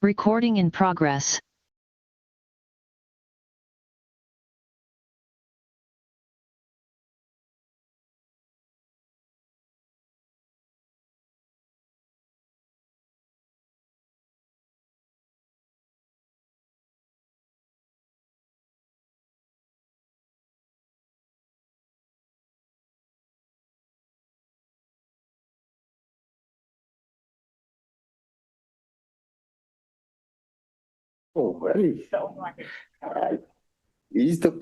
Recording in progress. Oh, vale. Listo.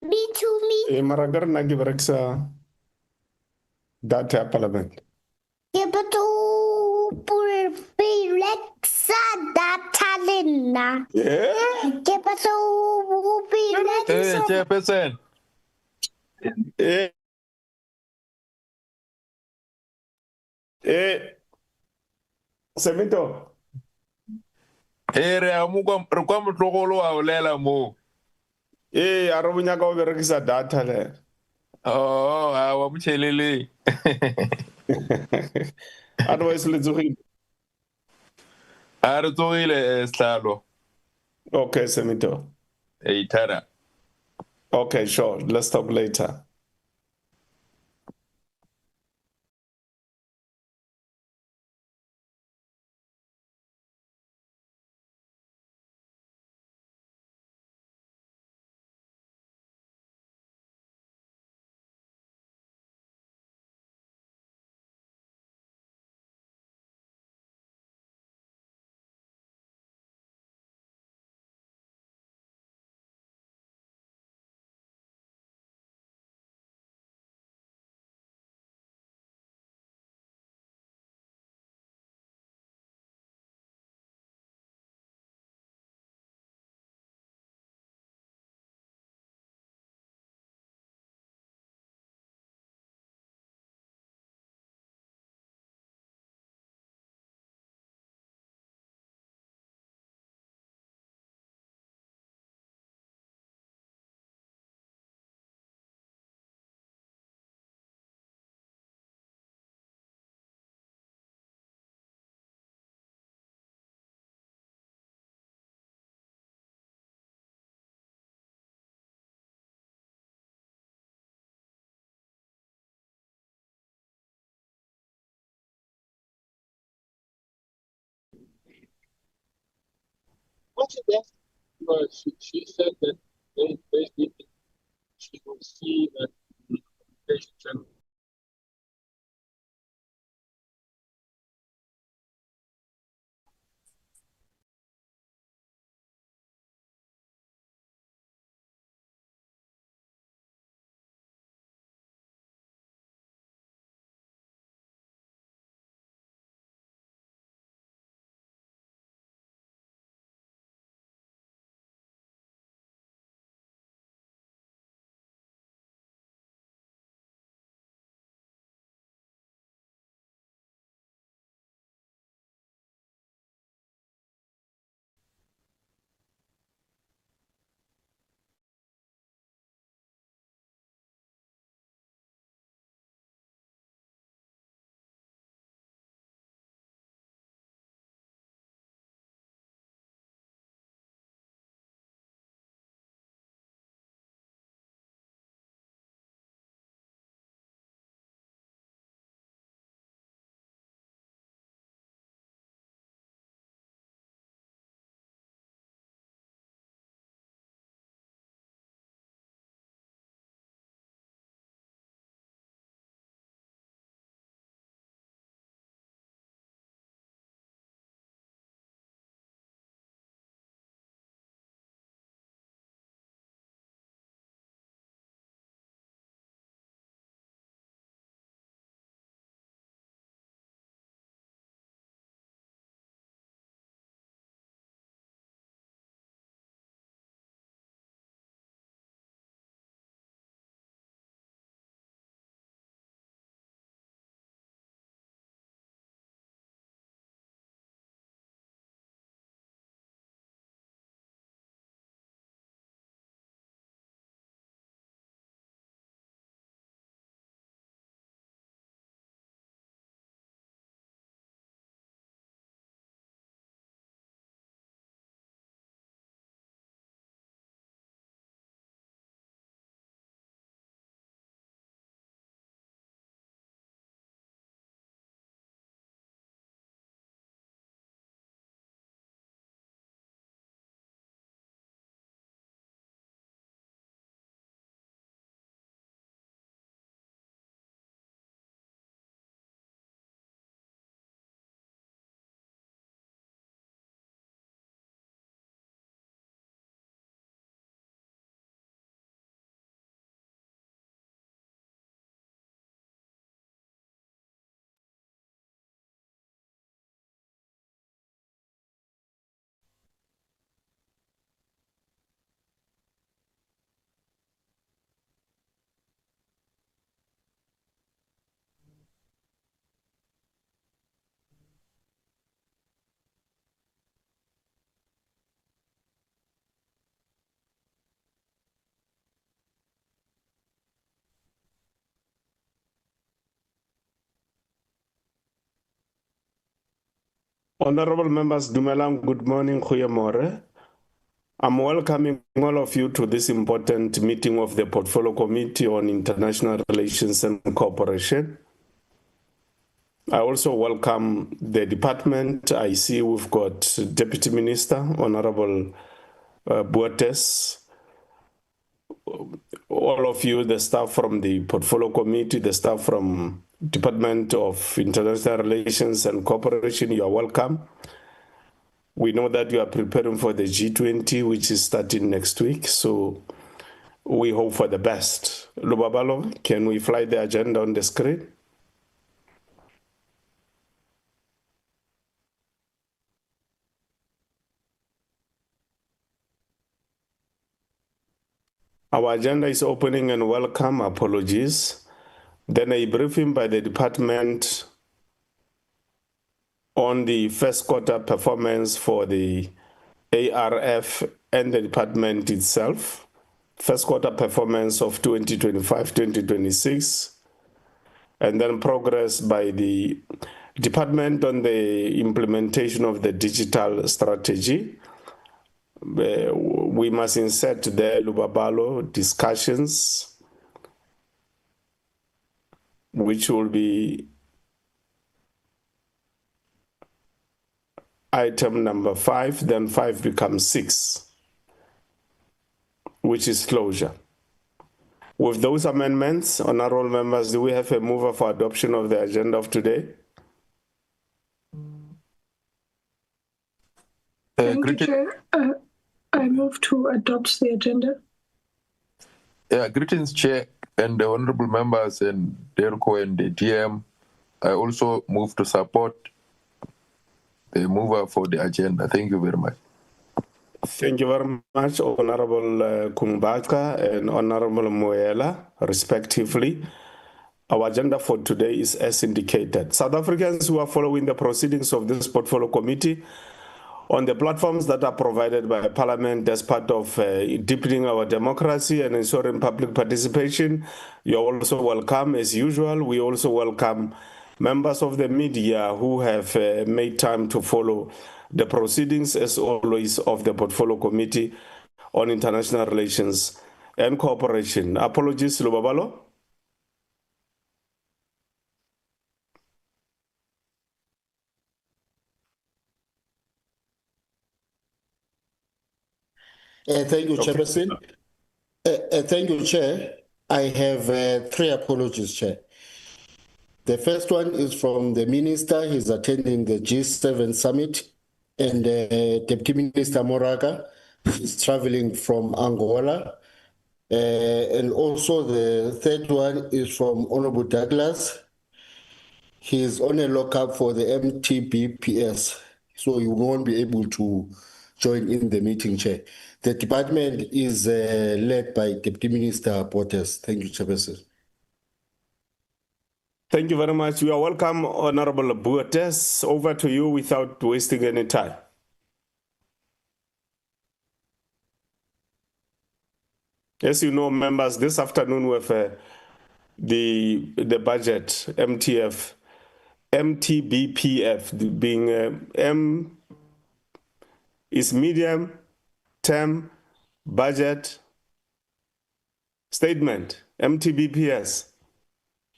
Me too, me. Maragar nagi bereksa data parliament. Kebetu Reksa datalina. Kebetu Reksa. Chairperson. Eh, eh, Semito. Ere amu kwa mtlogolo wa olela mo. Arobunya ka berekisa data le. Oh, wa mchelele. Otherwise let's go. Are tsogile slalo. Okay, Semito. Eitara. Okay, sure. Let's talk later. What she asked was she said that basically she will see that the patient Honorable members, Dumelang, good morning, Goeiemorgen. I'm welcoming all of you to this important meeting of the Portfolio Committee on International Relations and Cooperation. I also welcome the department. I see we've got Deputy Minister, Honorable Buates, all of you, the staff from the Portfolio Committee, the staff from Department of International Relations and Cooperation, you are welcome. We know that you are preparing for the G20, which is starting next week, so we hope for the best. Lubabalo, can we fly the agenda on the screen? Our agenda is opening and welcome, apologies. Then a briefing by the department on the first quarter performance for the ARF and the department itself. First quarter performance of 2025-2026. And then progress by the department on the implementation of the digital strategy. We must insert the Lubabalo discussions, which will be item number 5, then 5 becomes 6, which is closure. With those amendments, honorable members, do we have a mover for adoption of the agenda of today? Thank you, Chair. I move to adopt the agenda. Greetings, Chair, and the honorable members, and Delco and the DM. I also move to support the mover for the agenda. Thank you very much. Thank you very much, Honorable Kumbaka and Honorable Moela, respectively. Our agenda for today is as indicated. South Africans who are following the proceedings of this Portfolio Committee on the platforms that are provided by Parliament as part of deepening our democracy and ensuring public participation, you're also welcome. As usual, we also welcome members of the media who have made time to follow the proceedings, as always, of the Portfolio Committee on International Relations and Cooperation. Apologies, Lubabalo. Thank you, Chairperson. Thank you, Chair. I have 3 apologies, Chair. The first one is from the Minister. He's attending the G7 summit, and Deputy Minister Moraga is traveling from Angola. And also the third one is from Honorable Douglas. He's on a lockup for the MTBPS, so he won't be able to join in the meeting, Chair. The department is led by Deputy Minister Portes. Thank you, Chairperson. Thank you very much. You are welcome, Honorable Buates. Over to you without wasting any time. As you know, members, this afternoon we have the budget, MTBPF, being M is medium term budget statement, MTBPS.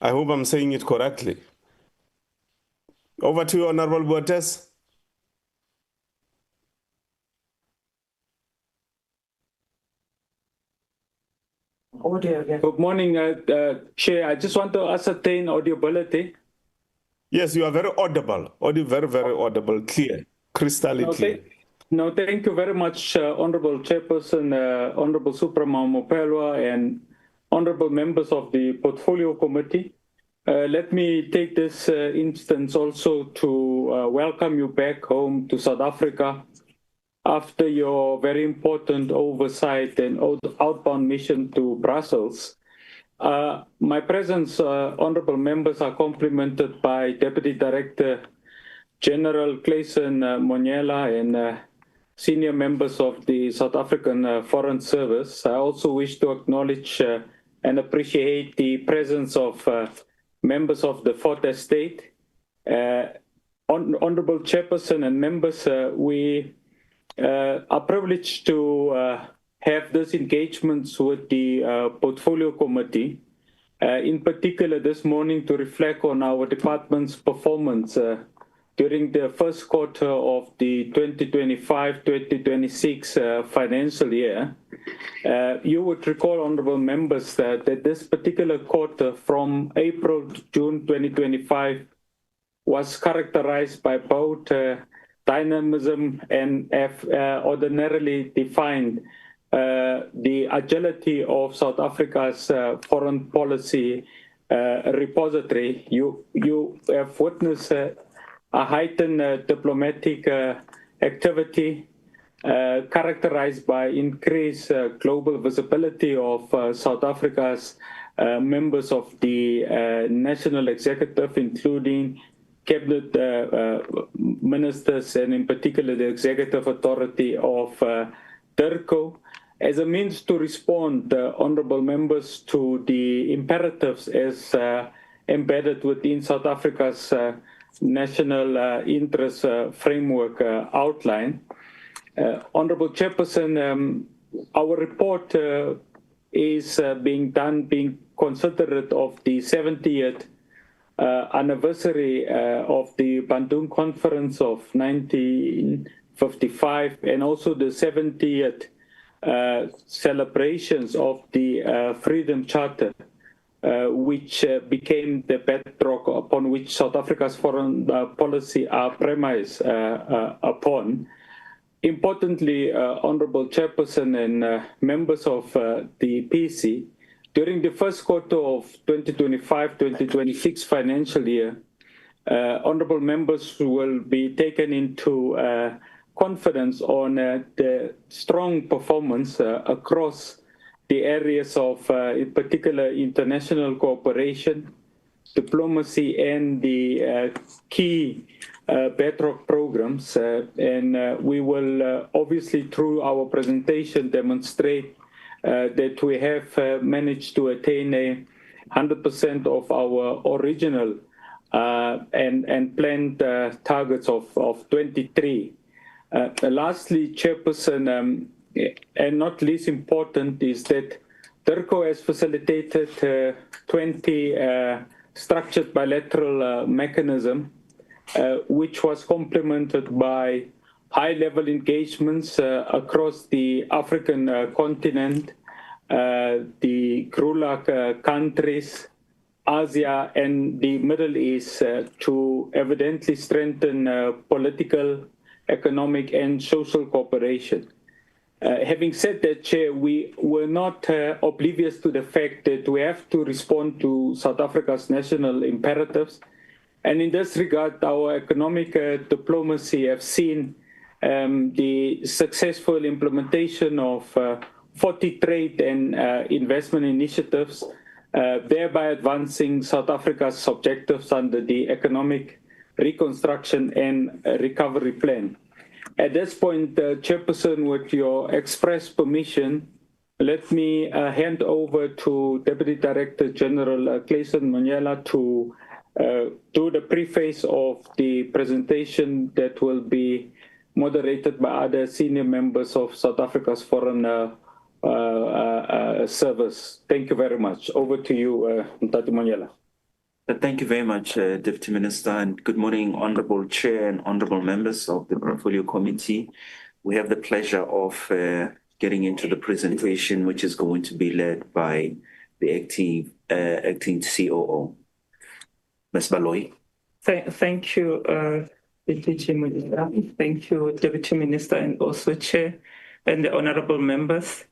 I hope I'm saying it correctly. Over to you, Honorable Buates. Good morning, Chair. I just want to ascertain audibility. Yes, you are very audible. Very, very audible, clear, crystal clear. No, thank you very much, Honorable Chairperson, Honorable Suprema Mopelwa, and honorable members of the Portfolio Committee. Let me take this instance also to welcome you back home to South Africa after your very important oversight and outbound mission to Brussels. My presence, honorable members, are complemented by Deputy Director General Clayson Monyela and senior members of the South African Foreign Service. I also wish to acknowledge and appreciate the presence of members of the Fourth Estate, Honorable Chairperson and members, we are privileged to have these engagements with the Portfolio Committee, in particular this morning to reflect on our department's performance during the first quarter of the 2025-2026 financial year. You would recall, honorable members, that this particular quarter from April to June 2025 was characterized by both dynamism and ordinarily defined the agility of South Africa's foreign policy repository. You have witnessed a heightened diplomatic activity characterized by increased global visibility of South Africa's members of the national executive, including cabinet ministers and in particular the executive authority of DIRCO, as a means to respond, honorable members, to the imperatives as embedded within South Africa's national interest framework outline. Honorable Chairperson, our report is being considerate of the 70th anniversary of the Bandung Conference of 1955 and also the 70th celebrations of the Freedom Charter, which became the bedrock upon which South Africa's foreign policy are premised upon. Importantly, Honorable Chairperson and members of the PC, during the first quarter of 2025-2026 financial year, honorable members will be taken into confidence on the strong performance across the areas of, in particular, international cooperation, diplomacy, and the key bedrock programs. We will obviously, through our presentation, demonstrate that we have managed to attain 100% of our original and planned targets of 23. Lastly, Chairperson, and not least important, is that DIRCO has facilitated 20 structured bilateral mechanism, which was complemented by high-level engagements across the African continent, the GRULAC countries, Asia, and the Middle East to evidently strengthen political, economic, and social cooperation. Having said that, Chair, we were not oblivious to the fact that we have to respond to South Africa's national imperatives. And in this regard, our economic diplomacy have seen the successful implementation of 40 trade and investment initiatives, thereby advancing South Africa's objectives under the Economic Reconstruction and Recovery Plan. At this point, Chairperson, with your express permission, let me hand over to Deputy Director General Clayson Monyela to do the preface of the presentation that will be moderated by other senior members of South Africa's Foreign Service. Thank you very much. Over to you, Mtati Monyela. Thank you very much, Deputy Minister, and good morning, Honorable Chair and Honorable members of the Portfolio Committee. We have the pleasure of getting into the presentation, which is going to be led by the acting COO. Ms. Baloyi. Thank you, Deputy Minister. Thank you, Deputy Minister, and also Chair and the honorable members.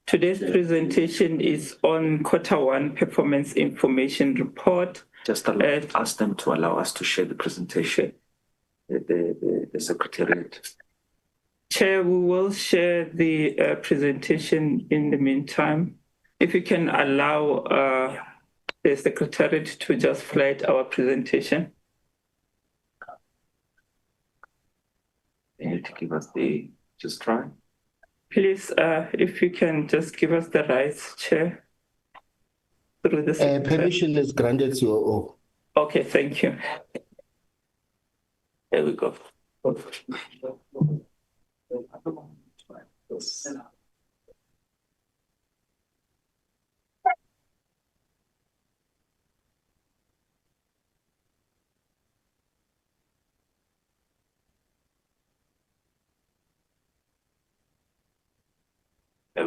Today's presentation is on Quarter 1 Performance Information Report. Just ask them to allow us to share the presentation, the Secretariat. Chair, we will share the presentation in the meantime. If you can allow the Secretariat to just flag our presentation. They need to give us the, just try. Please, if you can just give us the rights, Chair. Through the permission is granted, COO. Okay, thank you. There we go. There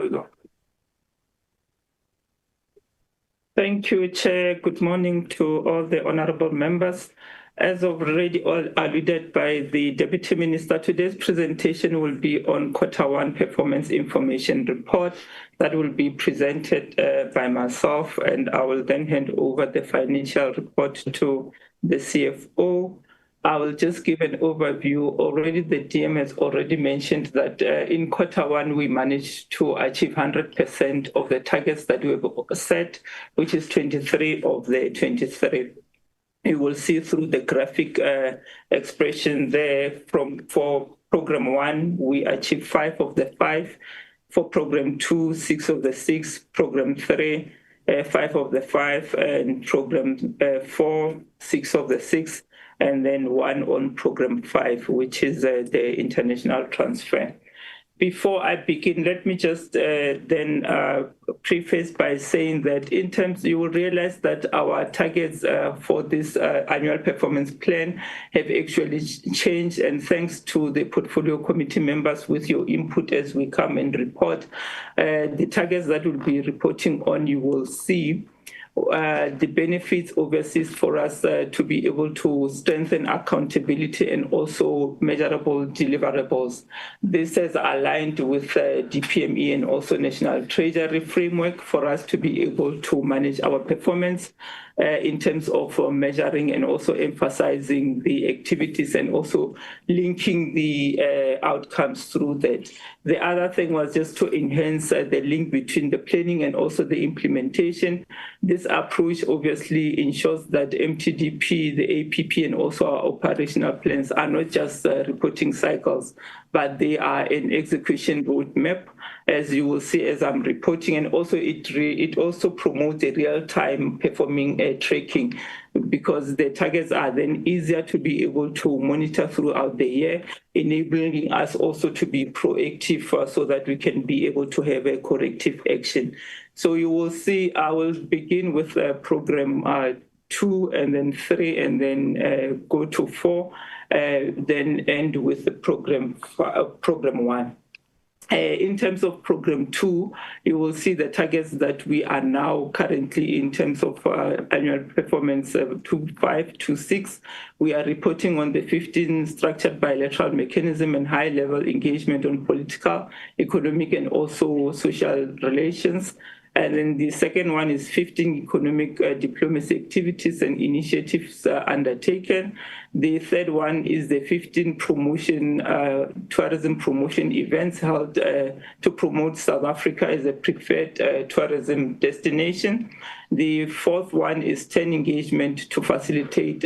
we go. Thank you, Chair. Good morning to all the honorable members. As already alluded by the Deputy Minister, today's presentation will be on Q1 Performance Information Report that will be presented by myself, and I will then hand over the financial report to the CFO. I will just give an overview. Already the DM has already mentioned that in Q1 we managed to achieve 100% of the targets that we have set, which is 23 of the 23. You will see through the graphic expression there for program 1, we achieved 5 of the 5. For program 2, 6 of the 6. Program 3, 5 of the 5. And program 4, 6 of the 6. And then 1 on program 5, which is the international transfer. Before I begin, let me just then preface by saying that in terms, you will realize that our targets for this annual performance plan have actually changed, and thanks to the portfolio committee members with your input as we come and report, the targets that we'll be reporting on, you will see the benefits obviously for us to be able to strengthen accountability and also measurable deliverables. This is aligned with DPME and also National Treasury framework for us to be able to manage our performance in terms of measuring and also emphasizing the activities and also linking the outcomes through that. The other thing was just to enhance the link between the planning and also the implementation. This approach obviously ensures that MTDP, the APP, and also our operational plans are not just reporting cycles, but they are an execution roadmap, as you will see as I'm reporting, and also it also promotes a real-time performing tracking, because the targets are then easier to be able to monitor throughout the year, enabling us also to be proactive so that we can be able to have a corrective action. So you will see I will begin with program 2 and then 3 and then go to 4, then end with the program 1. In terms of program 2, you will see the targets that we are now currently in terms of annual performance 2.5 to 6. We are reporting on the 15 structured bilateral mechanism and high-level engagement on political, economic, and also social relations. And then the second one is 15 economic diplomacy activities and initiatives undertaken. The third one is the 15 tourism promotion events held to promote South Africa as a preferred tourism destination. The fourth one is 10 engagement to facilitate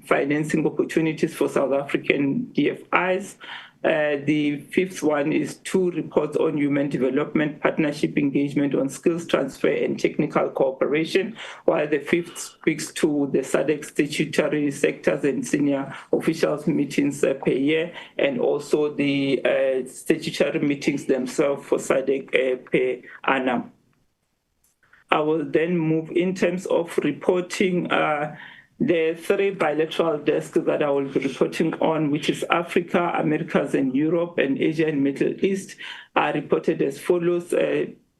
financing opportunities for South African DFIs. The fifth one is 2 reports on human development, partnership engagement on skills transfer and technical cooperation, while the fifth speaks to the SADC statutory sectors and senior officials meetings per year, and also the statutory meetings themselves for SADC per annum. I will then move in terms of reporting the 3 bilateral desks that I will be reporting on, which is Africa, Americas and Europe, and Asia and Middle East, are reported as follows,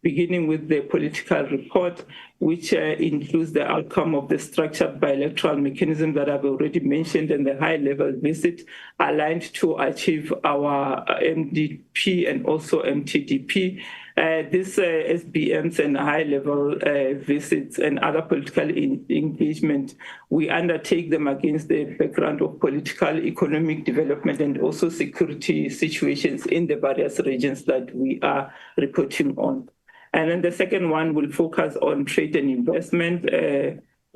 beginning with the political report, which includes the outcome of the structured bilateral mechanism that I've already mentioned and the high-level visit aligned to achieve our MDP and also MTDP. These SBMs and high-level visits and other political engagement, we undertake them against the background of political, economic development, and also security situations in the various regions that we are reporting on. And then the second one will focus on trade and investment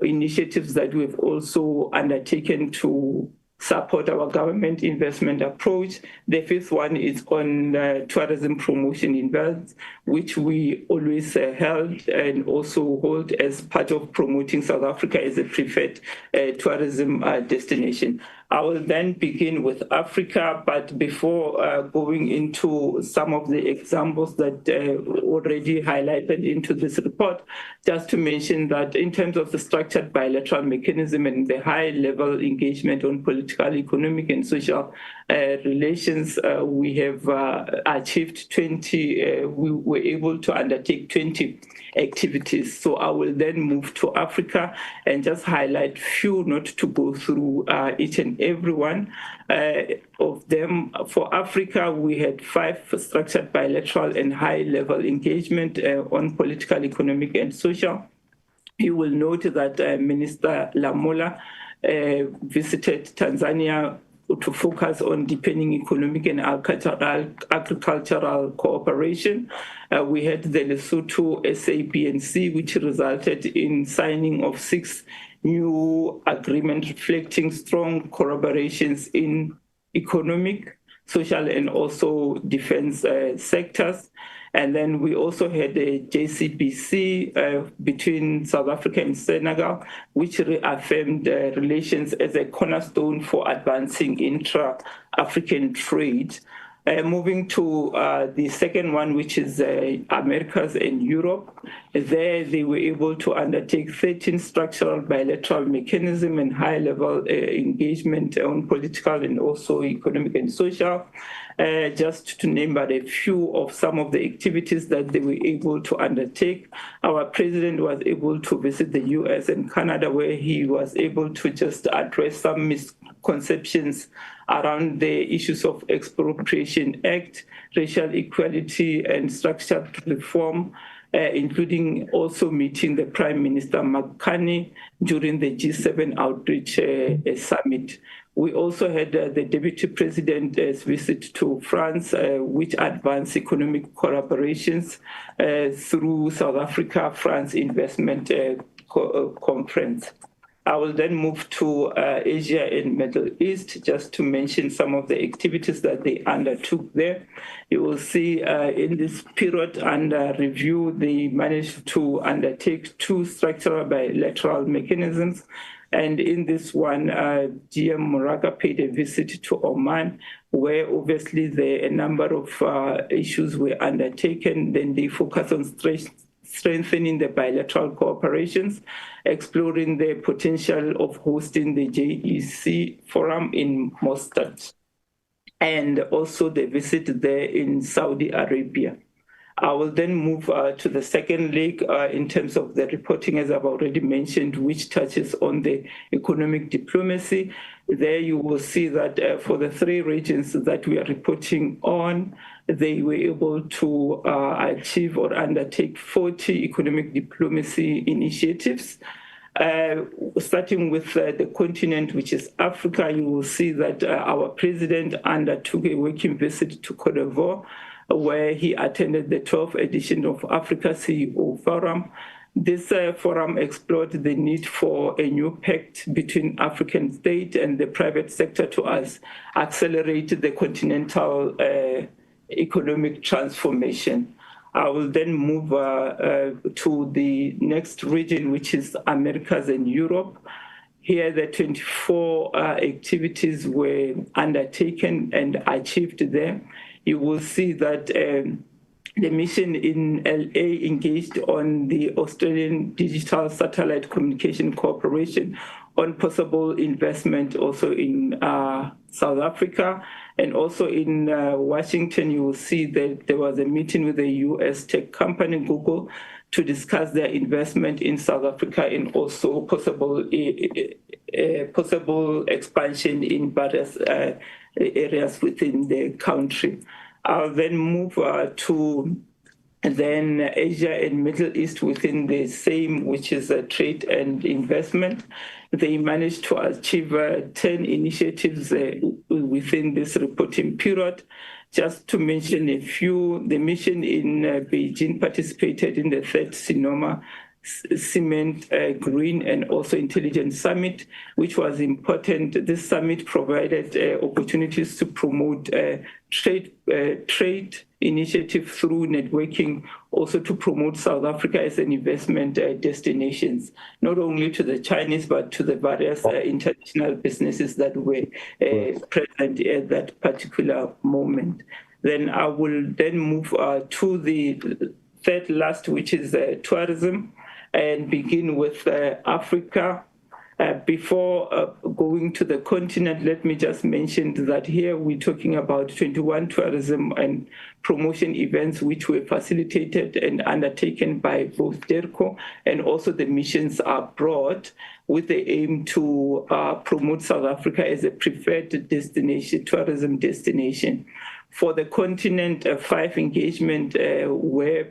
initiatives that we've also undertaken to support our government investment approach. The fifth one is on tourism promotion events, which we always held and also hold as part of promoting South Africa as a preferred tourism destination. I will then begin with Africa, but before going into some of the examples that already highlighted into this report, just to mention that in terms of the structured bilateral mechanism and the high-level engagement on political, economic, and social relations, we have achieved 20, we were able to undertake 20 activities. So I will then move to Africa and just highlight few, not to go through each and every one of them. For Africa, we had 5 structured bilateral and high-level engagement on political, economic, and social. You will note that Minister Lamola visited Tanzania to focus on deepening economic and agricultural cooperation. We had the Lesotho SABNC, which resulted in signing of 6 new agreements reflecting strong collaborations in economic, social, and also defense sectors. And then we also had a JCBC between South Africa and Senegal, which reaffirmed relations as a cornerstone for advancing intra-African trade. Moving to the second one, which is Americas and Europe, there they were able to undertake 13 structural bilateral mechanism and high-level engagement on political and also economic and social. Just to name but a few of some of the activities that they were able to undertake. Our president was able to visit the US and Canada, where he was able to just address some misconceptions around the issues of Expropriation Act, racial equality, and structural reform, including also meeting the Prime Minister Mark Carney during the G7 Outreach Summit. We also had the Deputy President's visit to France, which advanced economic collaborations through South Africa-France Investment Conference. I will then move to Asia and Middle East, just to mention some of the activities that they undertook there. You will see in this period under review, they managed to undertake 2 structural bilateral mechanisms. And in this one, GM Moraga paid a visit to Oman, where obviously a number of issues were undertaken. Then they focused on strengthening the bilateral cooperations, exploring the potential of hosting the JEC forum in Muscat, and also the visit there in Saudi Arabia. I will then move to the second leg in terms of the reporting, as I've already mentioned, which touches on the economic diplomacy. There you will see that for the 3 regions that we are reporting on, they were able to achieve or undertake 40 economic diplomacy initiatives. Starting with the continent, which is Africa, you will see that our president undertook a working visit to Cote d'Ivoire, where he attended the 12th edition of Africa CEO Forum. This forum explored the need for a new pact between African state and the private sector to accelerate the continental economic transformation. I will then move to the next region, which is Americas and Europe. Here, the 24 activities were undertaken and achieved there. You will see that the mission in LA engaged on the Australian Digital Satellite Communication Corporation on possible investment also in South Africa. And also in Washington, you will see that there was a meeting with the US tech company Google to discuss their investment in South Africa and also possible expansion in various areas within the country. I'll then move to Asia and Middle East within the same, which is trade and investment. They managed to achieve 10 initiatives within this reporting period. Just to mention a few, the mission in Beijing participated in the 3rd Sinoma Cement, Green and also Intelligence Summit, which was important. This summit provided opportunities to promote trade initiative through networking, also to promote South Africa as an investment destinations, not only to the Chinese, but to the various international businesses that were present at that particular moment. Then I will then move to the third last, which is tourism, and begin with Africa. Before going to the continent, let me just mention that here we're talking about 21 tourism and promotion events which were facilitated and undertaken by both DERCO and also the missions abroad, with the aim to promote South Africa as a preferred destination, tourism destination. For the continent, 5 engagements were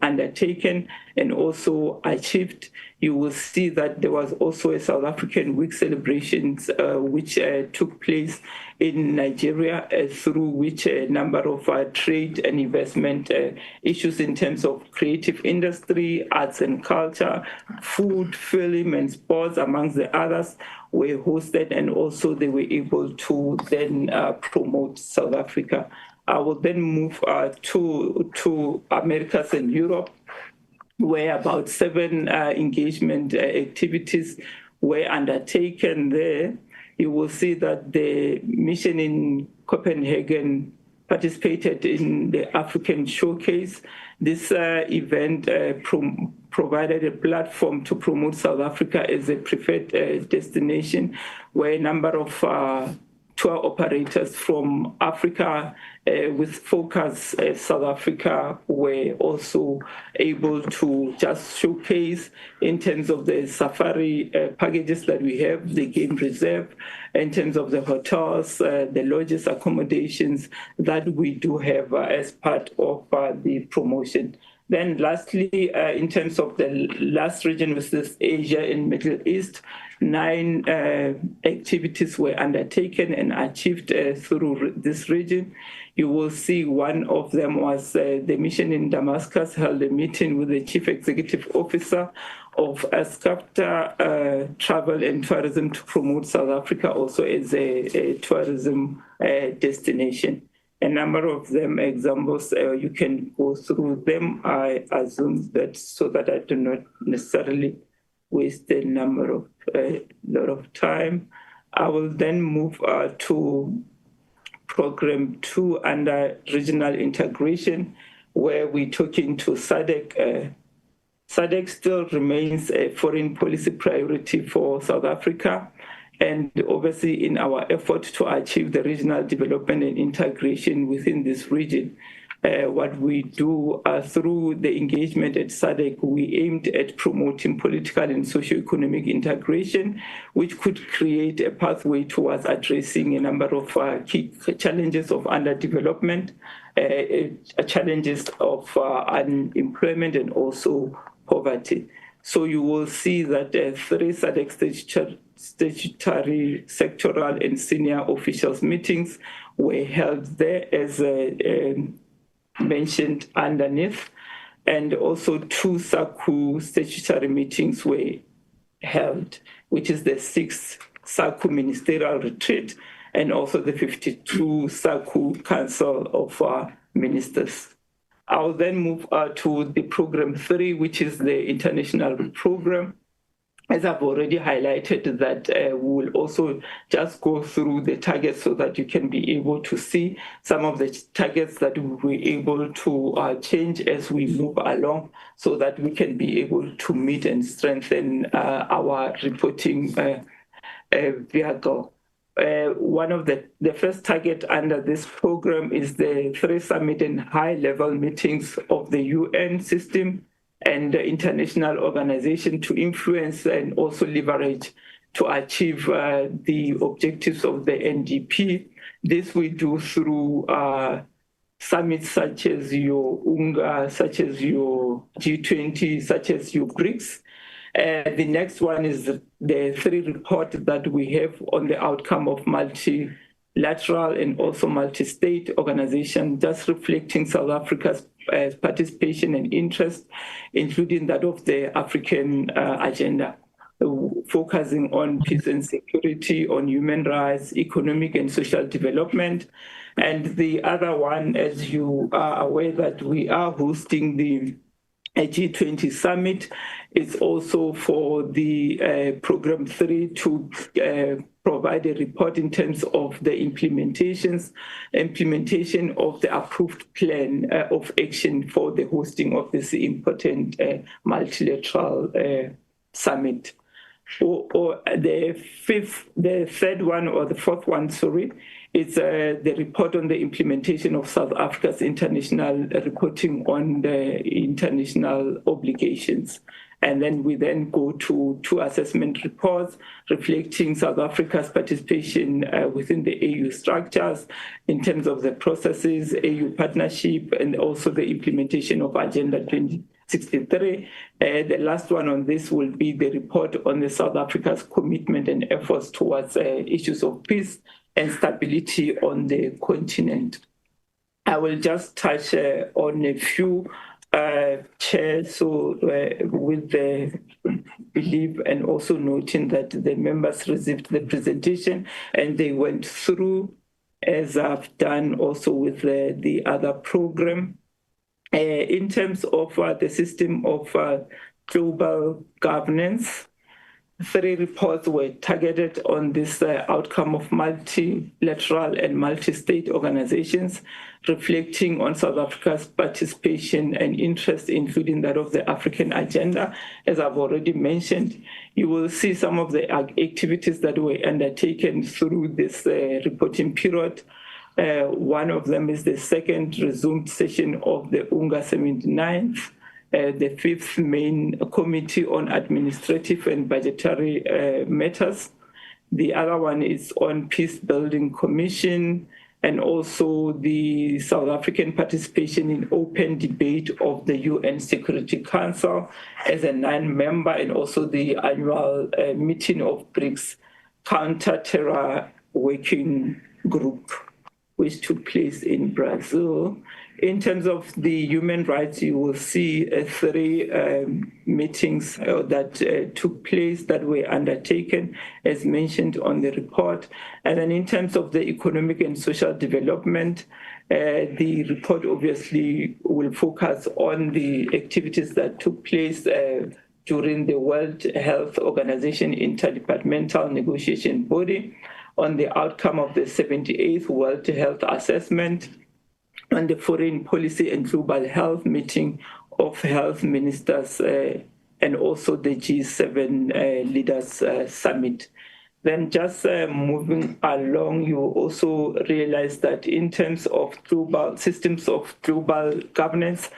undertaken and also achieved. You will see that there was also a South African Week celebrations which took place in Nigeria, through which a number of trade and investment issues in terms of creative industry, arts and culture, food, film and sports, amongst the others, were hosted, and also they were able to then promote South Africa. I will then move to Americas and Europe, where about 7 engagement activities were undertaken there. You will see that the mission in Copenhagen participated in the African Showcase. This event provided a platform to promote South Africa as a preferred destination, where a number of tour operators from Africa with focus South Africa were also able to just showcase in terms of the safari packages that we have, the game reserve, in terms of the hotels, the lodges, accommodations that we do have as part of the promotion. Then lastly, in terms of the last region, which is Asia and Middle East, 9 activities were undertaken and achieved through this region. You will see one of them was the mission in Damascus held a meeting with the Chief Executive Officer of ASCAPTA Travel and Tourism to promote South Africa also as a tourism destination. A number of them examples, you can go through them. I assume that so that I do not necessarily waste a lot of time. I will then move to Program 2 under regional integration, where we're talking to SADC. SADC still remains a foreign policy priority for South Africa. And obviously, in our effort to achieve the regional development and integration within this region, what we do through the engagement at SADC, we aimed at promoting political and socio-economic integration, which could create a pathway towards addressing a number of key challenges of underdevelopment, challenges of unemployment, and also poverty. So you will see that 3 SADC statutory, sectoral, and senior officials meetings were held there, as mentioned underneath, and also 2 SACU statutory meetings were held, which is the 6th SACU ministerial retreat and also the 52 SACU Council of Ministers. I'll then move to the Program 3, which is the international program. As I've already highlighted, that we will also just go through the targets so that you can be able to see some of the targets that we're able to change as we move along, so that we can be able to meet and strengthen our reporting vehicle. One of the first target under this program is the 3 summit and high-level meetings of the UN system and the international organization to influence and also leverage to achieve the objectives of the NDP. This we do through summits such as your UNGA, such as your G20, such as your BRICS. The next one is the 3 report that we have on the outcome of multilateral and also multi-state organization, just reflecting South Africa's participation and interest, including that of the African agenda, focusing on peace and security, on human rights, economic and social development. And the other one, as you are aware, that we are hosting the G20 summit. It's also for the program 3 to provide a report in terms of the implementation of the approved plan of action for the hosting of this important multilateral summit. Or the fourth one, it's the report on the implementation of South Africa's international reporting on the international obligations. And then we then go to 2 assessment reports reflecting South Africa's participation within the AU structures in terms of the processes, AU partnership, and also the implementation of Agenda 2063. The last one on this will be the report on the South Africa's commitment and efforts towards issues of peace and stability on the continent. I will just touch on a few chairs, so with the belief and also noting that the members received the presentation and they went through, as I've done also with the other program. In terms of the system of global governance, 3 reports were targeted on this outcome of multilateral and multi-state organizations, reflecting on South Africa's participation and interest, including that of the African agenda. As I've already mentioned, you will see some of the activities that were undertaken through this reporting period. One of them is the second resumed session of the UNGA 79th, the 5th main committee on administrative and budgetary matters. The other one is on Peace Building Commission, and also the South African participation in open debate of the UN Security Council as a 9-member, and also the annual meeting of BRICS Counter-Terror Working Group, which took place in Brazil. In terms of the human rights, you will see 3 meetings that took place that were undertaken, as mentioned on the report. And then in terms of the economic and social development, the report obviously will focus on the activities that took place during the World Health Organization Interdepartmental Negotiation Body, on the outcome of the 78th World Health Assessment, on the Foreign Policy and Global Health Meeting of Health Ministers, and also the G7 Leaders Summit. Then just moving along, you also realize that in terms of global systems of global governance,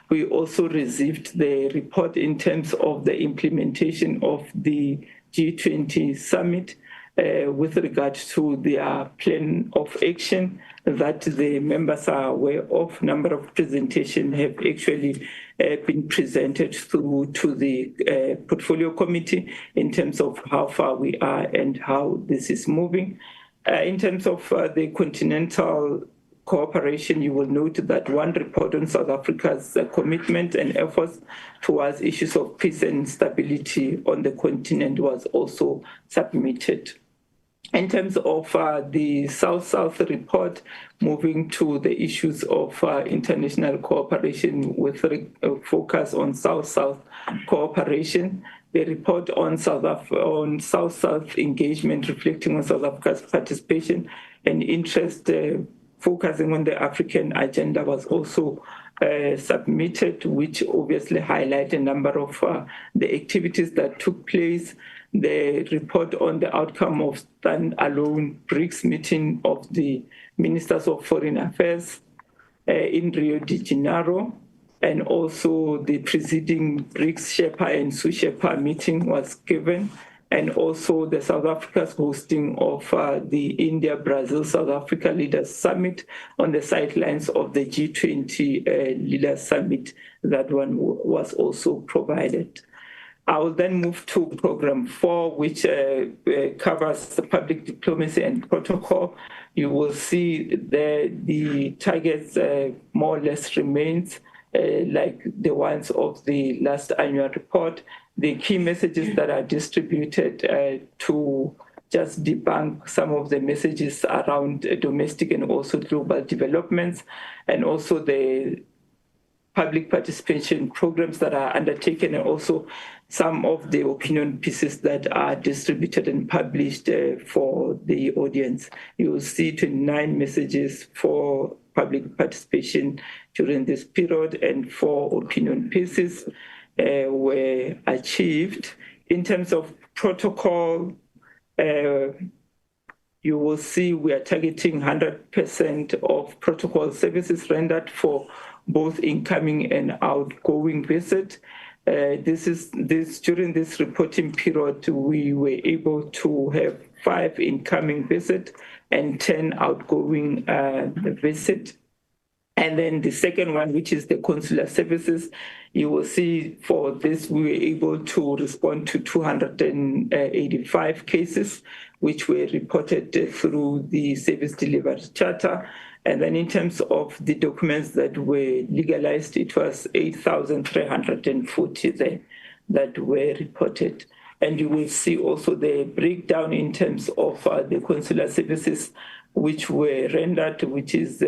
we also received the report in terms of the implementation of the G20 Summit, with regard to their plan of action that the members are aware of. Number of presentations have actually been presented through to the portfolio committee in terms of how far we are and how this is moving. In terms of the continental cooperation, you will note that 1 report on South Africa's commitment and efforts towards issues of peace and stability on the continent was also submitted. In terms of the South-South report, moving to the issues of international cooperation with focus on South-South cooperation, the report on South-South engagement reflecting on South Africa's participation and interest focusing on the African agenda was also submitted, which obviously highlight a number of the activities that took place. The report on the outcome of standalone BRICS meeting of the Ministers of Foreign Affairs in Rio de Janeiro, and also the preceding BRICS Sherpa and Sous-Sherpa meeting was given, and also the South Africa's hosting of the India-Brazil-South Africa Leaders Summit on the sidelines of the G20 Leaders Summit. That one was also provided. I will then move to program 4, which covers the public diplomacy and protocol. You will see the targets more or less remains like the ones of the last annual report. The key messages that are distributed to just debunk some of the messages around domestic and also global developments, and also the public participation programs that are undertaken, and also some of the opinion pieces that are distributed and published for the audience. You will see 29 messages for public participation during this period, and 4 opinion pieces were achieved. In terms of protocol, you will see we are targeting 100% of protocol services rendered for both incoming and outgoing visit. During this reporting period, we were able to have 5 incoming visits and 10 outgoing visits. And then the second one, which is the consular services, you will see for this, we were able to respond to 285 cases, which were reported through the service delivery charter. And then in terms of the documents that were legalized, it was 8,340 there that were reported. And you will see also the breakdown in terms of the consular services which were rendered, which is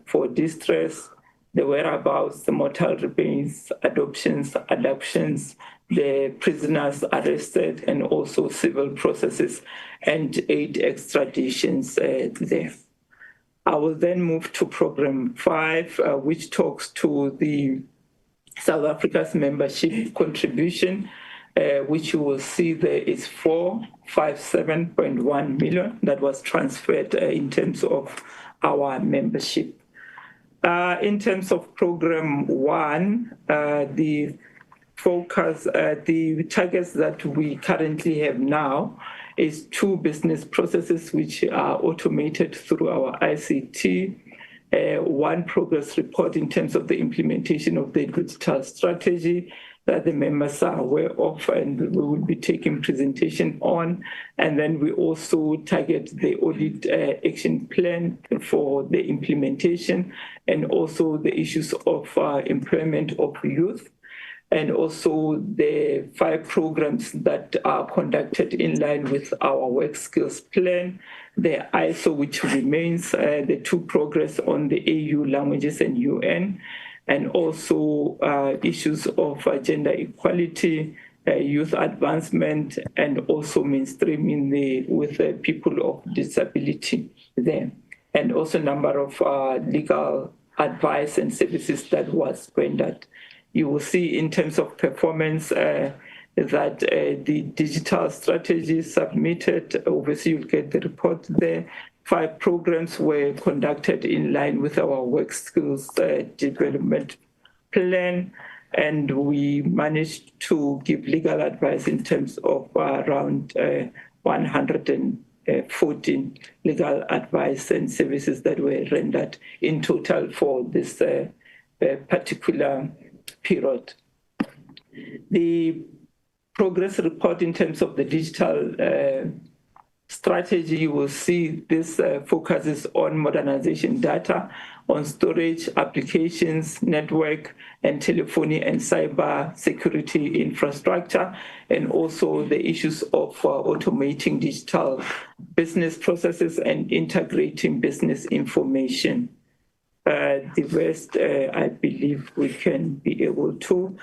for distress, the whereabouts, the mortal remains, adoptions, the prisoners arrested, and also civil processes and 8 extraditions there. I will then move to program 5, which talks to the South Africa's membership contribution, which you will see there is 457.1 million that was transferred in terms of our membership. In terms of program 1, the focus, the targets that we currently have now is 2 business processes which are automated through our ICT, 1 progress report in terms of the implementation of the digital strategy that the members are aware of and we will be taking presentation on. And then we also target the audit action plan for the implementation, and also the issues of employment of youth, and also the 5 programs that are conducted in line with our work skills plan, the ISO, which remains, the 2 progress on the AU languages and UN, and also issues of gender equality, youth advancement, and also mainstreaming with people of disability there, and also number of legal advice and services that was rendered. You will see in terms of performance that the digital strategy submitted, obviously you'll get the report there. 5 programs were conducted in line with our work skills development plan, and we managed to give legal advice in terms of around 114 legal advice and services that were rendered in total for this particular period. The progress report in terms of the digital strategy, you will see this focuses on modernization data, on storage, applications, network, and telephony and cyber security infrastructure, and also the issues of automating digital business processes and integrating business information. The rest, I believe we can be able to.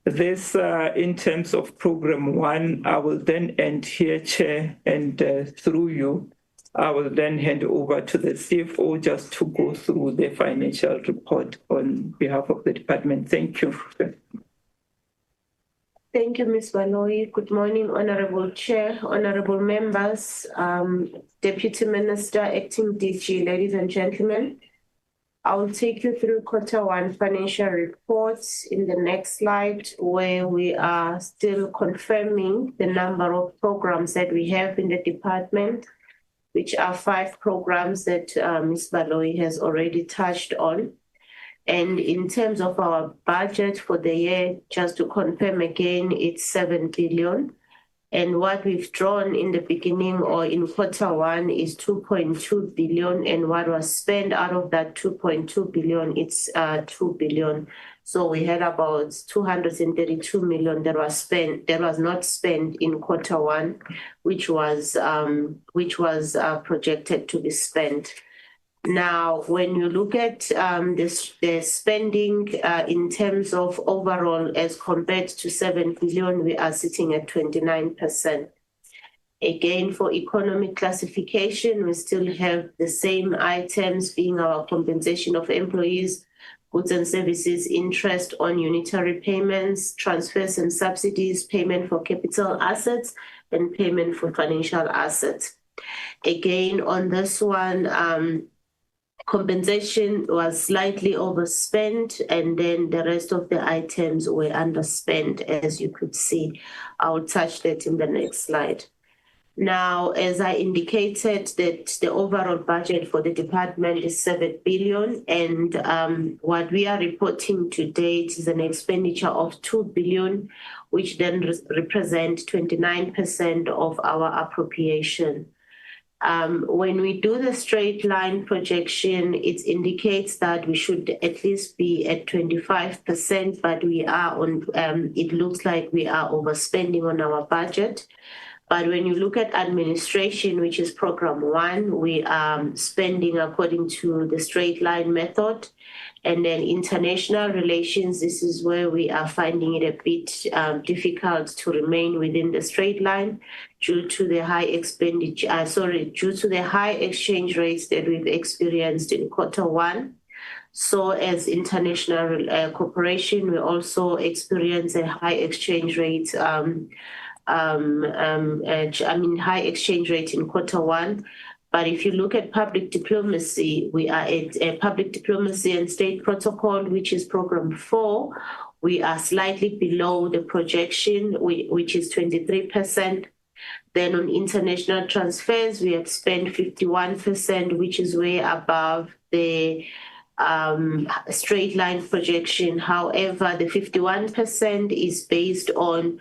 This, in terms of program 1, I will then end here, Chair, and through you, I will then hand over to the CFO just to go through the financial report on behalf of the department. Thank you. Thank you, Ms. Baloyi. Good morning, Honorable Chair, honorable members, Deputy Minister, Acting DG, ladies and gentlemen. I will take you through Q1 financial reports in the next slide, where we are still confirming the number of programs that we have in the department, which are 5 programs that Ms. Baloyi has already touched on. And in terms of our budget for the year, just to confirm again, it's 7 billion. And what we've drawn in the beginning or in Q1 is 2.2 billion. And what was spent out of that 2.2 billion, it's 2 billion. So we had about 232 million that was spent, that was not spent in Q1, which was projected to be spent. Now, when you look at the spending in terms of overall as compared to 7 billion, we are sitting at 29%. Again, for economic classification, we still have the same items being our compensation of employees, goods and services, interest on unitary payments, transfers and subsidies, payment for capital assets, and payment for financial assets. Again, on this one, compensation was slightly overspent, and then the rest of the items were underspent, as you could see. I'll touch that in the next slide. Now, as I indicated, that the overall budget for the department is 7 billion, and what we are reporting to date is an expenditure of 2 billion, which then represent 29% of our appropriation. When we do the straight line projection, it indicates that we should at least be at 25%, but we are on, it looks like we are overspending on our budget. But when you look at administration, which is program 1, we are spending according to the straight line method. And then international relations, this is where we are finding it a bit difficult to remain within the straight line due to the high expenditure, due to the high exchange rates that we've experienced in Q1. So as international cooperation, we also experience a high exchange rate, high exchange rate in Q1. But if you look at public diplomacy, we are at public diplomacy and state protocol, which is program 4. We are slightly below the projection, which is 23%. Then on international transfers, we have spent 51%, which is way above the straight line projection. However, the 51% is based on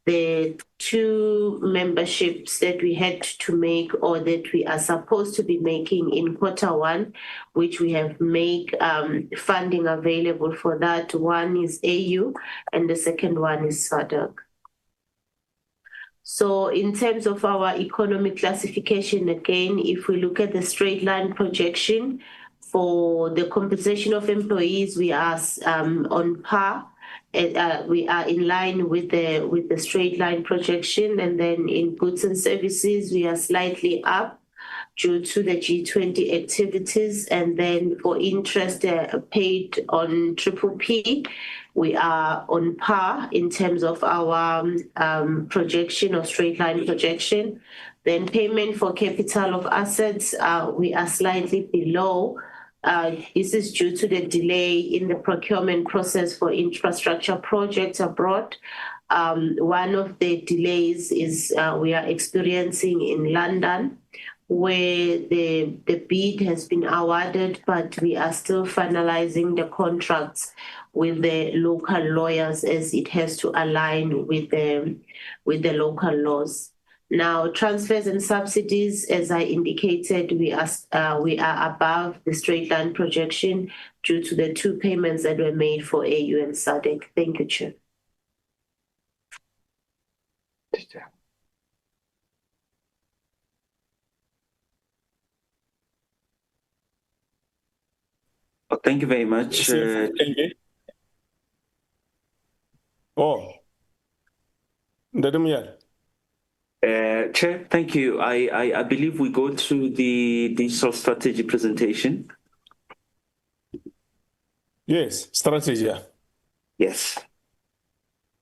the 2 memberships that we had to make or that we are supposed to be making in Q1, which we have made funding available for that. One is AU and the second one is SADC. So in terms of our economic classification, again, if we look at the straight line projection for the compensation of employees, we are on par. We are in line with the straight line projection, and then in goods and services we are slightly up due to the G20 activities, and then for interest paid on PPP, we are on par in terms of our projection or straight line projection. Then payment for capital of assets, we are slightly below. This is due to the delay in the procurement process for infrastructure projects abroad. One of the delays is we are experiencing in London, where the bid has been awarded, but we are still finalizing the contracts with the local lawyers as it has to align with the local laws. Now, transfers and subsidies, as I indicated, we are above the straight line projection due to the 2 payments that were made for AU and SADC. Thank you, Chair. Well, thank you very much. Chair, thank you. I believe we go to the digital strategy presentation. Yes, strategy. Yes.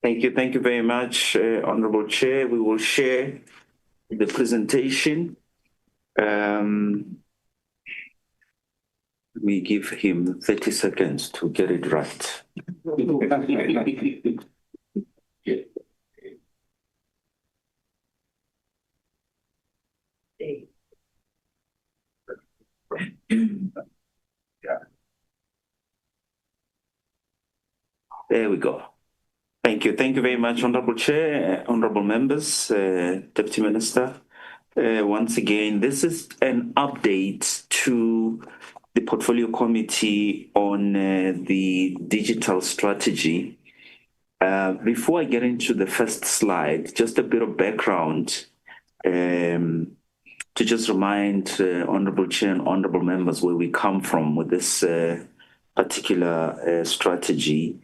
Thank you. Thank you very much, Honorable Chair. We will share the presentation. We give him 30 seconds to get it right. There we go. Thank you. you. Thank you very much, Honorable Chair, honorable members, Deputy Minister. Once again, this is an update to the Portfolio Committee on the digital strategy. Before I get into the first slide, just a bit of background to just remind Honorable Chair and honorable members where we come from with this particular strategy.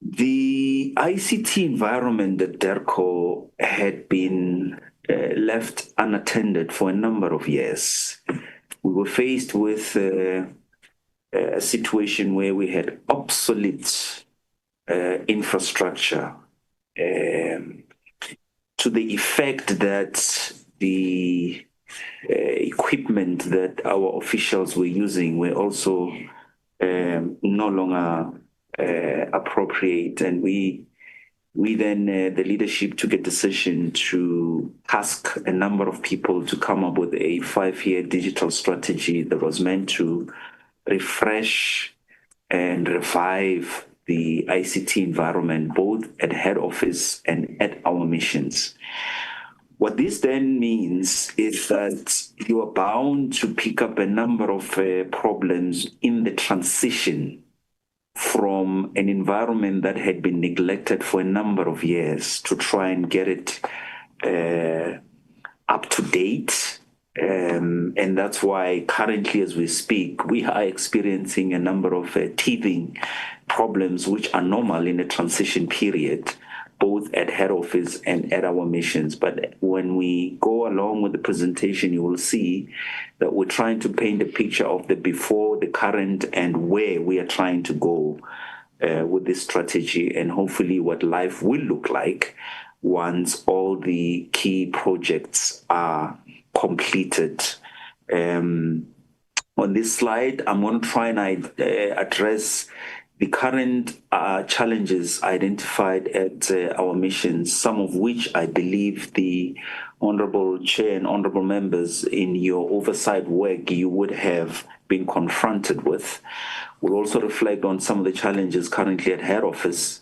The ICT environment at DERCO had been left unattended for a number of years. We were faced with a situation where we had obsolete infrastructure to the effect that the equipment that our officials were using were also no longer appropriate, and we then the leadership took a decision to task a number of people to come up with a 5-year digital strategy that was meant to refresh and revive the ICT environment both at head office and at our missions. What this then means is that you are bound to pick up a number of problems in the transition from an environment that had been neglected for a number of years to try and get it up to date. And that's why currently as we speak, we are experiencing a number of teething problems which are normal in a transition period, both at head office and at our missions. But when we go along with the presentation, you will see that we're trying to paint a picture of the before, the current, and where we are trying to go with this strategy, and hopefully what life will look like once all the key projects are completed. On this slide, I'm going to try and address the current challenges identified at our missions, some of which I believe the Honorable Chair and Honorable Members in your oversight work you would have been confronted with. We'll also reflect on some of the challenges currently at head office,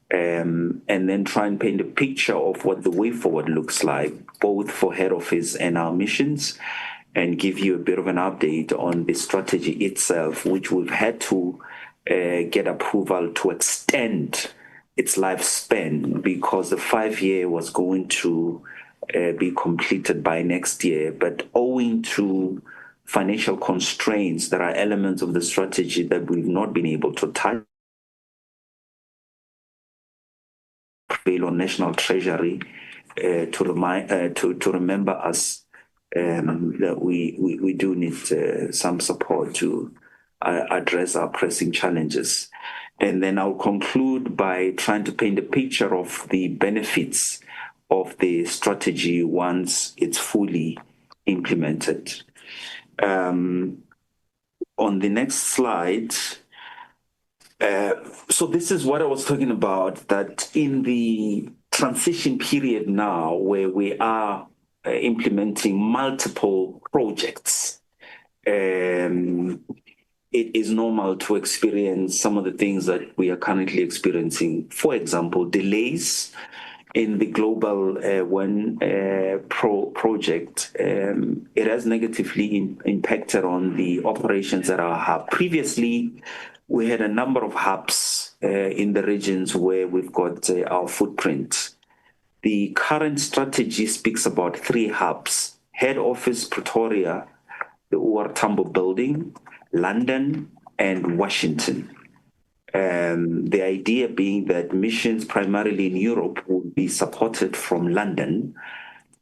and then try and paint a picture of what the way forward looks like, both for head office and our missions, and give you a bit of an update on the strategy itself, which we've had to get approval to extend its lifespan because the 5-year was going to be completed by next year. But owing to financial constraints, there are elements of the strategy that we've not been able to touch on National Treasury to remember us that we do need some support to address our pressing challenges. And then I'll conclude by trying to paint a picture of the benefits of the strategy once it's fully implemented. On the next slide, so this is what I was talking about, that in the transition period now where we are implementing multiple projects, it is normal to experience some of the things that we are currently experiencing. For example, delays in the Global One project. It has negatively impacted on the operations at our hub. Previously, we had a number of hubs in the regions where we've got our footprint. The current strategy speaks about 3 hubs: head office, Pretoria, the OR Tambo building, London, and Washington. The idea being that missions primarily in Europe will be supported from London,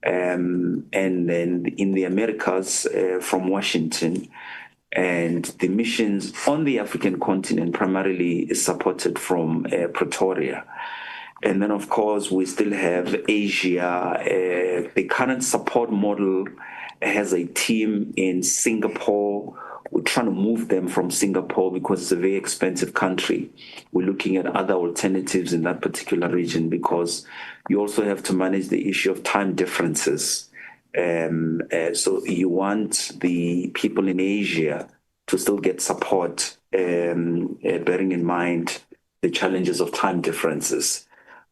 and then in the Americas from Washington, and the missions on the African continent primarily is supported from Pretoria. And then, of course, we still have Asia. The current support model has a team in Singapore. We're trying to move them from Singapore because it's a very expensive country. We're looking at other alternatives in that particular region because you also have to manage the issue of time differences. So you want the people in Asia to still get support, bearing in mind the challenges of time differences.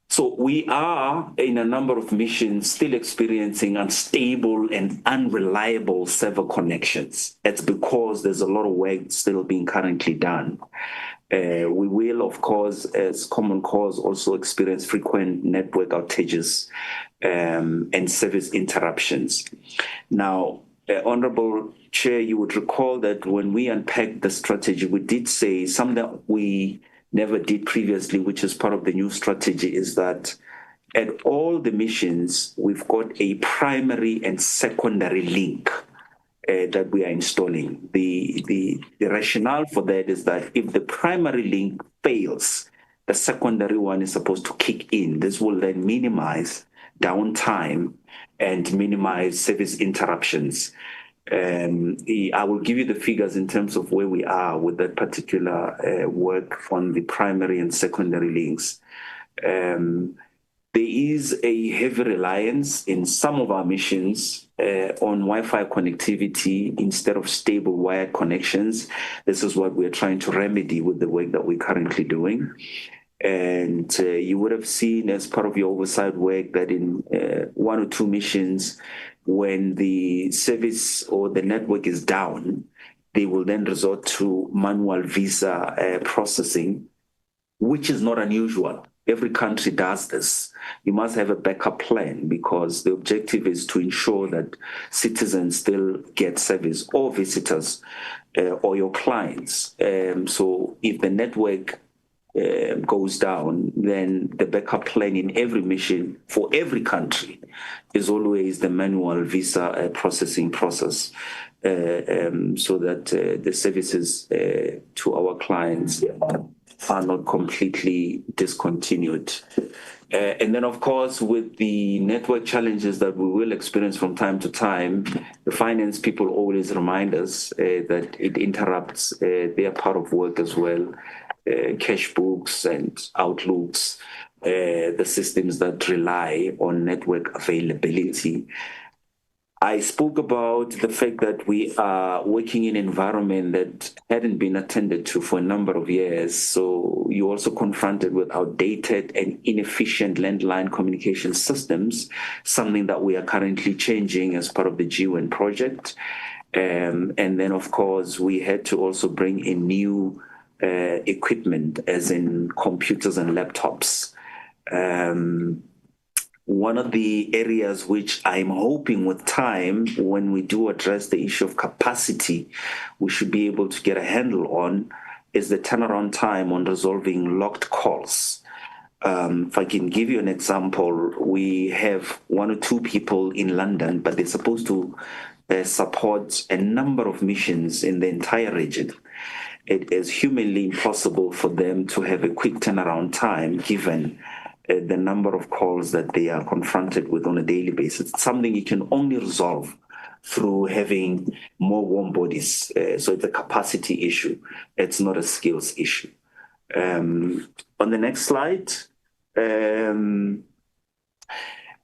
So we are, in a number of missions, still experiencing unstable and unreliable server connections. It's because there's a lot of work still being currently done. We will, of course, as common cause, also experience frequent network outages and service interruptions. Now, Honorable Chair, you would recall that when we unpacked the strategy, we did say something that we never did previously, which is part of the new strategy, is that at all the missions, we've got a primary and secondary link that we are installing. The rationale for that is that if the primary link fails, the secondary one is supposed to kick in. This will then minimize downtime and minimize service interruptions. I will give you the figures in terms of where we are with that particular work on the primary and secondary links. There is a heavy reliance in some of our missions on Wi-Fi connectivity instead of stable wired connections. This is what we're trying to remedy with the work that we're currently doing. And you would have seen as part of your oversight work that in one or two missions, when the service or the network is down, they will then resort to manual visa processing, which is not unusual. Every country does this. You must have a backup plan because the objective is to ensure that citizens still get service, or visitors or your clients. So if the network goes down, then the backup plan in every mission for every country is always the manual visa processing process, so that the services to our clients are not completely discontinued. And then, of course, with the network challenges that we will experience from time to time, the finance people always remind us that it interrupts their part of work as well. Cash books and outlooks, the systems that rely on network availability. I spoke about the fact that we are working in an environment that hadn't been attended to for a number of years. So you're also confronted with outdated and inefficient landline communication systems, something that we are currently changing as part of the GWEN project. And then, of course, we had to also bring in new equipment, as in computers and laptops. One of the areas which I'm hoping with time, when we do address the issue of capacity, we should be able to get a handle on, is the turnaround time on resolving locked calls. If I can give you an example, we have one or two people in London, but they're supposed to support a number of missions in the entire region. It is humanly impossible for them to have a quick turnaround time given the number of calls that they are confronted with on a daily basis. It's something you can only resolve through having more warm bodies. So it's a capacity issue. It's not a skills issue. On the next slide, at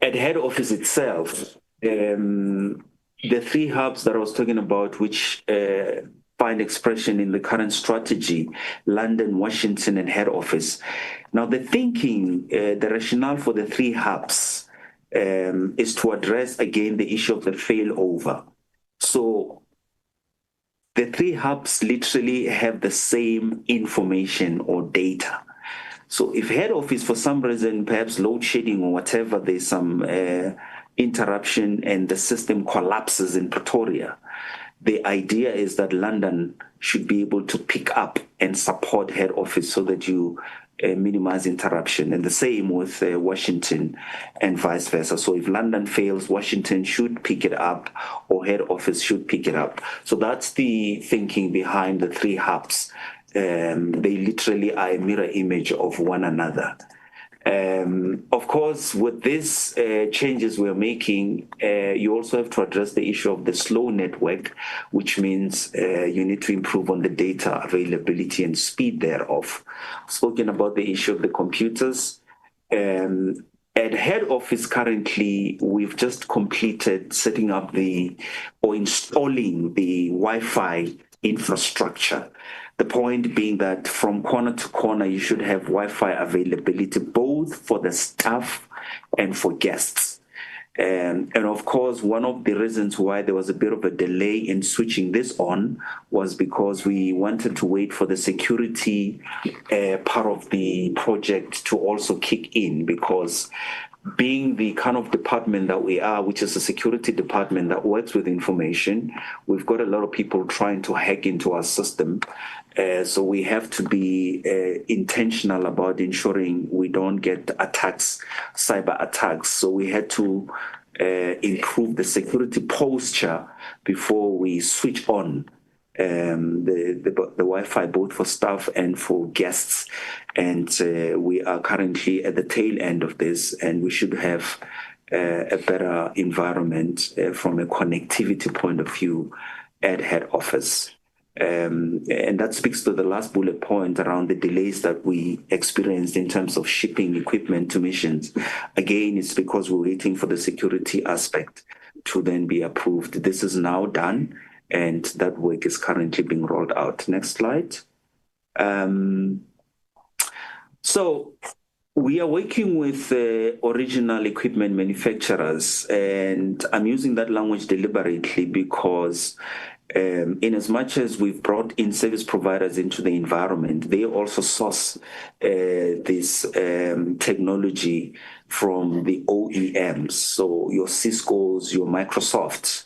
head office itself, the three hubs that I was talking about, which find expression in the current strategy, London, Washington, and head office. Now, the thinking, the rationale for the three hubs is to address, again, the issue of the failover. So the three hubs literally have the same information or data. So if head office, for some reason, perhaps load shedding or whatever, there's some interruption and the system collapses in Pretoria, the idea is that London should be able to pick up and support head office so that you minimize interruption. And the same with Washington and vice versa. So if London fails, Washington should pick it up or head office should pick it up. So that's the thinking behind the three hubs. They literally are a mirror image of one another. Of course, with these changes we're making, you also have to address the issue of the slow network, which means you need to improve on the data availability and speed thereof. I've spoken about the issue of the computers. At head office currently, we've just completed setting up or installing the Wi-Fi infrastructure. The point being that from corner to corner, you should have Wi-Fi availability, both for the staff and for guests. And of course, one of the reasons why there was a bit of a delay in switching this on was because we wanted to wait for the security part of the project to also kick in, because being the kind of department that we are, which is a security department that works with information, we've got a lot of people trying to hack into our system. So we have to be intentional about ensuring we don't get attacks, cyber attacks. So we had to improve the security posture before we switch on the Wi-Fi, both for staff and for guests. And we are currently at the tail end of this, and we should have a better environment from a connectivity point of view at head office. And that speaks to the last bullet point around the delays that we experienced in terms of shipping equipment to missions. Again, it's because we're waiting for the security aspect to then be approved. This is now done, and that work is currently being rolled out. Next slide. So we are working with original equipment manufacturers, and I'm using that language deliberately because in as much as we've brought in service providers into the environment, they also source this technology from the OEMs, so your Cisco's, your Microsofts.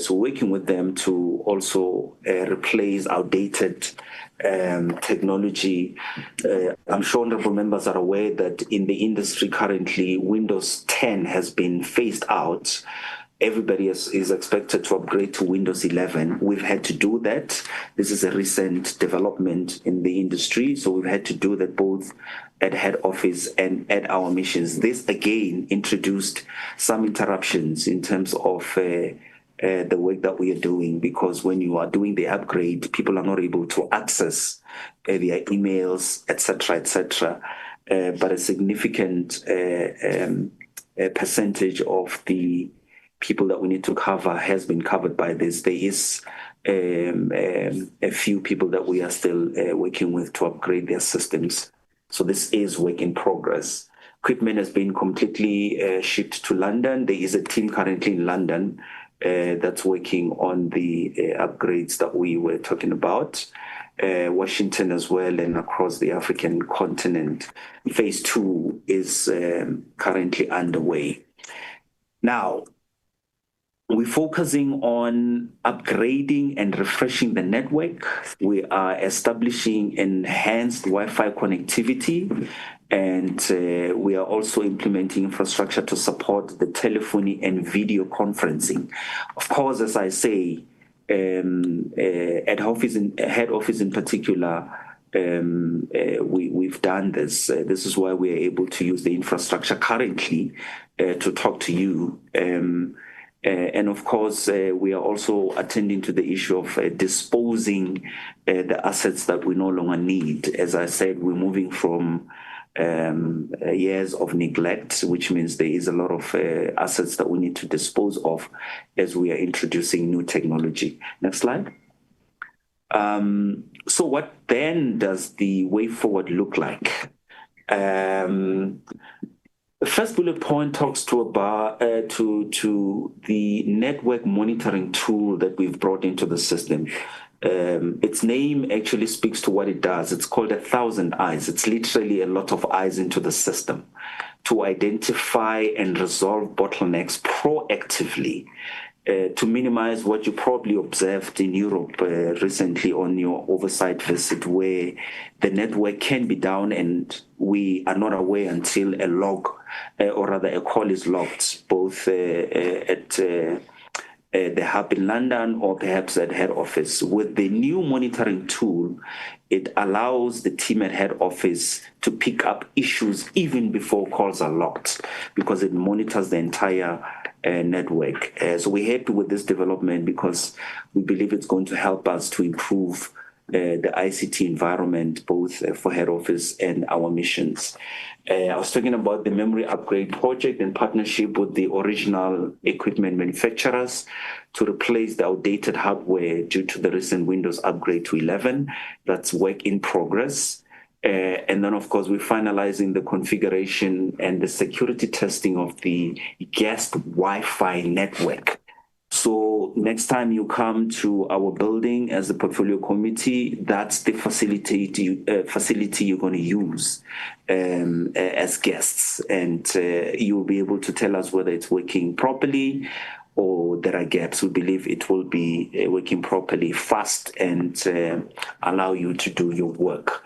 So working with them to also replace outdated technology. I'm sure honorable members are aware that in the industry currently, Windows 10 has been phased out. Everybody is expected to upgrade to Windows 11. We've had to do that. This is a recent development in the industry, so we've had to do that both at head office and at our missions. This again introduced some interruptions in terms of the work that we are doing, because when you are doing the upgrade, people are not able to access their emails, etc., but a significant percentage of the people that we need to cover has been covered by this. There is a few people that we are still working with to upgrade their systems. So this is work in progress. Equipment has been completely shipped to London. There is a team currently in London that's working on the upgrades that we were talking about. Washington as well, and across the African continent. Phase 2 is currently underway. Now, we're focusing on upgrading and refreshing the network. We are establishing enhanced Wi-Fi connectivity, and we are also implementing infrastructure to support the telephony and video conferencing. Of course, as I say, at head office in particular, we've done this. This is why we are able to use the infrastructure currently to talk to you. And of course, we are also attending to the issue of disposing the assets that we no longer need. As I said, we're moving from years of neglect, which means there is a lot of assets that we need to dispose of as we are introducing new technology. Next slide. So what then does the way forward look like? The first bullet point talks to the network monitoring tool that we've brought into the system. Its name actually speaks to what it does. It's called 1,000 eyes. It's literally a lot of eyes into the system to identify and resolve bottlenecks proactively, to minimize what you probably observed in Europe recently on your oversight visit, where the network can be down and we are not aware until a log, or rather a call is logged, both at the hub in London or perhaps at head office. With the new monitoring tool, it allows the team at head office to pick up issues even before calls are logged, because it monitors the entire network. So we're happy with this development because we believe it's going to help us to improve the ICT environment, both for head office and our missions. I was talking about the memory upgrade project in partnership with the original equipment manufacturers to replace the outdated hardware due to the recent Windows upgrade to 11. That's work in progress. And then, of course, we're finalizing the configuration and the security testing of the guest Wi-Fi network. So next time you come to our building as the portfolio committee, that's the facility you're going to use as guests. And you'll be able to tell us whether it's working properly or there are gaps. We believe it will be working properly, fast, and allow you to do your work.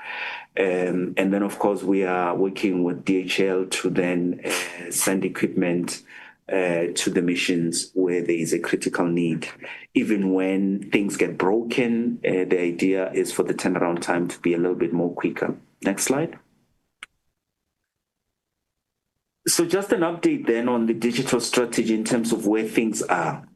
And then, of course, we are working with DHL to then send equipment to the missions where there is a critical need. Even when things get broken, the idea is for the turnaround time to be a little bit more quicker. Next slide. So just an update then on the digital strategy in terms of where things are.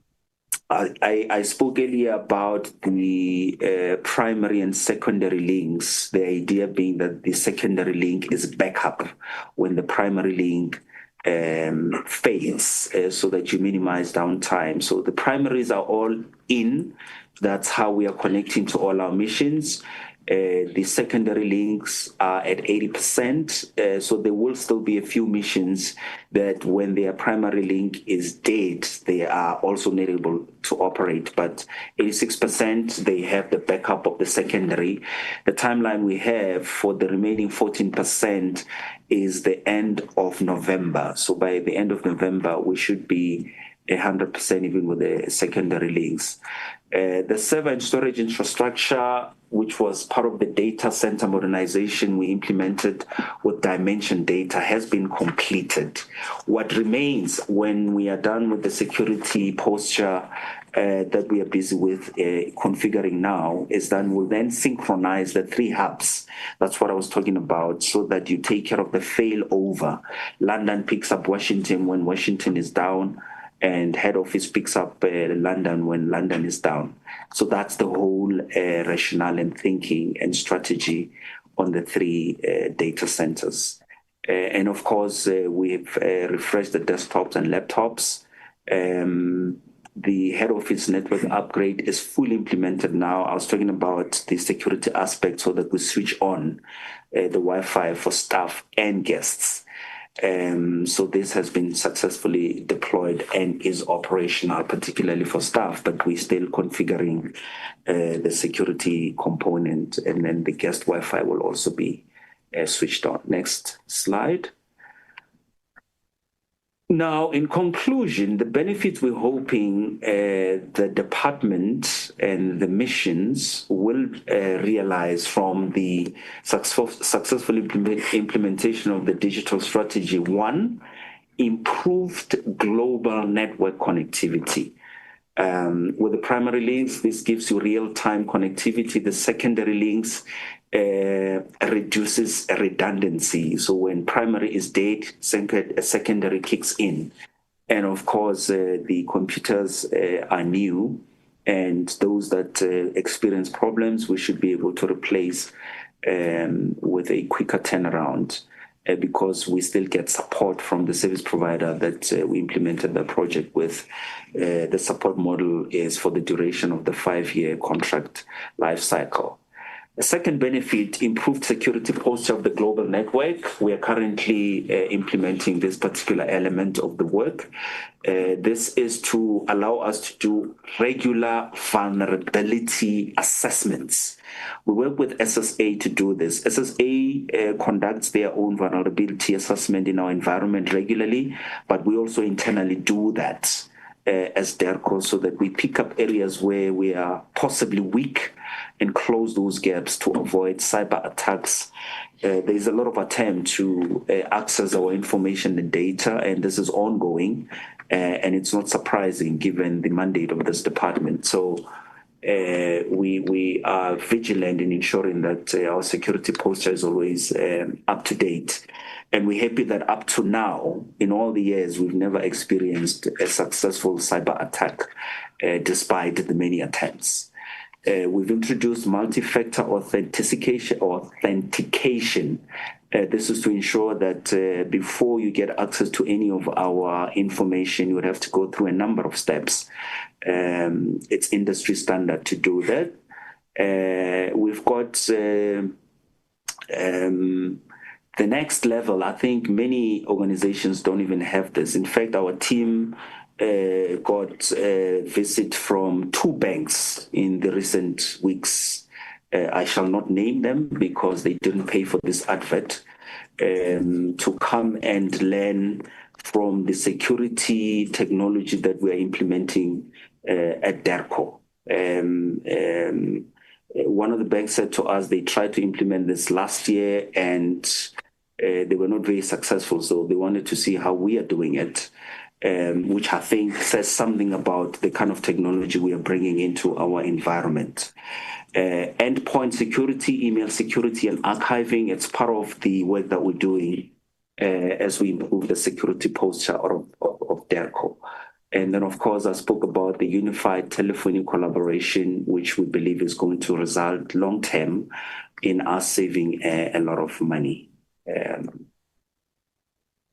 I spoke earlier about the primary and secondary links, the idea being that the secondary link is backup when the primary link fails, so that you minimize downtime. So the primaries are all in. That's how we are connecting to all our missions. The secondary links are at 80%, so there will still be a few missions that when their primary link is dead, they are also not able to operate, but 86%, they have the backup of the secondary. The timeline we have for the remaining 14% is the end of November. So by the end of November, we should be 100% even with the secondary links. The server and storage infrastructure, which was part of the data center modernization we implemented with Dimension Data, has been completed. What remains when we are done with the security posture that we are busy with configuring now is that we'll then synchronize the 3 hubs. That's what I was talking about, so that you take care of the failover. London picks up Washington when Washington is down, and head office picks up London when London is down. So that's the whole rationale and thinking and strategy on the 3 data centers. And of course, we've refreshed the desktops and laptops. The head office network upgrade is fully implemented now. I was talking about the security aspect so that we switch on the Wi-Fi for staff and guests. So this has been successfully deployed and is operational, particularly for staff, but we're still configuring the security component, and then the guest Wi-Fi will also be switched on. Next slide. Now, in conclusion, the benefits we're hoping the department and the missions will realize from the successful implementation of the digital strategy: 1, improved global network connectivity. With the primary links, this gives you real-time connectivity. The secondary links reduces redundancy. So when primary is dead, secondary kicks in. And of course, the computers are new, and those that experience problems, we should be able to replace with a quicker turnaround, because we still get support from the service provider that we implemented the project with. The support model is for the duration of the 5-year contract life cycle. The second benefit, improved security posture of the global network. We are currently implementing this particular element of the work. This is to allow us to do regular vulnerability assessments. We work with SSA to do this. SSA conducts their own vulnerability assessment in our environment regularly, but we also internally do that as DERCO, so that we pick up areas where we are possibly weak and close those gaps to avoid cyber attacks. There is a lot of attempt to access our information and data, and this is ongoing, and it's not surprising given the mandate of this department. So we are vigilant in ensuring that our security posture is always up to date. And we're happy that up to now, in all the years, we've never experienced a successful cyber attack, despite the many attempts. We've introduced multi-factor authentication. This is to ensure that before you get access to any of our information, you would have to go through a number of steps. It's industry standard to do that. We've got the next level. I think many organizations don't even have this. In fact, our team got a visit from 2 banks in the recent weeks. I shall not name them because they didn't pay for this advert, to come and learn from the security technology that we're implementing at DERCO. One of the banks said to us they tried to implement this last year and they were not very successful, so they wanted to see how we are doing it, which I think says something about the kind of technology we are bringing into our environment. Endpoint security, email security, and archiving, it's part of the work that we're doing as we improve the security posture of DERCO. And then, of course, I spoke about the unified telephony collaboration, which we believe is going to result long-term in us saving a lot of money.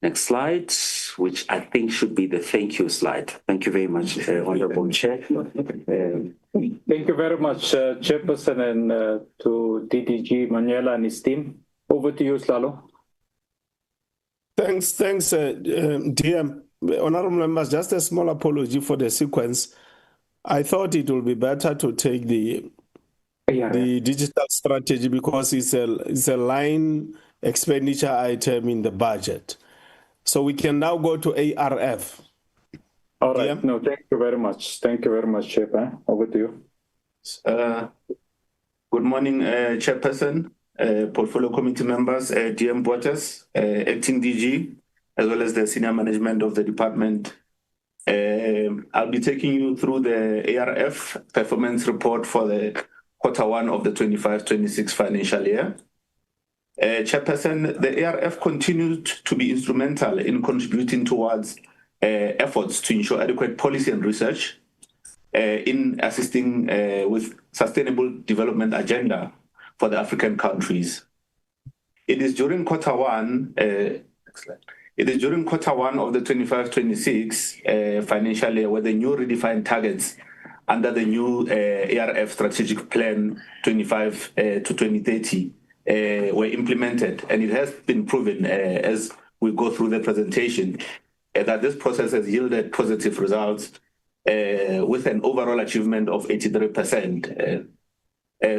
Next slide, which I think should be the thank you slide. Thank you very much, Honorable Chair. Thank you very much, Chairperson, and to DDG Manuela and his team. Over to you, Slalo. Thanks, DM. Honorable members, just a small apology for the sequence. I thought it would be better to take the digital strategy because it's a line expenditure item in the budget. So we can now go to ARF. All right. DM? No, thank you very much. Thank you very much, Chair. Over to you. Good morning, Chairperson, Portfolio Committee members, DM Waters, Acting DG, as well as the senior management of the department. I'll be taking you through the ARF performance report for the Q1 of the 25-26 financial year. Chairperson, the ARF continued to be instrumental in contributing towards efforts to ensure adequate policy and research in assisting with sustainable development agenda for the African countries. It is during Q1 of the 25-26 financial year where the new redefined targets under the new ARF strategic plan 25 to 2030 were implemented, and it has been proven as we go through the presentation that this process has yielded positive results with an overall achievement of 83%.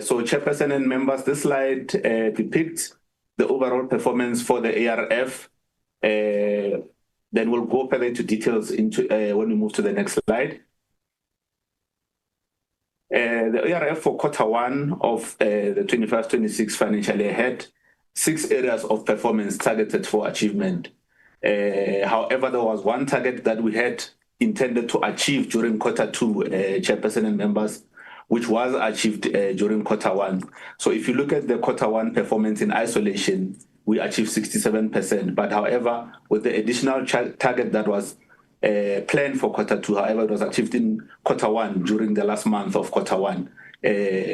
So, Chairperson and members, this slide depicts the overall performance for the ARF. Then we'll go further into details when we move to the next slide. The ARF for Q1 of the 25-26 financial year had 6 areas of performance targeted for achievement. However, there was one target that we had intended to achieve during Q2, Chairperson and members, which was achieved during Q1. So if you look at the Q1 performance in isolation, we achieved 67%. But however, with the additional target that was planned for Q2, however, it was achieved in Q1 during the last month of Q1,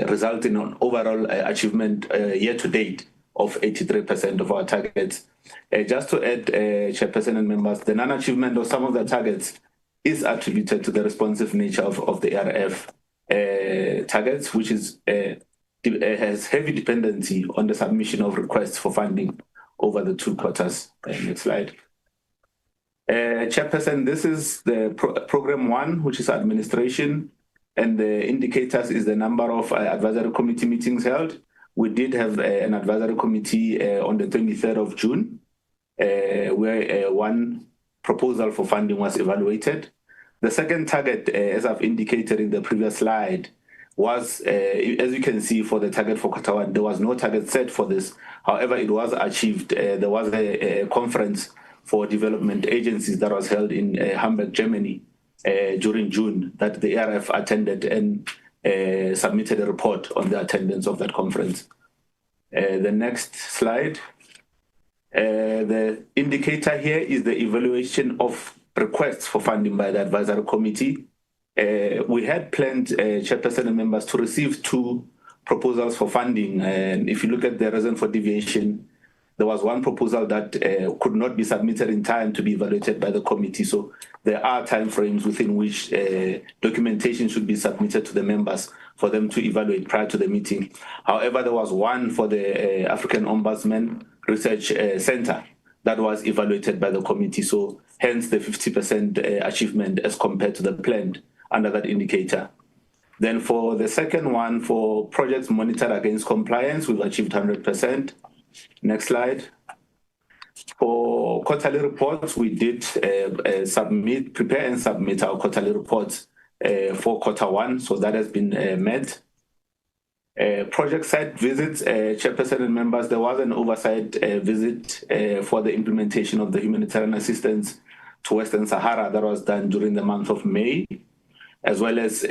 resulting in an overall achievement year to date of 83% of our targets. Just to add, Chairperson and members, the non-achievement of some of the targets is attributed to the responsive nature of the ARF targets, which is has heavy dependency on the submission of requests for funding over the 2 quarters. Next slide. Chairperson, this is the program 1, which is administration, and the indicators is the number of advisory committee meetings held. We did have an advisory committee on the 23rd of June, where one proposal for funding was evaluated. The second target, as I've indicated in the previous slide, was, as you can see, for the target for Q1, there was no target set for this. However, it was achieved. There was a conference for development agencies that was held in Hamburg, Germany, during June, that the ARF attended and submitted a report on the attendance of that conference. The next slide. The indicator here is the evaluation of requests for funding by the advisory committee. we had planned, chairperson and members, to receive 2 proposals for funding. And if you look at the reason for deviation, there was one proposal that could not be submitted in time to be evaluated by the committee. So there are timeframes within which documentation should be submitted to the members for them to evaluate prior to the meeting. However, there was one for the African Ombudsman Research Center that was evaluated by the committee. So hence the 50% achievement as compared to the planned under that indicator. Then for the second one, for projects monitored against compliance, we've achieved 100%. Next slide. For quarterly reports, we did prepare and submit our quarterly reports for Q1, so that has been met. Project site visits, chairperson and members, there was an oversight visit for the implementation of the humanitarian assistance to Western Sahara that was done during the month of May, as well as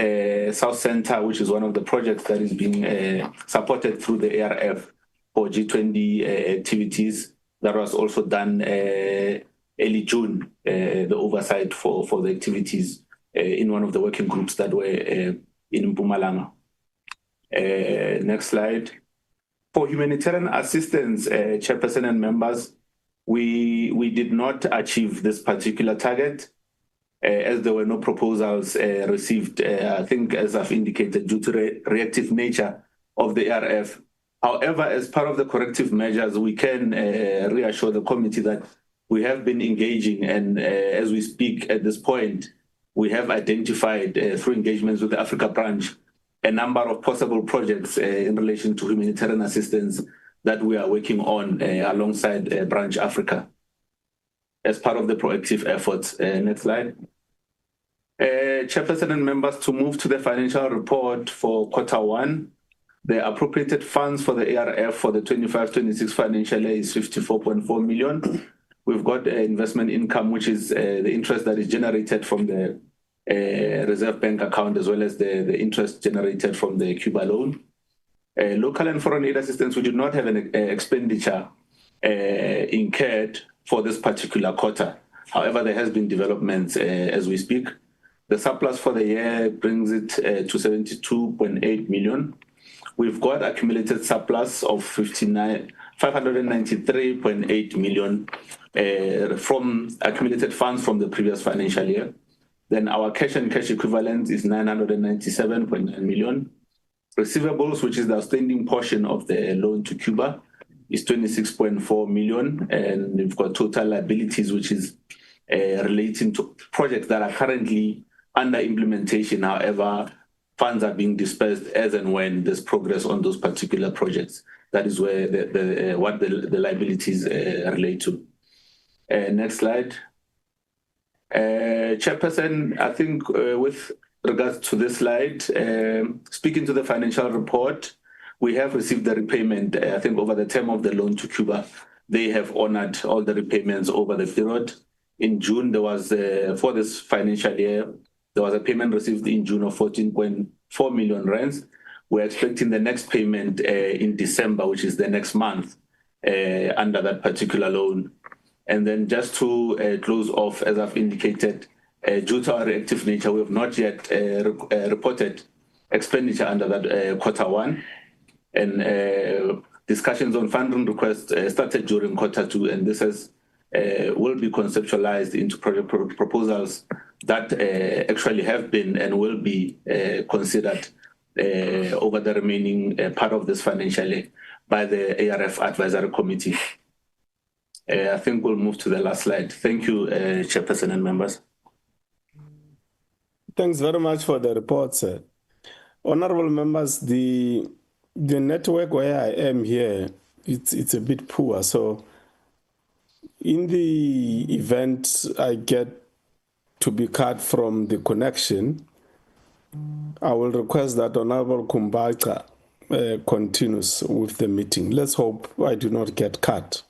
South Center, which is one of the projects that is being supported through the ARF for G20 activities. That was also done early June, the oversight for the activities in one of the working groups that were in Mpumalanga. Next slide. For humanitarian assistance, chairperson and members, we did not achieve this particular target as there were no proposals received, I think as I've indicated, due to the reactive nature of the ARF. However, as part of the corrective measures, we can reassure the committee that we have been engaging, and as we speak at this point, we have identified through engagements with the Africa branch a number of possible projects in relation to humanitarian assistance that we are working on alongside Branch Africa as part of the proactive efforts. Next slide. Chairperson and members, to move to the financial report for Q1, the appropriated funds for the ARF for the 25-26 financial year is 54.4 million. We've got investment income, which is the interest that is generated from the Reserve Bank account, as well as the interest generated from the Cuba loan. Local and foreign aid assistance, we did not have an expenditure incurred for this particular quarter. However, there has been developments as we speak. The surplus for the year brings it to 72.8 million. We've got accumulated surplus of 593.8 million from accumulated funds from the previous financial year. Then our cash and cash equivalent is 997.9 million. Receivables, which is the outstanding portion of the loan to Cuba, is 26.4 million. And we've got total liabilities, which is relating to projects that are currently under implementation. However, funds are being dispersed as and when there's progress on those particular projects. That is where what the liabilities relate to. Next slide. Chairperson, I think with regards to this slide, speaking to the financial report, we have received the repayment, I think over the term of the loan to Cuba. They have honored all the repayments over the period. In June, there was, for this financial year, there was a payment received in June of 14.4 million rands. We're expecting the next payment in December, which is the next month, under that particular loan. And then just to close off, as I've indicated, due to our reactive nature, we have not yet reported expenditure under that Q1. And discussions on funding requests started during Q2, and this will be conceptualized into project proposals that actually have been and will be considered over the remaining part of this financial year by the ARF Advisory Committee. I think we'll move to the last slide. Thank you, Chairperson and members. Thanks very much for the report, sir. Honorable members, the network where I am here, it's a bit poor. So in the event I get to be cut from the connection, I will request that Honorable Kumbacha continues with the meeting. Let's hope I do not get cut.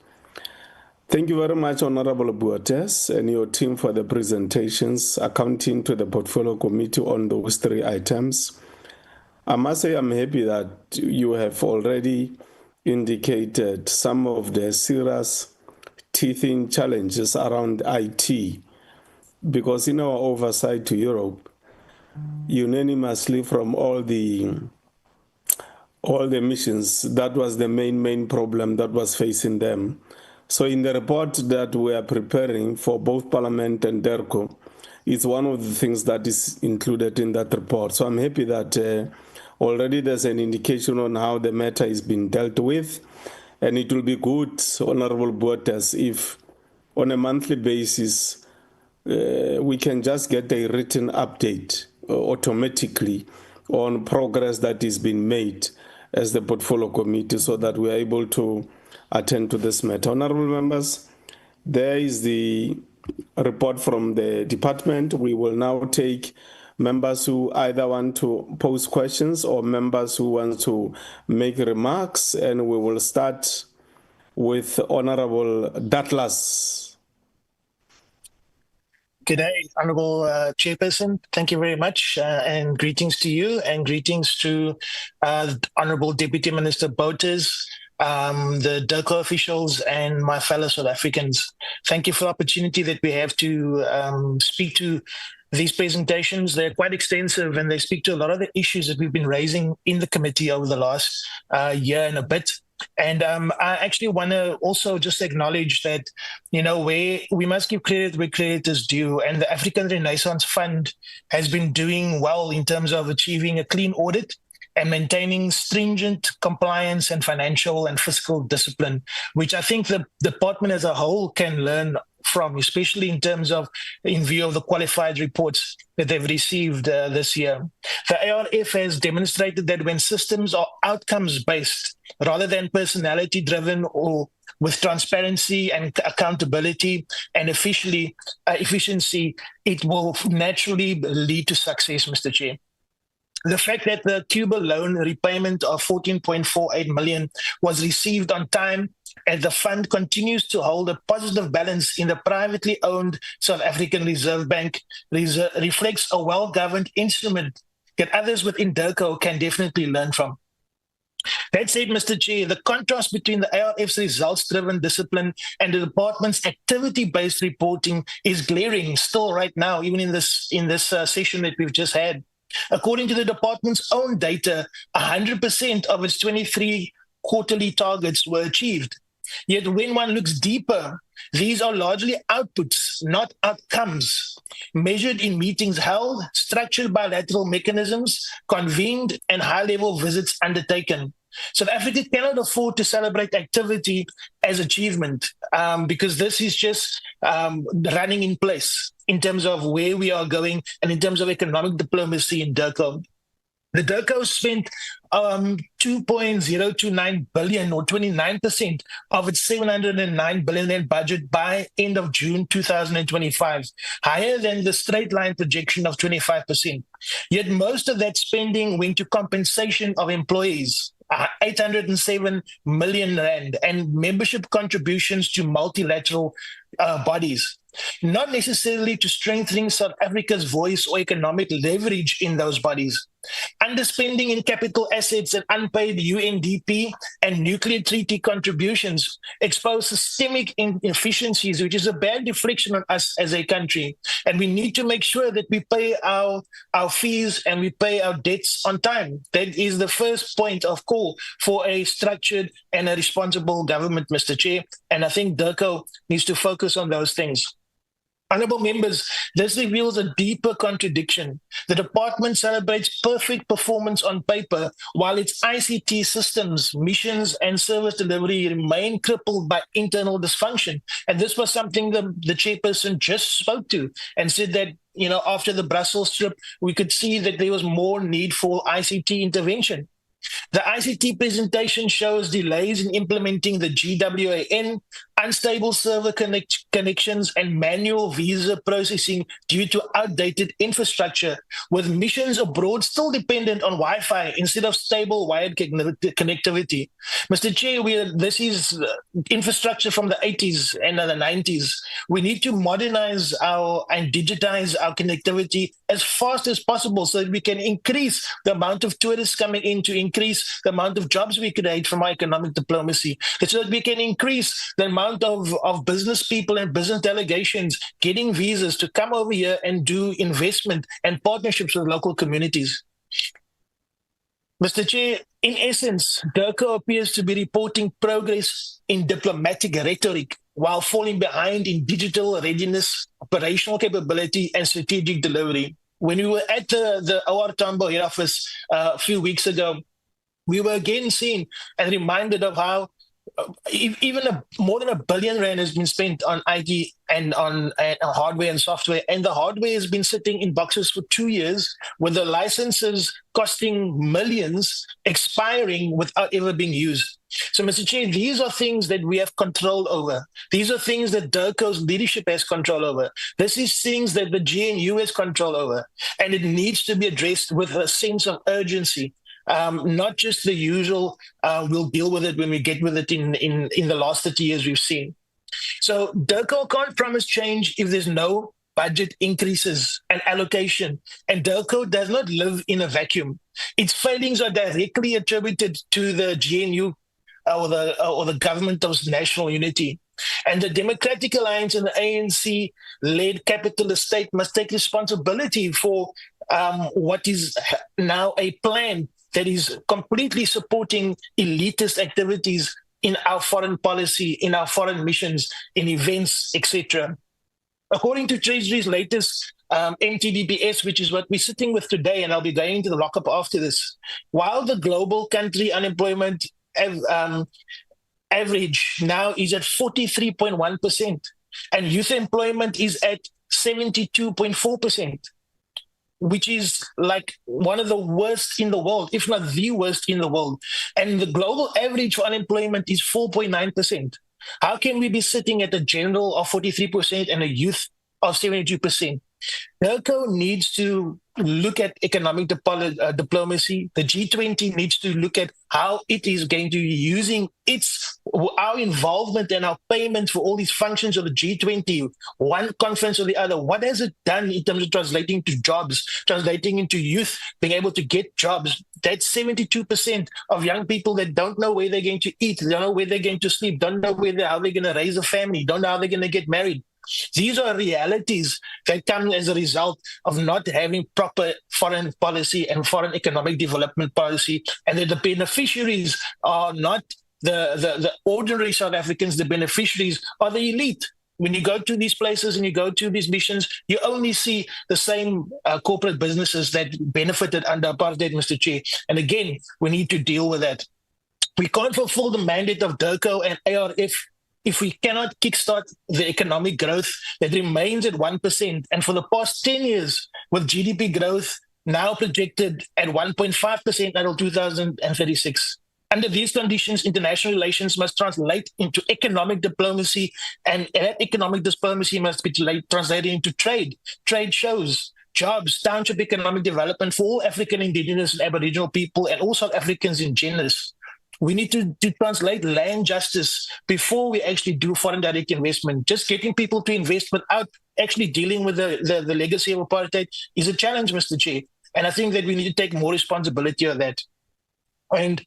Thank you very much, Honorable Buates and your team for the presentations accounting to the Portfolio Committee on those 3 items. I must say I'm happy that you have already indicated some of the serious teething challenges around IT, because in our oversight to Europe, unanimously from all the missions. That was the main problem that was facing them. So in the report that we are preparing for both Parliament and DERCO, it's one of the things that is included in that report. So I'm happy that already there's an indication on how the matter is being dealt with, and it will be good, Honorable Buotas, if on a monthly basis we can just get a written update automatically on progress that is being made as the portfolio committee, so that we are able to attend to this matter. Honorable members, there is the report from the department. We will now take members who either want to pose questions or members who want to make remarks, and we will start with Honorable Datlas. Good day, Honourable Chairperson. Thank you very much, and greetings to you, and greetings to Honourable Deputy Minister Bouters, the DERCO officials, and my fellow South Africans. Thank you for the opportunity that we have to speak to these presentations. They're quite extensive, and they speak to a lot of the issues that we've been raising in the committee over the last year and a bit. And I actually want to also just acknowledge that, where we must give credit where credit is due. And the African Renaissance Fund has been doing well in terms of achieving a clean audit and maintaining stringent compliance and financial and fiscal discipline, which I think the department as a whole can learn from, especially in terms of, in view of the qualified reports that they've received this year. The ARF has demonstrated that when systems are outcomes-based rather than personality-driven, or with transparency and accountability and efficiency, it will naturally lead to success, Mr. Chair. The fact that the Cuba loan repayment of 14.48 million was received on time, and the fund continues to hold a positive balance in the privately owned South African Reserve Bank, reflects a well-governed instrument that others within DERCO can definitely learn from. That said, Mr. Chair, the contrast between the ARF's results-driven discipline and the department's activity-based reporting is glaring still right now, even in this session that we've just had. According to the department's own data, 100% of its 23 quarterly targets were achieved. Yet when one looks deeper, these are largely outputs, not outcomes, measured in meetings held, structured bilateral mechanisms, convened, and high-level visits undertaken. South Africa cannot afford to celebrate activity as achievement, because this is just running in place in terms of where we are going and in terms of economic diplomacy in DERCO. The DERCO spent 2.029 billion, or 29% of its 709 billion budget by end of June 2025, higher than the straight line projection of 25%. Yet most of that spending went to compensation of employees, 807 million rand, and membership contributions to multilateral bodies, not necessarily to strengthening South Africa's voice or economic leverage in those bodies. Underspending in capital assets and unpaid UNDP and nuclear treaty contributions expose systemic inefficiencies, which is a bad reflection on us as a country. And we need to make sure that we pay our fees and we pay our debts on time. That is the first point of call for a structured and a responsible government, Mr. Chair. And I think DERCO needs to focus on those things. Honourable members, this reveals a deeper contradiction. The department celebrates perfect performance on paper, while its ICT systems, missions, and service delivery remain crippled by internal dysfunction. And this was something the chairperson just spoke to, and said that, after the Brussels trip, we could see that there was more need for ICT intervention. The ICT presentation shows delays in implementing the GWAN, unstable server connections, and manual visa processing due to outdated infrastructure, with missions abroad still dependent on Wi-Fi instead of stable wired connectivity. Mr. Chair, this is infrastructure from the 80s and the 90s. We need to modernize and digitize our connectivity as fast as possible so that we can increase the amount of tourists coming in, to increase increase the amount of jobs we create from our economic diplomacy, so that we can increase the amount of business people and business delegations getting visas to come over here and do investment and partnerships with local communities. Mr. Chair, in essence, DIRCO appears to be reporting progress in diplomatic rhetoric while falling behind in digital readiness, operational capability, and strategic delivery. When we were at the OR Tambo head office a few weeks ago, we were again seen and reminded of how even more than R1 billion has been spent on IT and on hardware and software, and the hardware has been sitting in boxes for 2 years, with the licenses costing millions, expiring without ever being used. So, Mr. Chair, these are things that we have control over. These are things that DIRCO's leadership has control over. This is things that the GNU has control over, and it needs to be addressed with a sense of urgency. Not just the usual, we'll deal with it when we get with it in the last 30 years we've seen. So DIRCO can't promise change if there's no budget increases and allocation. And DIRCO does not live in a vacuum. Its failings are directly attributed to the GNU or the government of national unity. And the Democratic Alliance and the ANC-led capitalist state must take responsibility for what is now a plan that is completely supporting elitist activities in our foreign policy, in our foreign missions, in events, etc. According to Treasury's latest MTBPS, which is what we're sitting with today, and I'll be going into the lockup after this, while the global country unemployment average now is at 43.1%, and youth employment is at 72.4%. which is like one of the worst in the world, if not the worst in the world. And the global average for unemployment is 4.9%. How can we be sitting at a general of 43% and a youth of 72%? DIRCO needs to look at economic diplomacy. The G20 needs to look at how it is going to be using our involvement and our payment for all these functions of the G20, one conference or the other. What has it done in terms of translating to jobs, translating into youth being able to get jobs? That's 72% of young people that don't know where they're going to eat, don't know where they're going to sleep, don't know how they're going to raise a family, don't know how they're going to get married. These are realities that come as a result of not having proper foreign policy and foreign economic development policy, and that the beneficiaries are not the ordinary South Africans. The beneficiaries are the elite. When you go to these places and you go to these missions, you only see the same corporate businesses that benefited under apartheid, Mr. Chair. And again, we need to deal with that. We can't fulfill the mandate of DIRCO and ARF if we cannot kickstart the economic growth that remains at 1%. And for the past 10 years, with GDP growth now projected at 1.5% until 2036. Under these conditions, international relations must translate into economic diplomacy, and that economic diplomacy must be translated into trade. Trade shows jobs, township economic development for all African, indigenous, and Aboriginal people, and all South Africans in general. We need to translate land justice before we actually do foreign direct investment. Just getting people to invest without actually dealing with the legacy of apartheid is a challenge, Mr. Chair. And I think that we need to take more responsibility of that. And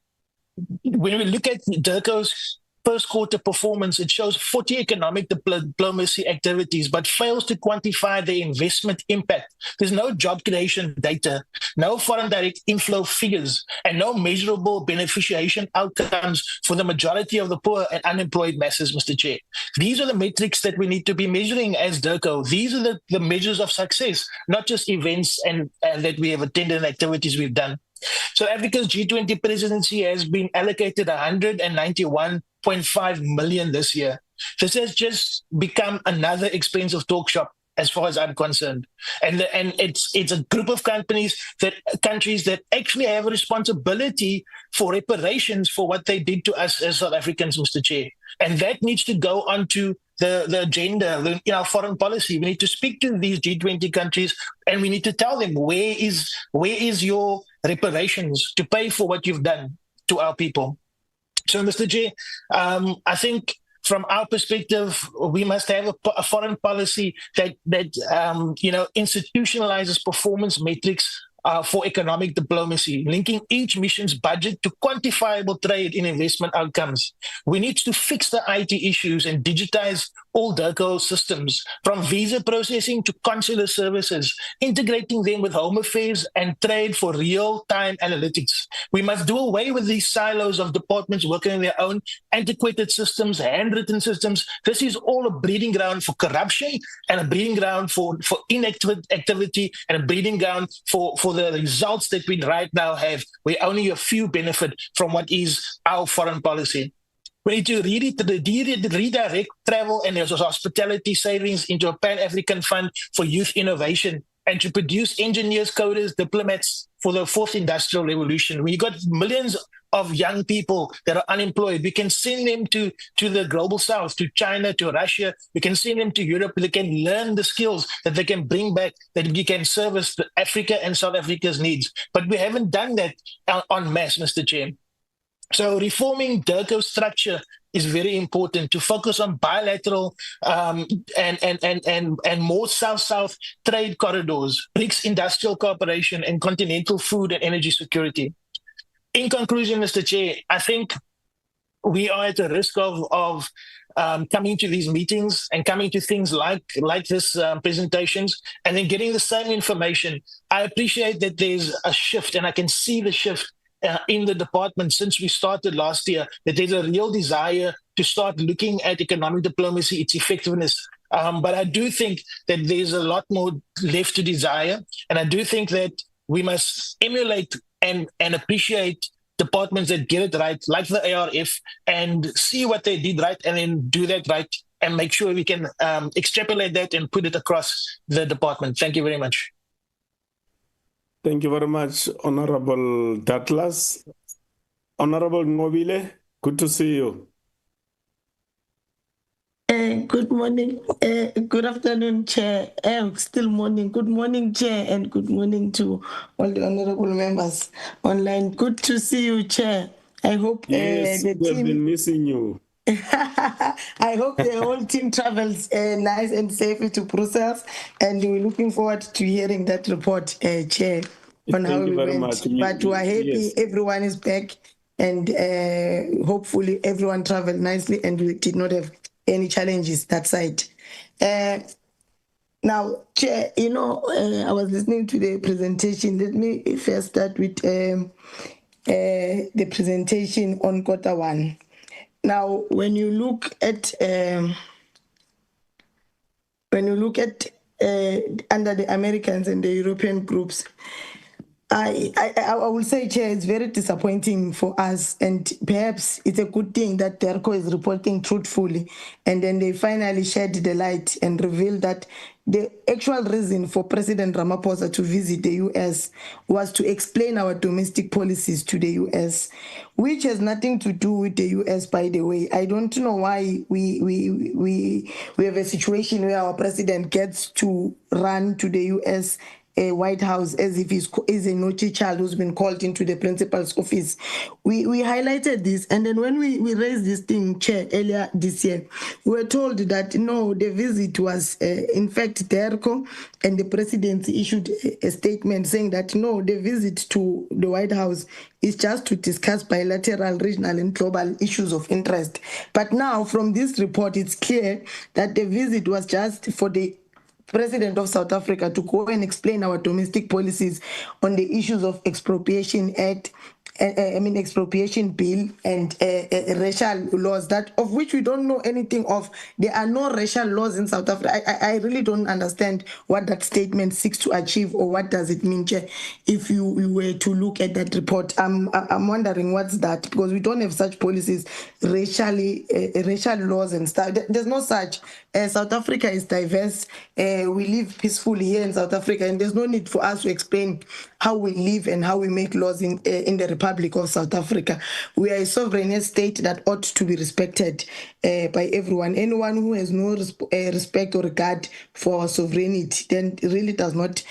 when we look at DIRCO's first quarter performance, it shows 40 economic diplomacy activities, but fails to quantify the investment impact. There's no job creation data, no foreign direct inflow figures, and no measurable beneficiation outcomes for the majority of the poor and unemployed masses, Mr. Chair. These are the metrics that we need to be measuring as DIRCO. These are the measures of success, not just events and that we have attended and activities we've done. So Africa's G20 presidency has been allocated 191.5 million this year. This has just become another expensive talk shop, as far as I'm concerned. And it's a group of countries that actually have a responsibility for reparations for what they did to us as South Africans, Mr. Chair. And that needs to go onto the agenda in our foreign policy. We need to speak to these G20 countries, and we need to tell them where is your reparations to pay for what you've done to our people. So, Mr. Chair, I think from our perspective, we must have a foreign policy that institutionalizes performance metrics for economic diplomacy, linking each mission's budget to quantifiable trade and investment outcomes. We need to fix the IT issues and digitize all DIRCO systems, from visa processing to consular services, integrating them with Home Affairs and trade for real-time analytics. We must do away with these silos of departments working on their own antiquated systems, handwritten systems. This is all a breeding ground for corruption and a breeding ground for inactive activity and a breeding ground for the results that we right now have, where only a few benefit from what is our foreign policy. We need to redirect travel and hospitality savings into a Pan-African fund for youth innovation and to produce engineers, coders, diplomats for the fourth industrial revolution. We got millions of young people that are unemployed. We can send them to the global south, to China, to Russia. We can send them to Europe. They can learn the skills that they can bring back, that we can service Africa and South Africa's needs. But we haven't done that en masse, Mr. Chair. So reforming DIRCO structure is very important to focus on bilateral and more South-South trade corridors, BRICS industrial cooperation, and continental food and energy security. In conclusion, Mr. Chair, I think we are at the risk of coming to these meetings and coming to things like this presentations and then getting the same information. I appreciate that there's a shift, and I can see the shift in the department since we started last year, that there's a real desire to start looking at economic diplomacy, its effectiveness. But I do think that there's a lot more left to desire. And I do think that we must emulate and appreciate departments that get it right, like the ARF, and see what they did right and then do that right and make sure we can extrapolate that and put it across the department. Thank you very much. Thank you very much, Honorable Douglas. Honorable Mobile, good to see you. Good morning. Good afternoon, Chair. Still morning. Good morning, Chair, and good morning to all the honorable members online. Good to see you, Chair. I hope yes, the team... We've been missing you. I hope the whole team travels nice and safely to Brussels, and we're looking forward to hearing that report, Chair, on how we went. But we're happy everyone is back, and hopefully everyone traveled nicely and we did not have any challenges that side. Now, Chair, I was listening to the presentation. Let me first start with the presentation on quarter one. Now, when you look at under the Americans and the European groups, I will say, Chair, it's very disappointing for us, and perhaps it's a good thing that DIRCO is reporting truthfully, and then they finally shed the light and revealed that the actual reason for President Ramaphosa to visit the U.S. was to explain our domestic policies to the U.S., which has nothing to do with the U.S., by the way. I don't know why we have a situation where our president gets to run to the U.S. White House as if he's a naughty child who's been called into the principal's office. We highlighted this, and then when we raised this thing, Chair, earlier this year, we were told that no, the visit was in fact DIRCO, and the presidency issued a statement saying that no, the visit to the White House is just to discuss bilateral, regional, and global issues of interest. But now, from this report, it's clear that the visit was just for the President of South Africa to go and explain our domestic policies on the issues of expropriation act, expropriation bill and racial laws, that of which we don't know anything of. There are no racial laws in South Africa. I really don't understand what that statement seeks to achieve, or what does it mean, Chair. If you were to look at that report, I'm wondering what's that, because we don't have such policies, racial laws and stuff. There's no such. South Africa is diverse. We live peacefully here in South Africa, and there's no need for us to explain how we live and how we make laws in the Republic of South Africa. We are a sovereign state that ought to be respected by everyone. Anyone who has no respect or regard for our sovereignty then really does not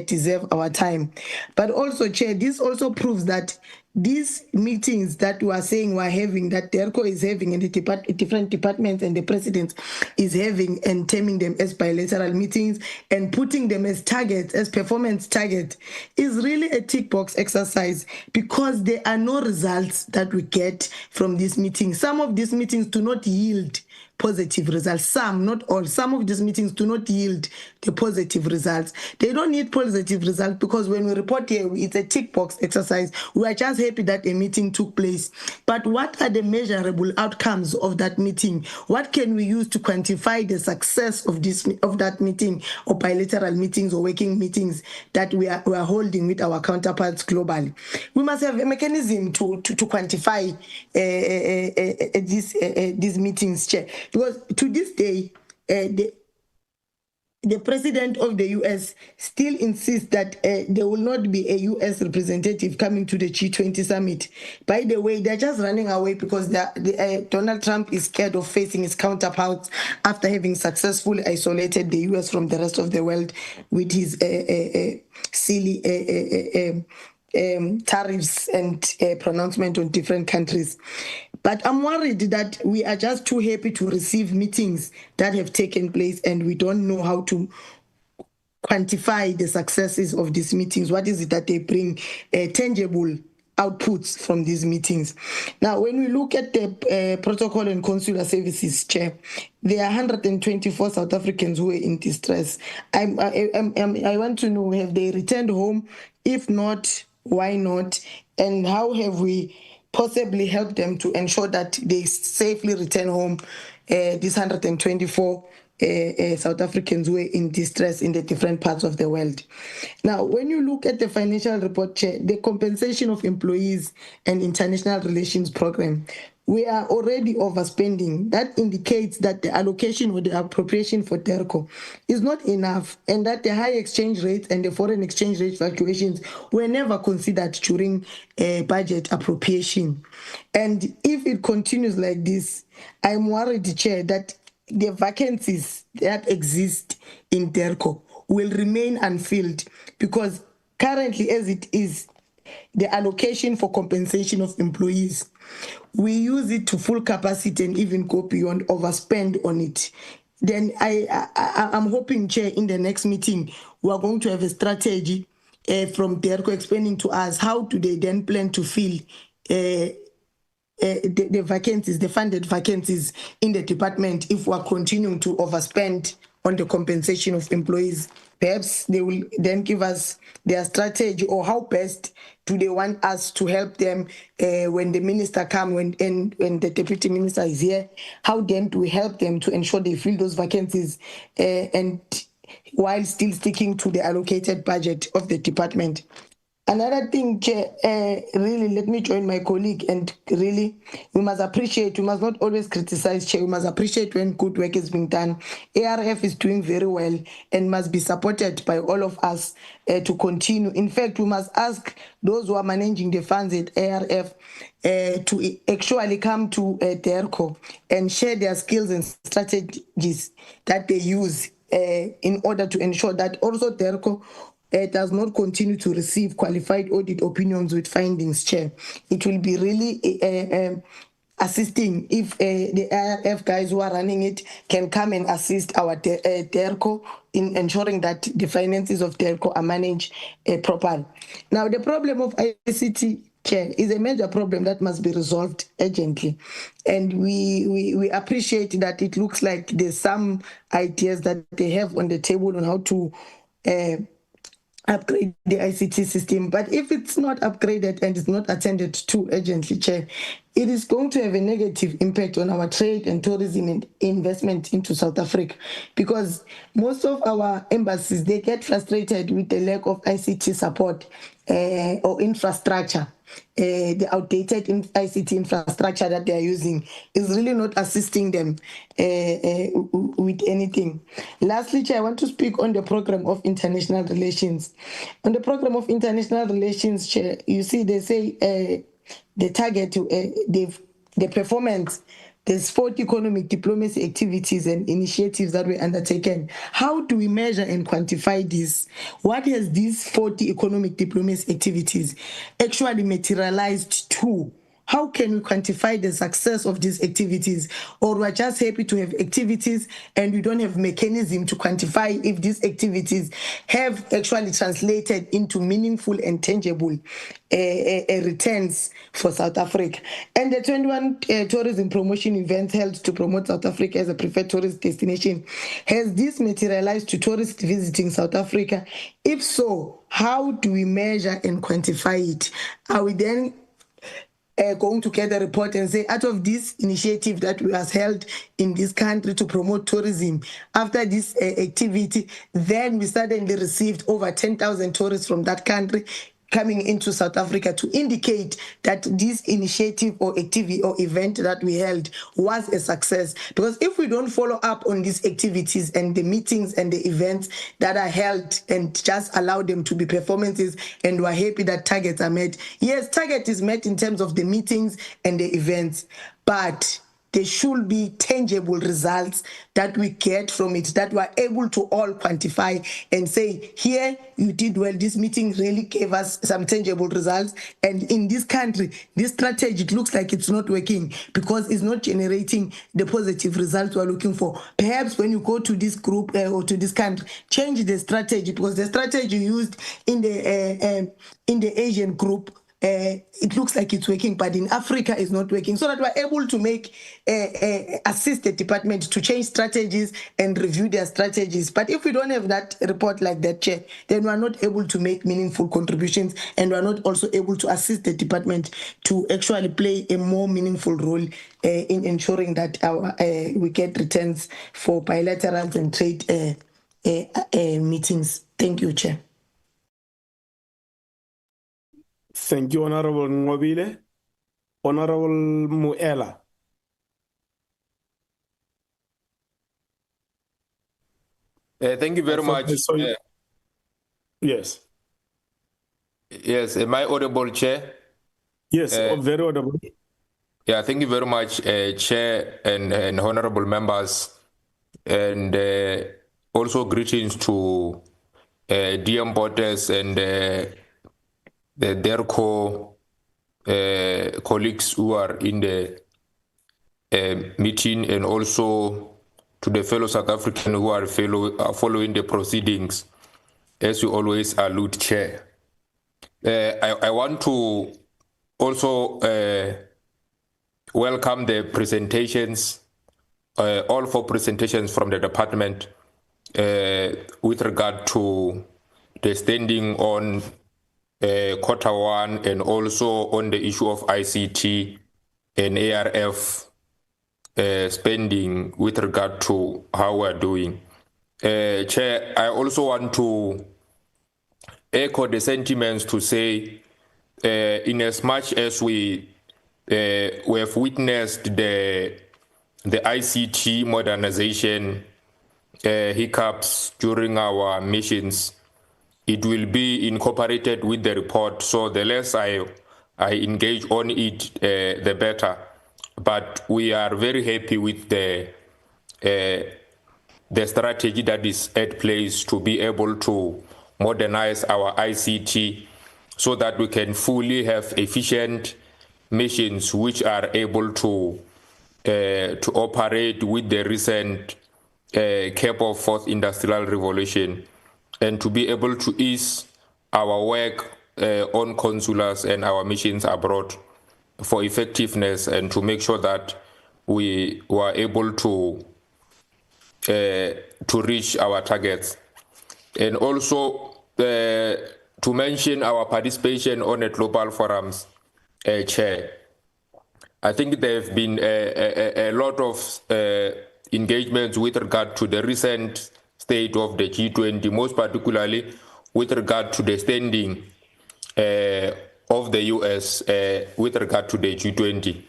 deserve our time. But also, Chair, this also proves that these meetings that we are saying we're having, that DERCO is having, and the different departments and the president is having, and terming them as bilateral meetings and putting them as targets, as performance target, is really a tick box exercise, because there are no results that we get from these meetings. Some of these meetings do not yield positive results. Some, not all, some of these meetings do not yield the positive results. They don't need positive results because when we report here, it's a tick box exercise. We are just happy that a meeting took place. But what are the measurable outcomes of that meeting? What can we use to quantify the success of that meeting, or bilateral meetings or working meetings that we are holding with our counterparts globally? We must have a mechanism to quantify these meetings, Chair. Because to this day, the president of the US still insists that there will not be a US representative coming to the G20 summit. By the way, they're just running away because Donald Trump is scared of facing his counterparts after having successfully isolated the US from the rest of the world with his silly tariffs and pronouncement on different countries. But I'm worried that we are just too happy to receive meetings that have taken place, and we don't know how to quantify the successes of these meetings. What is it that they bring tangible outputs from these meetings? Now, when we look at the protocol and consular services, Chair, there are 124 South Africans who are in distress. I want to know, have they returned home? If not, why not? And how have we possibly helped them to ensure that they safely return home, these 124 South Africans who are in distress in the different parts of the world? Now, when you look at the financial report, Chair, the compensation of employees and international relations program, we are already overspending. That indicates that the allocation or the appropriation for DERCO is not enough, and that the high exchange rates and the foreign exchange rate fluctuations were never considered during budget appropriation. And if it continues like this, I'm worried, Chair, that the vacancies that exist in DERCO will remain unfilled, because currently, as it is, the allocation for compensation of employees, we use it to full capacity and even go beyond, overspend on it. Then I'm hoping, Chair, in the next meeting, we are going to have a strategy from DERCO explaining to us how do they then plan to fill the vacancies, the funded vacancies in the department, if we are continuing to overspend on the compensation of employees. Perhaps they will then give us their strategy, or how best do they want us to help them when the minister comes, when the deputy minister is here. How then do we help them to ensure they fill those vacancies and while still sticking to the allocated budget of the department? Another thing, Chair, really, let me join my colleague, and really, we must not always criticize, Chair. We must appreciate when good work is being done. ARF is doing very well and must be supported by all of us to continue. In fact, we must ask those who are managing the funds at ARF to actually come to DERCO and share their skills and strategies that they use in order to ensure that also DERCO does not continue to receive qualified audit opinions with findings, Chair. It will be really assisting if the IRF guys who are running it can come and assist our DERCO in ensuring that the finances of DERCO are managed properly. Now, the problem of ICT, Chair, is a major problem that must be resolved urgently. And we appreciate that it looks like there's some ideas that they have on the table on how to upgrade the ICT system. But if it's not upgraded and it's not attended to urgently, Chair, it is going to have a negative impact on our trade and tourism and investment into South Africa, because most of our embassies, they get frustrated with the lack of ICT support or infrastructure. The outdated ICT infrastructure that they are using is really not assisting them with anything. Lastly, Chair, I want to speak on the program of international relations. On the program of international relations, Chair, you see, they say the target, the performance there's 40 economic diplomacy activities and initiatives that were undertaken. How do we measure and quantify this? What has these 40 economic diplomacy activities actually materialized to? How can we quantify the success of these activities? Or we're just happy to have activities and we don't have mechanism to quantify if these activities have actually translated into meaningful and tangible returns for South Africa. And the 21 tourism promotion events held to promote South Africa as a preferred tourist destination, has this materialized to tourists visiting South Africa? If so, how do we measure and quantify it? Are we then going to get a report and say, out of this initiative that was held in this country to promote tourism, after this activity, then we suddenly received over 10,000 tourists from that country coming into South Africa, to indicate that this initiative or activity or event that we held was a success. Because if we don't follow up on these activities and the meetings and the events that are held and just allow them to be performances and we're happy that targets are met, yes, target is met in terms of the meetings and the events, but there should be tangible results that we get from it, that we're able to all quantify and say, here you did well, this meeting really gave us some tangible results, and in this country, this strategy, it looks like it's not working because it's not generating the positive results we're looking for. Perhaps when you go to this group or to this country, change the strategy, because the strategy used in the Asian group, it looks like it's working, but in Africa it's not working, so that we're able to make assist the department to change strategies and review their strategies. But if we don't have that report like that, Chair, then we're not able to make meaningful contributions, and we're not also able to assist the department to actually play a more meaningful role in ensuring that our we get returns for bilaterals and trade meetings. Thank you, Chair. Thank you, Honorable Ngobile. Honorable Muela. Thank you very much. Yes. Yes, am I audible, Chair? Yes, very audible. Yeah, thank you very much, Chair and honorable members, and also greetings to DM Bottas and the DERCO colleagues who are in the meeting, and also to the fellow South Africans who are following the proceedings, as you always allude, Chair. I want to also welcome the presentations, all four presentations from the department with regard to the standing on Q1 and also on the issue of ICT and ARF spending with regard to how we're doing. Chair, I also want to echo the sentiments to say, in as much as we have witnessed the ICT modernization hiccups during our missions, it will be incorporated with the report. So the less I engage on it, the better. But we are very happy with the strategy that is at place to be able to modernize our ICT so that we can fully have efficient missions which are able to operate with the recent cap of fourth industrial revolution, and to be able to ease our work on consulars and our missions abroad for effectiveness, and to make sure that we were able to reach our targets. And also to mention our participation on the global forums, Chair. I think there have been a lot of engagements with regard to the recent state of the G20, most particularly with regard to the standing of the US with regard to the G20.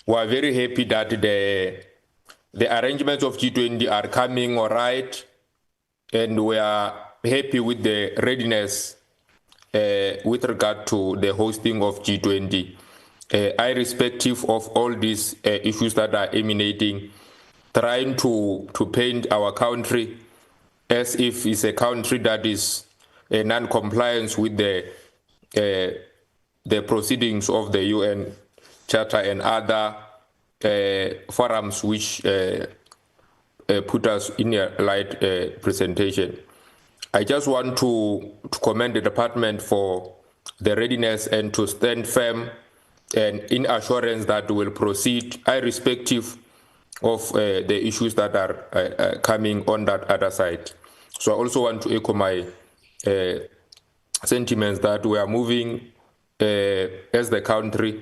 We are very happy that the arrangements of G20 are coming all right, and we are happy with the readiness with regard to the hosting of G20. irrespective of all these issues that are emanating, trying to paint our country as if it's a country that is non-compliance with the proceedings of the UN Charter and other forums which put us in a light presentation. I just want to commend the department for the readiness and to stand firm and in assurance that we will proceed irrespective of the issues that are coming on that other side. So I also want to echo my sentiments that we are moving as the country,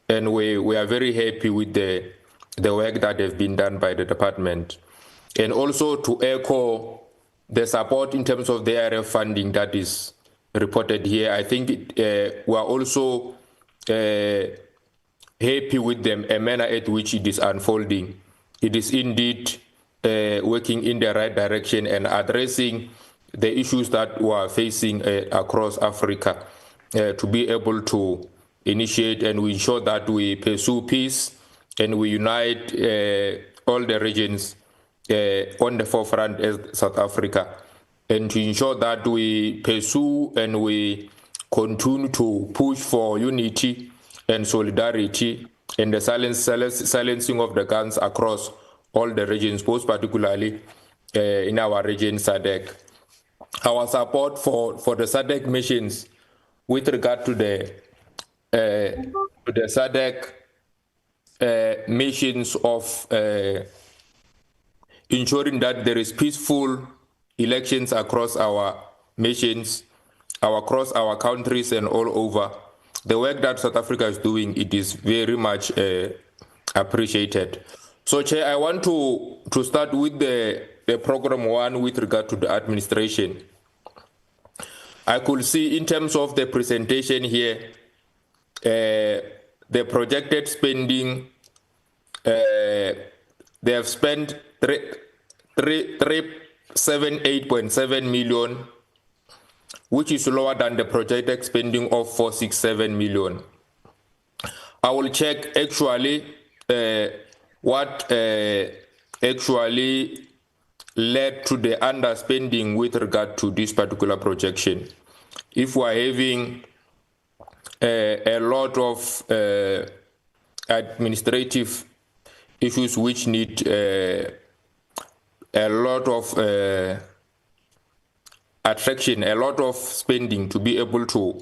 and we are very happy with the work that has been done by the department. And also to echo the support in terms of the RF funding that is reported here. I think we are also happy with the manner at which it is unfolding. It is indeed working in the right direction and addressing the issues that we are facing across Africa to be able to initiate and we ensure that we pursue peace and we unite all the regions on the forefront as South Africa, and to ensure that we pursue and we continue to push for unity and solidarity and the silencing of the guns across all the regions, most particularly in our region, SADC. Our support for the SADC missions with regard to the SADC missions of ensuring that there is peaceful elections across our missions, across our countries and all over. The work that South Africa is doing, it is very much appreciated. So, Chair, I want to start with the program one with regard to the administration. I could see in terms of the presentation here, the projected spending, they have spent 378.7 million, which is lower than the projected spending of 467 million. I will check actually what actually led to the underspending with regard to this particular projection. If we're having a lot of administrative issues which need a lot of attraction, a lot of spending to be able to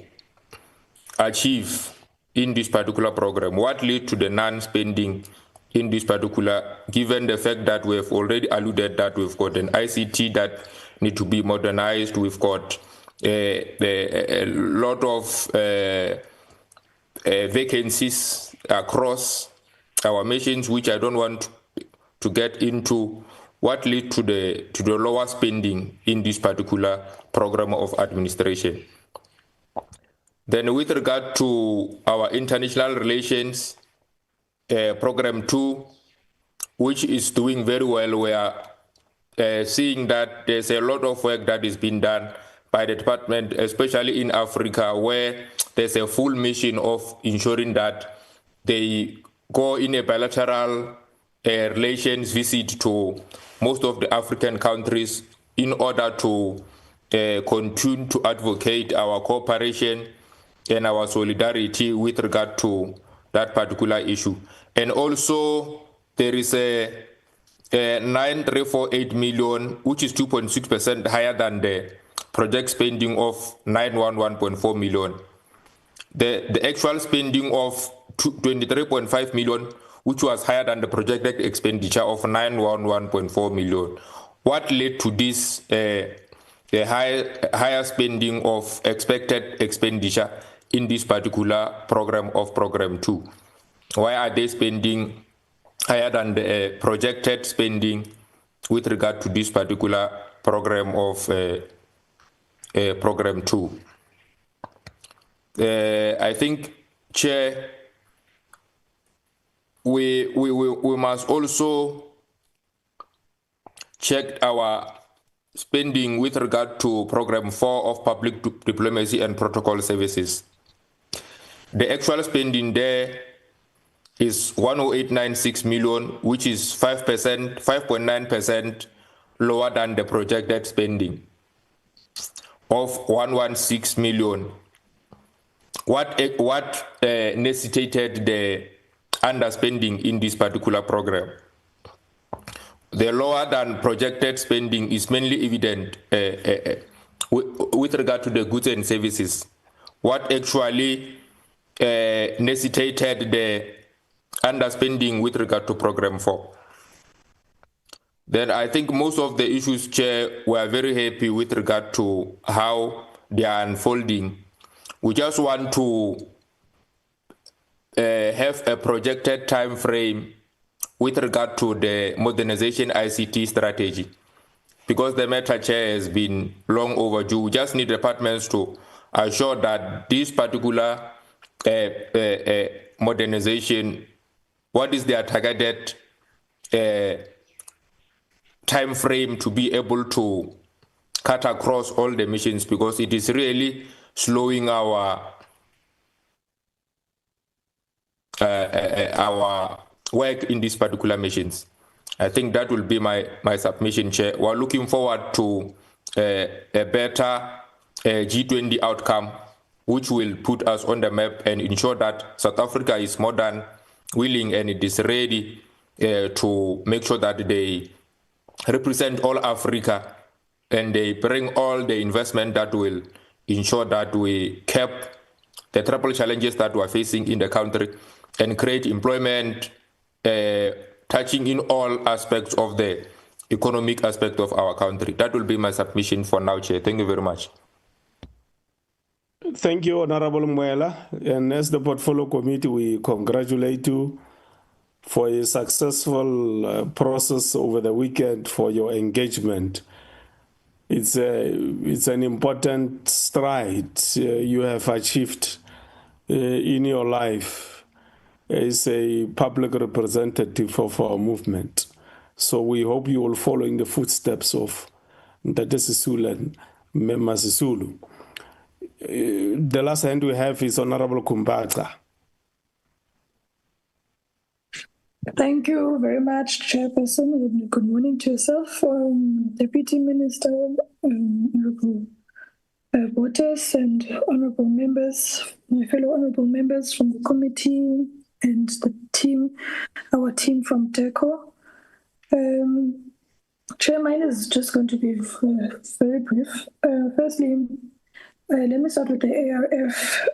achieve in this particular program, what led to the non-spending in this particular, given the fact that we have already alluded that we've got an ICT that need to be modernized, we've got a lot of vacancies across our missions, which I don't want to get into. What led to the lower spending in this particular program of administration? Then with regard to our international relations, program 2, which is doing very well, we are seeing that there's a lot of work that is being done by the department, especially in Africa, where there's a full mission of ensuring that they go in a bilateral relations visit to most of the African countries in order to continue to advocate our cooperation and our solidarity with regard to that particular issue. And also there is a 9,348 million, which is 2.6% higher than the project spending of 911.4 million. The actual spending of 23.5 million, which was higher than the projected expenditure of 911.4 million. What led to this the higher spending of expected expenditure in this particular program of program 2? Why are they spending higher than the projected spending with regard to this particular program of program 2? I think, Chair, we must also check our spending with regard to program 4 of public diplomacy and protocol services. The actual spending there is 10896 million, which is 5.9% lower than the projected spending of 116 million. What necessitated the underspending in this particular program? The lower than projected spending is mainly evident with regard to the goods and services. What actually necessitated the underspending with regard to program 4? Then I think most of the issues, Chair, were very happy with regard to how they are unfolding. We just want to have a projected time frame with regard to the modernization ICT strategy, because the matter, Chair, has been long overdue. We just need departments to assure that this particular modernization, what is their targeted time frame to be able to cut across all the missions, because it is really slowing our work in these particular missions. I think that will be my submission, Chair. We're looking forward to a better G20 outcome, which will put us on the map and ensure that South Africa is modern, willing, and it is ready to make sure that they represent all Africa and they bring all the investment that will ensure that we cap the triple challenges that we're facing in the country and create employment touching in all aspects of the economic aspect of our country. That will be my submission for now, Chair. Thank you very much. Thank you, Honorable Mwela. And as the Portfolio Committee, we congratulate you for a successful process over the weekend, for your engagement. It's an important stride you have achieved in your life as a public representative of our movement. So we hope you will follow in the footsteps of Ndate Sisulu and Mema Sisulu. The last hand we have is Honorable Kumbacha. Thank you very much, Chairperson, and good morning to yourself, Deputy Minister, Honorable Voters, and honorable members, my fellow honorable members from the committee and the team, our team from DECO. Chair, mine is just going to be very brief. Firstly, let me start with the ARF.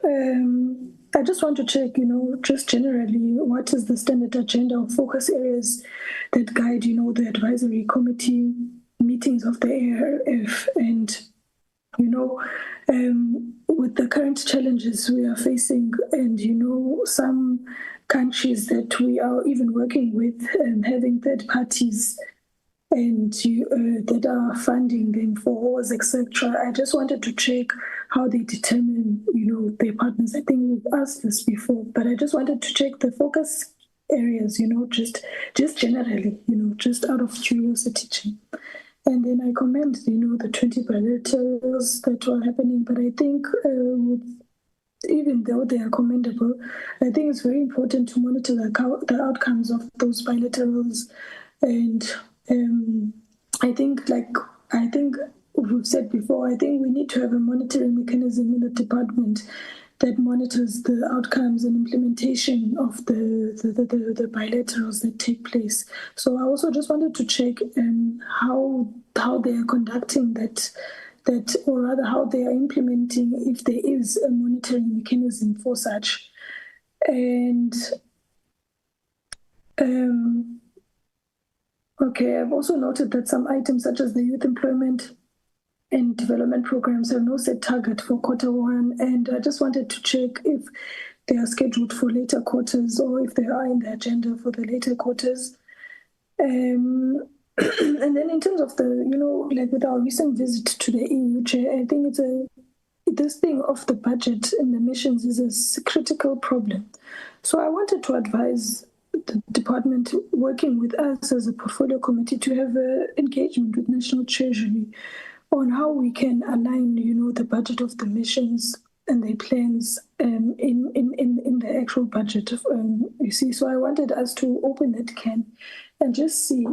I just want to check, just generally, what is the standard agenda or focus areas that guide, the advisory committee meetings of the ARF? And, with the current challenges we are facing and, some countries that we are even working with and having third parties and that are funding them for wars, etc. I just wanted to check how they determine, their partners. I think we've asked this before, but I just wanted to check the focus areas, just generally, just out of curiosity. And then I commend, the 20 bilaterals that were happening, but I think even though they are commendable, I think it's very important to monitor the outcomes of those bilaterals. And I think we've said before, I think we need to have a monitoring mechanism in the department that monitors the outcomes and implementation of the bilaterals that take place. So I also just wanted to check how they are conducting that, or rather how they are implementing, if there is a monitoring mechanism for such. And okay, I've also noted that some items such as the youth employment and development programs have no set target for Q1, and I just wanted to check if they are scheduled for later quarters or if they are in the agenda for the later quarters. And then in terms of with our recent visit to the EU, Chair, I think this thing of the budget and the missions is a critical problem. So I wanted to advise the department working with us as a portfolio committee to have engagement with National Treasury on how we can align, the budget of the missions and their plans in the actual budget. You see, so I wanted us to open that can and just see,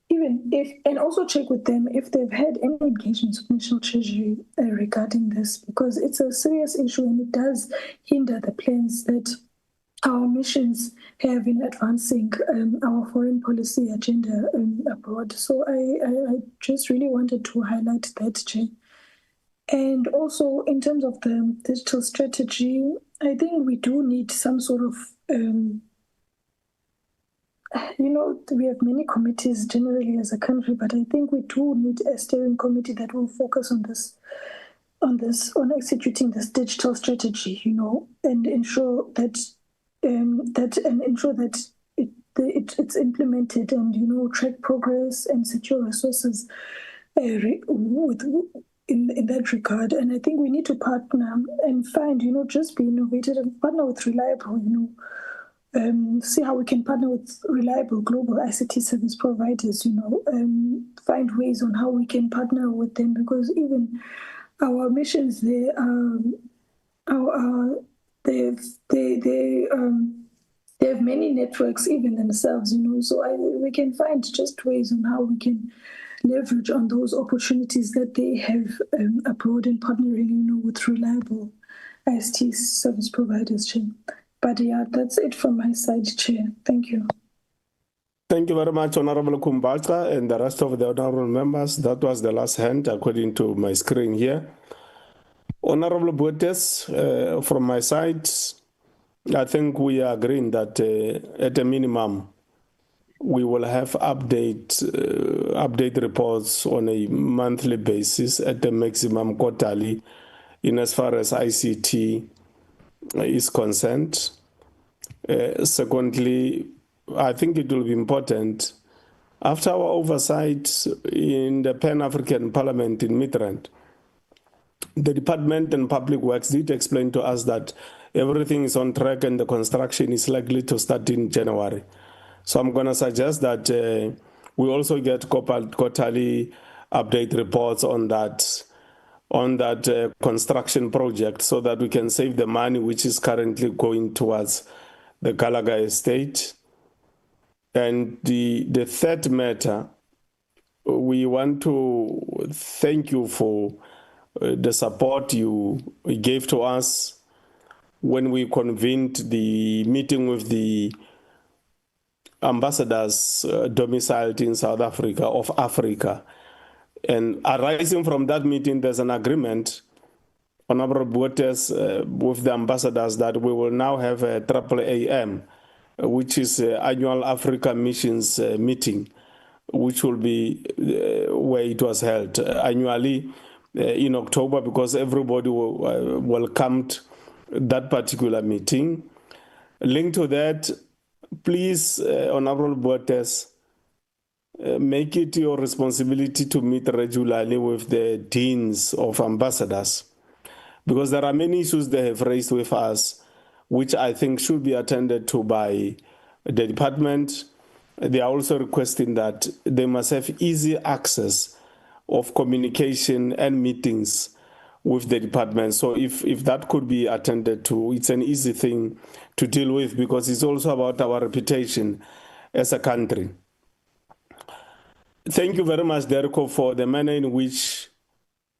even if, and also check with them if they've had any engagements with National Treasury regarding this, because it's a serious issue and it does hinder the plans that our missions have in advancing our foreign policy agenda abroad. So I just really wanted to highlight that, Chair. And also in terms of the digital strategy, I think we do need some sort of, we have many committees generally as a country, but I think we do need a steering committee that will focus on executing this digital strategy, and ensure that it's implemented and track progress and secure resources in that regard. And I think we need to partner and find, just be innovative and partner with reliable, see how we can partner with reliable global ICT service providers, find ways on how we can partner with them, because even our missions, they have many networks even themselves, so we can find just ways on how we can leverage on those opportunities that they have abroad in partnering, with reliable ICT service providers, Chair. But yeah, that's it from my side, Chair. Thank you. Thank you very much, Honorable Kumbacha, and the rest of the honorable members. That was the last hand, according to my screen here. Honorable Botes, from my side, I think we are agreeing that at a minimum, we will have update reports on a monthly basis, at the maximum quarterly, in as far as ICT is concerned. Secondly, I think it will be important, after our oversight in the Pan-African Parliament in Midrand, the Department and Public Works did explain to us that everything is on track and the construction is likely to start in January. So I'm going to suggest that we also get quarterly update reports on that construction project, so that we can save the money which is currently going towards the Gallagher estate. And the third matter, we want to thank you for the support you gave to us when we convened the meeting with the ambassadors domiciled in South Africa, of Africa. And arising from that meeting, there's an agreement, Honorable Botes, with the ambassadors, that we will now have a AAAM, which is annual Africa Missions meeting, which will be where it was held annually in October, because everybody welcomed that particular meeting. Linked to that, please, Honorable Botes, make it your responsibility to meet regularly with the deans of ambassadors, because there are many issues they have raised with us, which I think should be attended to by the department. They are also requesting that they must have easy access of communication and meetings with the department. So if that could be attended to, it's an easy thing to deal with, because it's also about our reputation as a country. Thank you very much, Derko, for the manner in which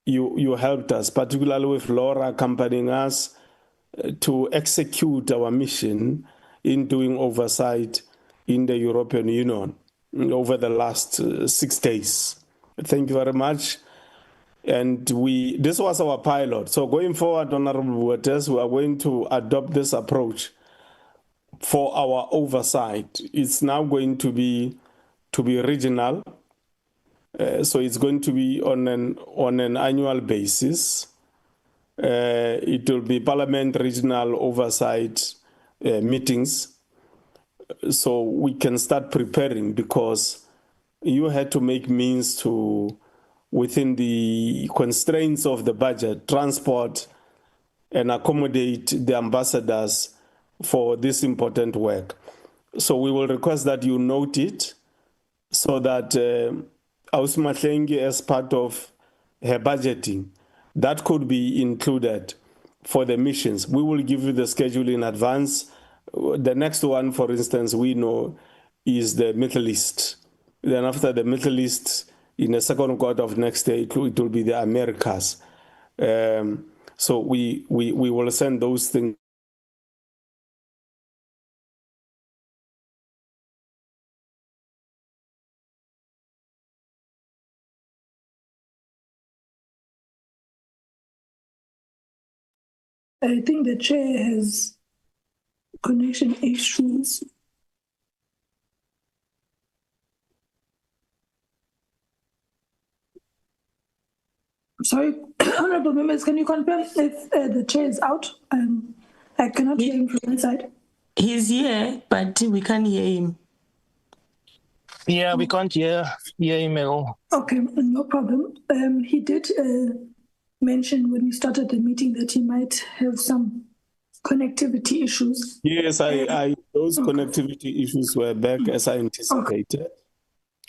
you helped us, particularly with Laura accompanying us to execute our mission in doing oversight in the European Union over the last 6 days. Thank you very much. And this was our pilot. So going forward, Honorable Botes, we are going to adopt this approach for our oversight. It's now going to be regional. So it's going to be on an annual basis. It will be Parliament regional oversight meetings, so we can start preparing, because you had to make means to, within the constraints of the budget, transport and accommodate the ambassadors for this important work. So we will request that you note it, so that Ausmahlenge, as part of her budgeting, that could be included for the missions. We will give you the schedule in advance. The next one, for instance, we know is the Middle East. Then after the Middle East, in the second quarter of next year, it will be the Americas. So we will send those things. I think the chair has connection issues. Sorry, honorable members, can you confirm if the chair is out? I cannot hear him from my side. He's here, but we can't hear him. Yeah, we can't hear him at all. Okay, no problem. He did mention when we started the meeting that he might have some connectivity issues. Yes, those connectivity issues were back as I anticipated. Okay.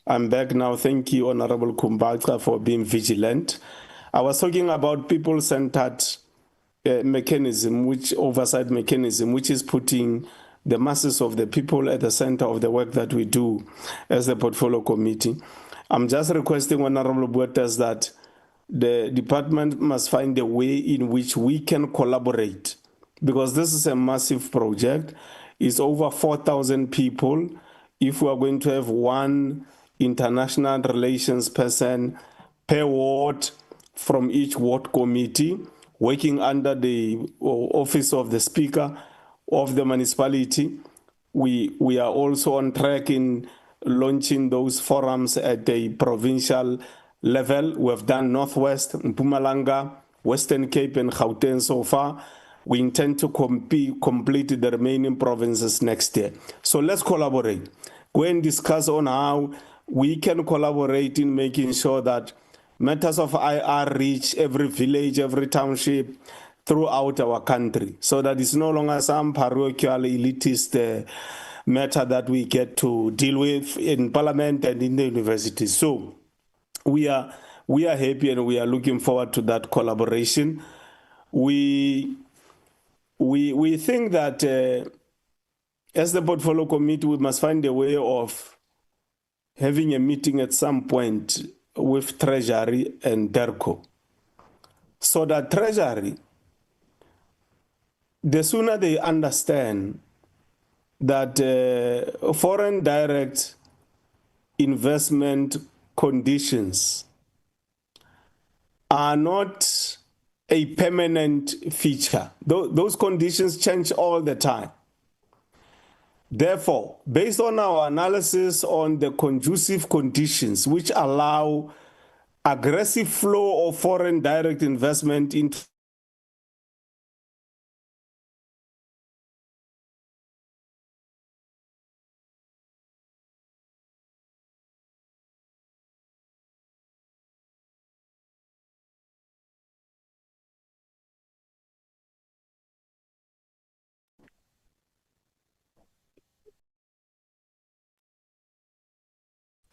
I'm back now. Thank you, Honorable Kumbacha, for being vigilant. I was talking about people-centered mechanism, oversight mechanism, which is putting the masses of the people at the center of the work that we do as the portfolio committee. I'm just requesting, Honorable Buertas, that the department must find a way in which we can collaborate, because this is a massive project. It's over 4,000 people. If we are going to have one international relations person per ward from each ward committee, working under the office of the Speaker of the municipality, we are also on track in launching those forums at the provincial level. We have done Northwest, Mpumalanga, Western Cape, and Gauteng so far. We intend to complete the remaining provinces next year. So let's collaborate. Go and discuss on how we can collaborate in making sure that matters of IR reach every village, every township throughout our country, so that it's no longer some parochial elitist matter that we get to deal with in parliament and in the universities. So we are happy and we are looking forward to that collaboration. We think that as the portfolio committee, we must find a way of having a meeting at some point with Treasury and DERCO, so that Treasury, the sooner they understand that foreign direct investment conditions are not a permanent feature. Those conditions change all the time. Therefore, based on our analysis on the conducive conditions which allow aggressive flow of foreign direct investment into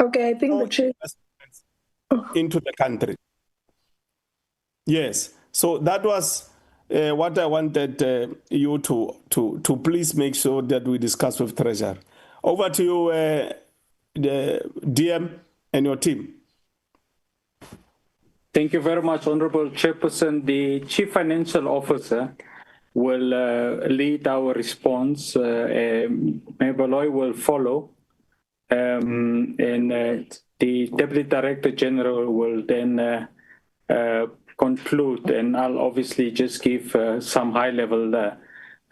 Okay, I think the chair into the country. Yes, so that was what I wanted you to please make sure that we discuss with Treasury. Over to you, the DM and your team. Thank you very much, Honorable Chairperson. The Chief Financial Officer will lead our response. Mabaloy will follow. And the Deputy Director General will then conclude, and I'll obviously just give some high-level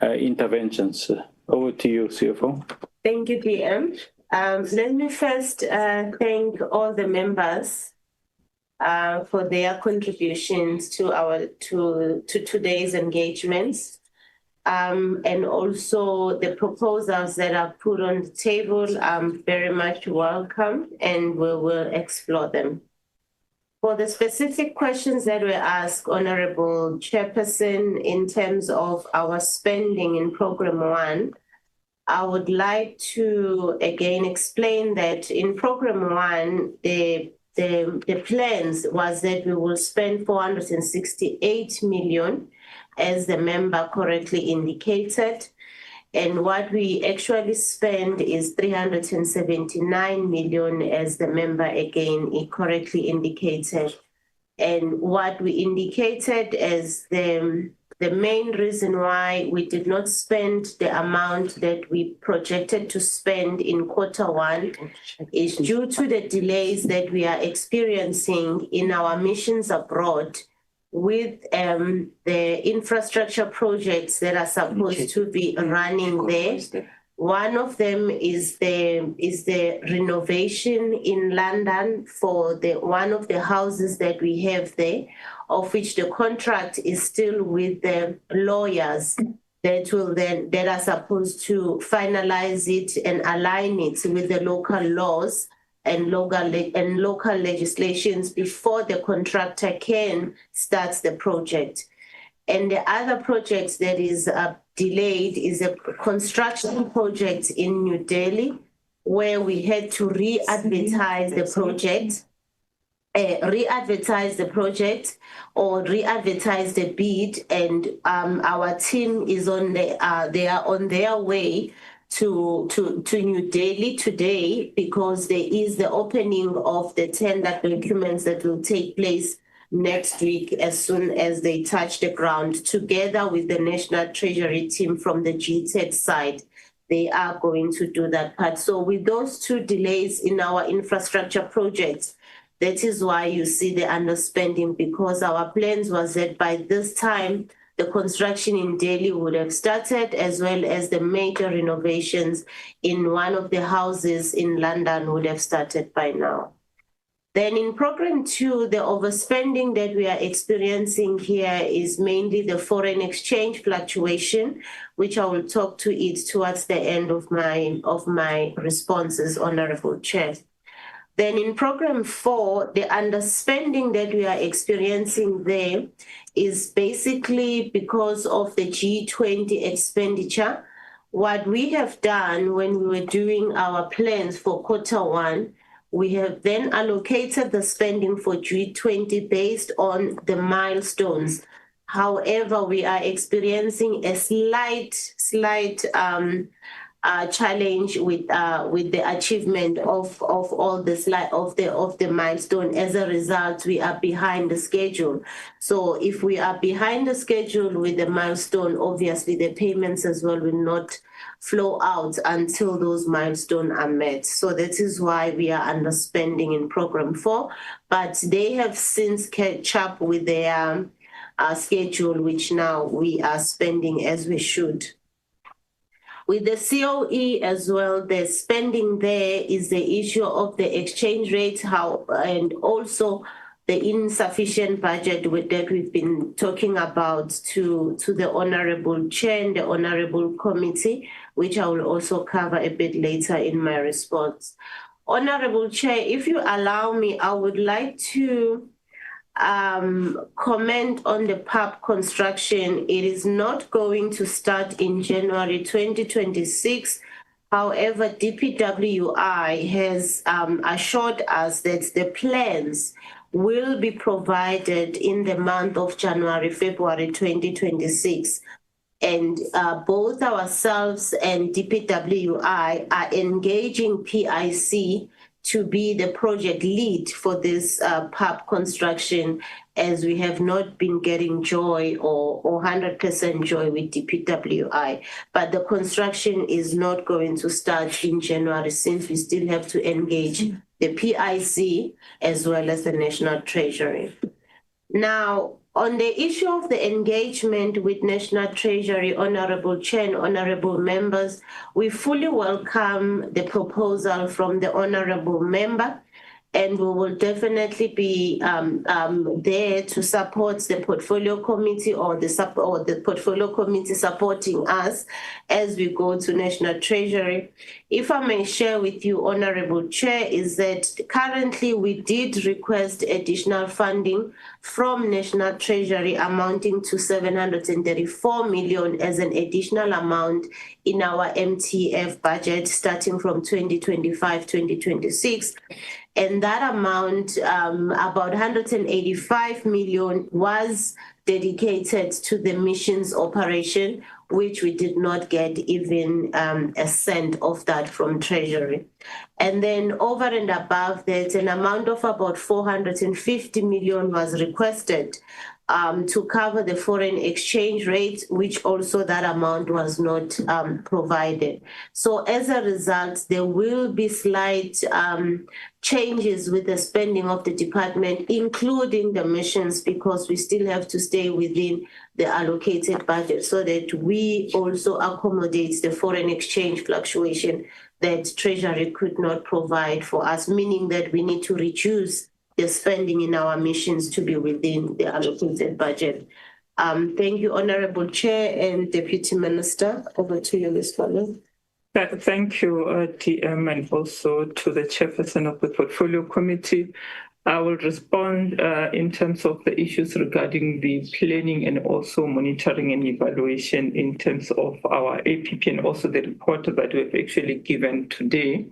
interventions. Over to you, CFO. Thank you, DM. Let me first thank all the members for their contributions to today's engagements, and also the proposals that are put on the table. Very much welcome, and we will explore them. For the specific questions that were asked, Honorable Chairperson, in terms of our spending in Program 1, I would like to again explain that in Program 1, the plans was that we will spend 468 million. as the member correctly indicated. And what we actually spend is 379 million, as the member again correctly indicated. And what we indicated as the main reason why we did not spend the amount that we projected to spend in Q1 is due to the delays that we are experiencing in our missions abroad with the infrastructure projects that are supposed to be running there. One of them is the renovation in London for one of the houses that we have there, of which the contract is still with the lawyers that are supposed to finalize it and align it with the local laws and local legislations before the contractor can start the project. And the other project that is delayed is a construction project in New Delhi, where we had to re-advertise the project or re-advertise the bid, and our team is they are on their way to New Delhi today, because there is the opening of the tender documents that will take place next week as soon as they touch the ground, together with the National Treasury team from the GTEC side. They are going to do that part. So with those two delays in our infrastructure projects, that is why you see the underspending, because our plans was that by this time, the construction in Delhi would have started, as well as the major renovations in one of the houses in London would have started by now. Then in program 2, the overspending that we are experiencing here is mainly the foreign exchange fluctuation, which I will talk to it towards the end of my responses, Honorable Chair. Then in program 4, the underspending that we are experiencing there is basically because of the G20 expenditure. What we have done when we were doing our plans for Q1, we have then allocated the spending for G20 based on the milestones. However, we are experiencing a slight challenge with the achievement of all the milestone. As a result, we are behind the schedule. So if we are behind the schedule with the milestone, obviously the payments as well will not flow out until those milestones are met. So that is why we are underspending in program 4, but they have since catch up with their schedule, which now we are spending as we should. With the COE as well, the spending there is the issue of the exchange rate, and also the insufficient budget that we've been talking about to the Honorable Chair and the Honorable Committee, which I will also cover a bit later in my response. Honorable Chair, if you allow me, I would like to comment on the PAP construction. It is not going to start in January 2026. However, DPWI has assured us that the plans will be provided in the month of January, February 2026. And both ourselves and DPWI are engaging PIC to be the project lead for this PAP construction, as we have not been getting joy or 100% joy with DPWI. But the construction is not going to start in January, since we still have to engage the PIC as well as the National Treasury. Now, on the issue of the engagement with National Treasury, Honorable Chair and Honorable Members, we fully welcome the proposal from the Honorable Member, and we will definitely be there to support the Portfolio Committee or the Portfolio Committee supporting us as we go to National Treasury. If I may share with you, Honorable Chair, is that currently we did request additional funding from National Treasury amounting to 734 million as an additional amount in our MTF budget starting from 2025-2026. And that amount, about 185 million, was dedicated to the missions operation, which we did not get even a cent of that from Treasury. And then over and above that, an amount of about 450 million was requested to cover the foreign exchange rate, which also that amount was not provided. So as a result, there will be slight changes with the spending of the department, including the missions, because we still have to stay within the allocated budget so that we also accommodate the foreign exchange fluctuation that Treasury could not provide for us, meaning that we need to reduce the spending in our missions to be within the allocated budget. Thank you, Honorable Chair and Deputy Minister. Over to you, Ms. Fowler. Thank you, DM, and also to the Chairperson of the Portfolio Committee. I will respond in terms of the issues regarding the planning and also monitoring and evaluation in terms of our APP and also the report that we've actually given today.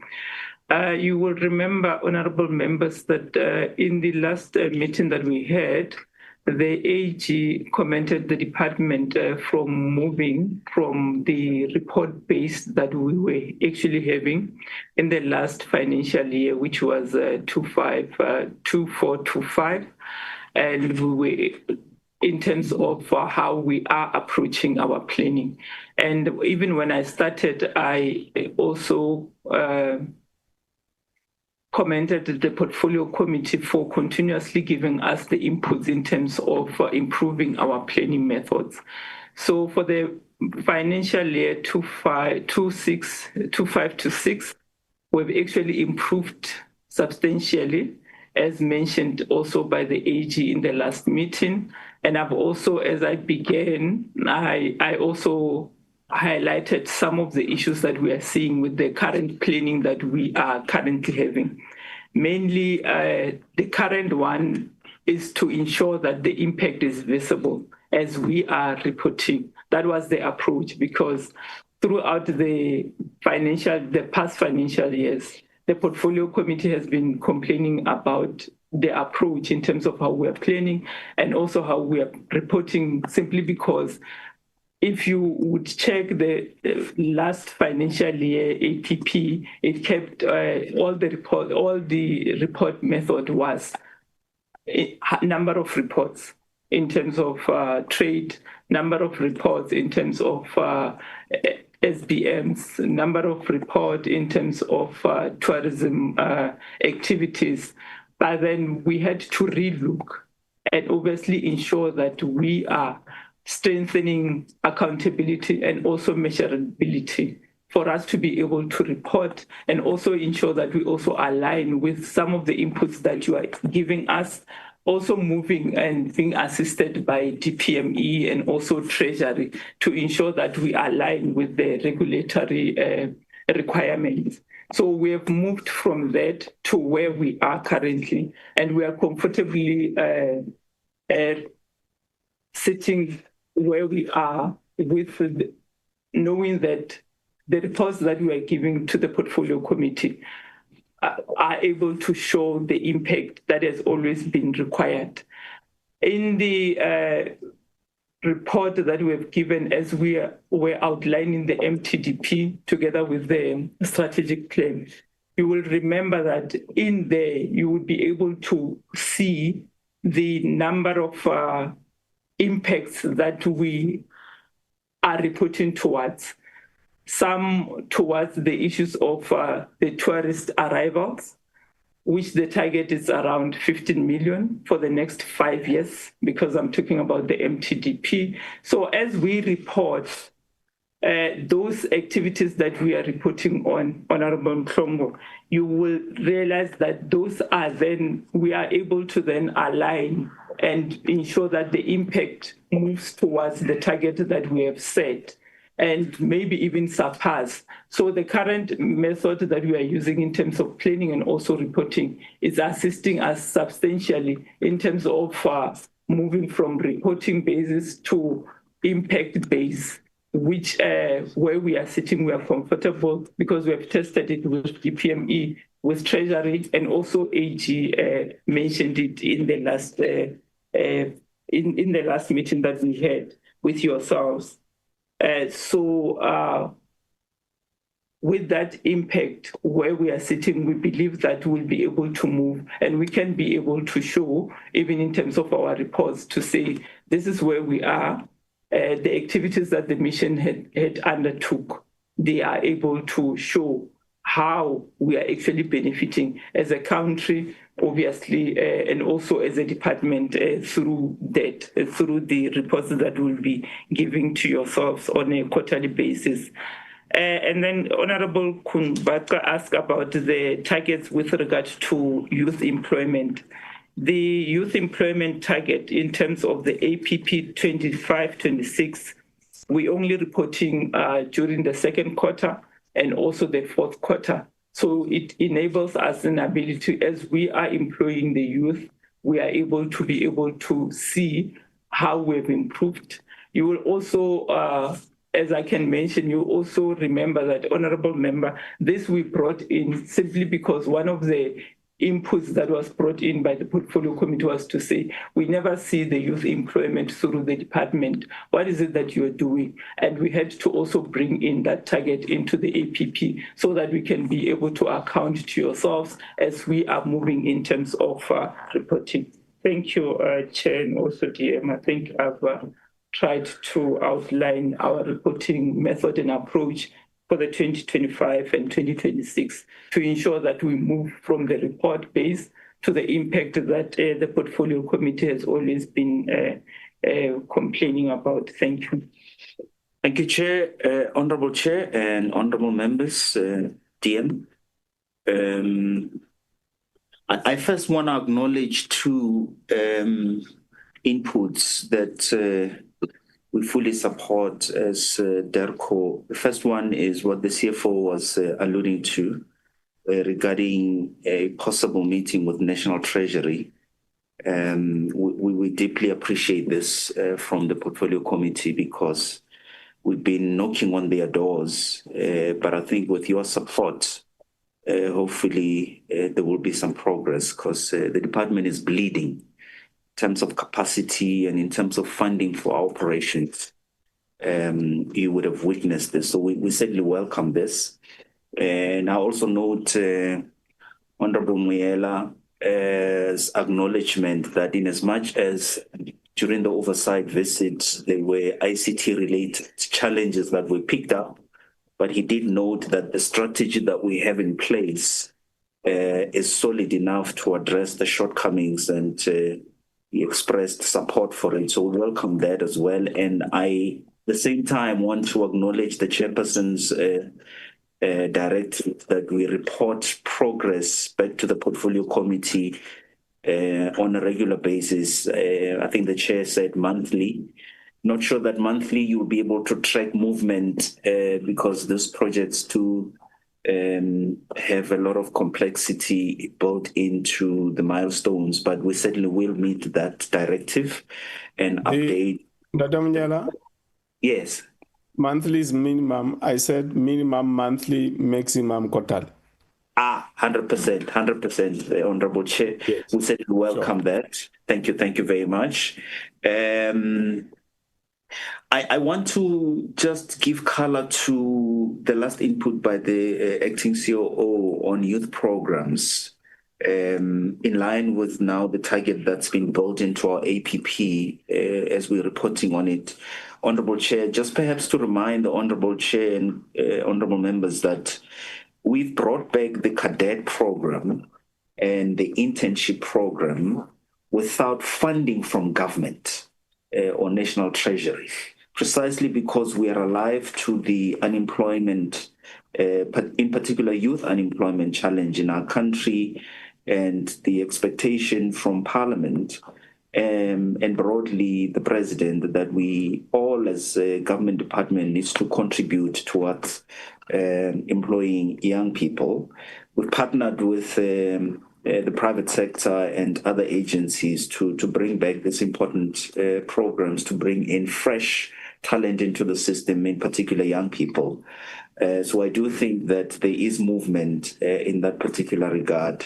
You will remember, honorable members, that in the last meeting that we had, the AG commented the department from moving from the report base that we were actually having in the last financial year, which was 2425, and we were in terms of how we are approaching our planning. And even when I started, I also commented the Portfolio Committee for continuously giving us the inputs in terms of improving our planning methods. So for the financial year 25-26, we've actually improved substantially, as mentioned also by the AG in the last meeting. And I've also, as I began, I also highlighted some of the issues that we are seeing with the current planning that we are currently having. Mainly, the current one is to ensure that the impact is visible as we are reporting. That was the approach, because throughout the past financial years, the Portfolio Committee has been complaining about the approach in terms of how we are planning and also how we are reporting, simply because if you would check the last financial year APP, it kept all the report method was a number of reports in terms of trade, number of reports in terms of SBMs, number of reports in terms of tourism activities. But then we had to relook and obviously ensure that we are strengthening accountability and also measurability for us to be able to report and also ensure that we also align with some of the inputs that you are giving us, also moving and being assisted by DPME and also Treasury to ensure that we align with the regulatory requirements. So we have moved from that to where we are currently, and we are comfortably sitting where we are with knowing that the reports that we are giving to the Portfolio Committee are able to show the impact that has always been required. In the report that we have given, as we're outlining the MTDP together with the strategic plan, you will remember that in there you will be able to see the number of impacts that we are reporting towards. Some towards the issues of the tourist arrivals, which the target is around 15 million for the next 5 years, because I'm talking about the MTDP. So as we report those activities that we are reporting on, Honorable Mhlongo, you will realize that those are then, we are able to then align and ensure that the impact moves towards the target that we have set and maybe even surpass. So the current method that we are using in terms of planning and also reporting is assisting us substantially in terms of moving from reporting basis to impact base, which where we are sitting, we are comfortable because we have tested it with DPME with Treasury, and also AG mentioned it in the last in the last meeting that we had with yourselves. With that impact where we are sitting, we believe that we'll be able to move, and we can be able to show, even in terms of our reports, to say this is where we are. The activities that the mission had undertook, they are able to show how we are actually benefiting as a country, obviously, and also as a department through that, through the reports that we'll be giving to yourselves on a quarterly basis. And then Honorable Kumbaka asked about the targets with regard to youth employment. The youth employment target in terms of the APP 25-26, we're only reporting during the second quarter and also the fourth quarter. So it enables us an ability, as we are employing the youth, we are able to see how we've improved. You will also, as I can mention, you also remember that, Honorable Member, this we brought in simply because one of the inputs that was brought in by the Portfolio Committee was to say, we never see the youth employment through the department. What is it that you are doing? And we had to also bring in that target into the APP so that we can be able to account to yourselves as we are moving in terms of reporting. Thank you, Chair, and also DM. I think I've tried to outline our reporting method and approach for the 2025 and 2026 to ensure that we move from the report base to the impact that the Portfolio Committee has always been complaining about. Thank you. Thank you, Chair, Honorable Chair, and Honorable Members, DM. I first want to acknowledge two inputs that we fully support as DERCO. The first one is what the CFO was alluding to regarding a possible meeting with National Treasury. We deeply appreciate this from the Portfolio Committee because we've been knocking on their doors. But I think with your support, hopefully there will be some progress because the department is bleeding in terms of capacity and in terms of funding for our operations. You would have witnessed this. So we certainly welcome this. And I also note Honorable Muyela's acknowledgement that in as much as during the oversight visit, there were ICT-related challenges that were picked up, but he did note that the strategy that we have in place is solid enough to address the shortcomings, and he expressed support for it. So we welcome that as well. And I, at the same time, want to acknowledge the chairperson's directive that we report progress back to the Portfolio Committee on a regular basis. I think the chair said monthly. Not sure that monthly you'll be able to track movement because these projects too have a lot of complexity built into the milestones, but we certainly will meet that directive and update. Madam Nyala? Yes. Monthly is minimum. I said minimum monthly, maximum quarterly. 100%, Honorable Chair. Yes. We certainly welcome that. Thank you very much. I want to just give color to the last input by the acting COO on youth programs, in line with now the target that's been built into our APP as we're reporting on it. Honorable Chair, just perhaps to remind the Honorable Chair and Honorable Members that we've brought back the cadet program and the internship program without funding from government or National Treasury, precisely because we are alive to the unemployment, in particular youth unemployment challenge in our country, and the expectation from Parliament and broadly the President that we all as a government department needs to contribute towards employing young people. We've partnered with the private sector and other agencies to bring back these important programs to bring in fresh talent into the system, in particular young people. So I do think that there is movement in that particular regard.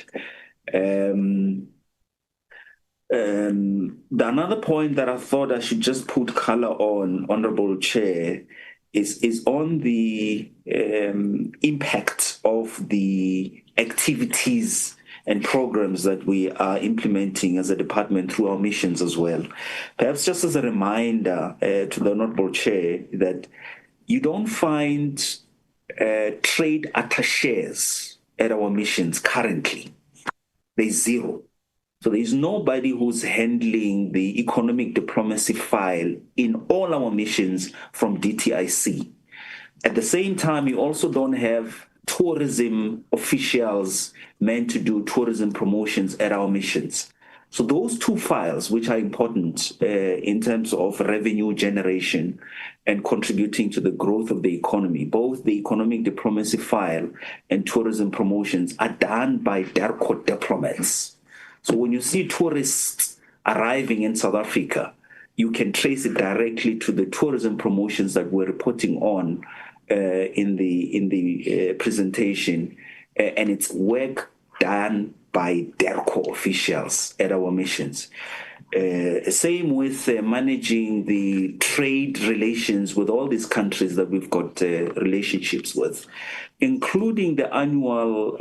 Another point that I thought I should just put color on, Honorable Chair, is on the impact of the activities and programs that we are implementing as a department through our missions as well. Perhaps just as a reminder to the Honorable Chair that you don't find trade attaches at our missions currently. There's zero. So there's nobody who's handling the economic diplomacy file in all our missions from DTIC. At the same time, you also don't have tourism officials meant to do tourism promotions at our missions. So those two files, which are important in terms of revenue generation and contributing to the growth of the economy, both the economic diplomacy file and tourism promotions are done by DERCO diplomats. So when you see tourists arriving in South Africa, you can trace it directly to the tourism promotions that we're reporting on in the presentation, and it's work done by DERCO officials at our missions. Same with managing the trade relations with all these countries that we've got relationships with, including the annual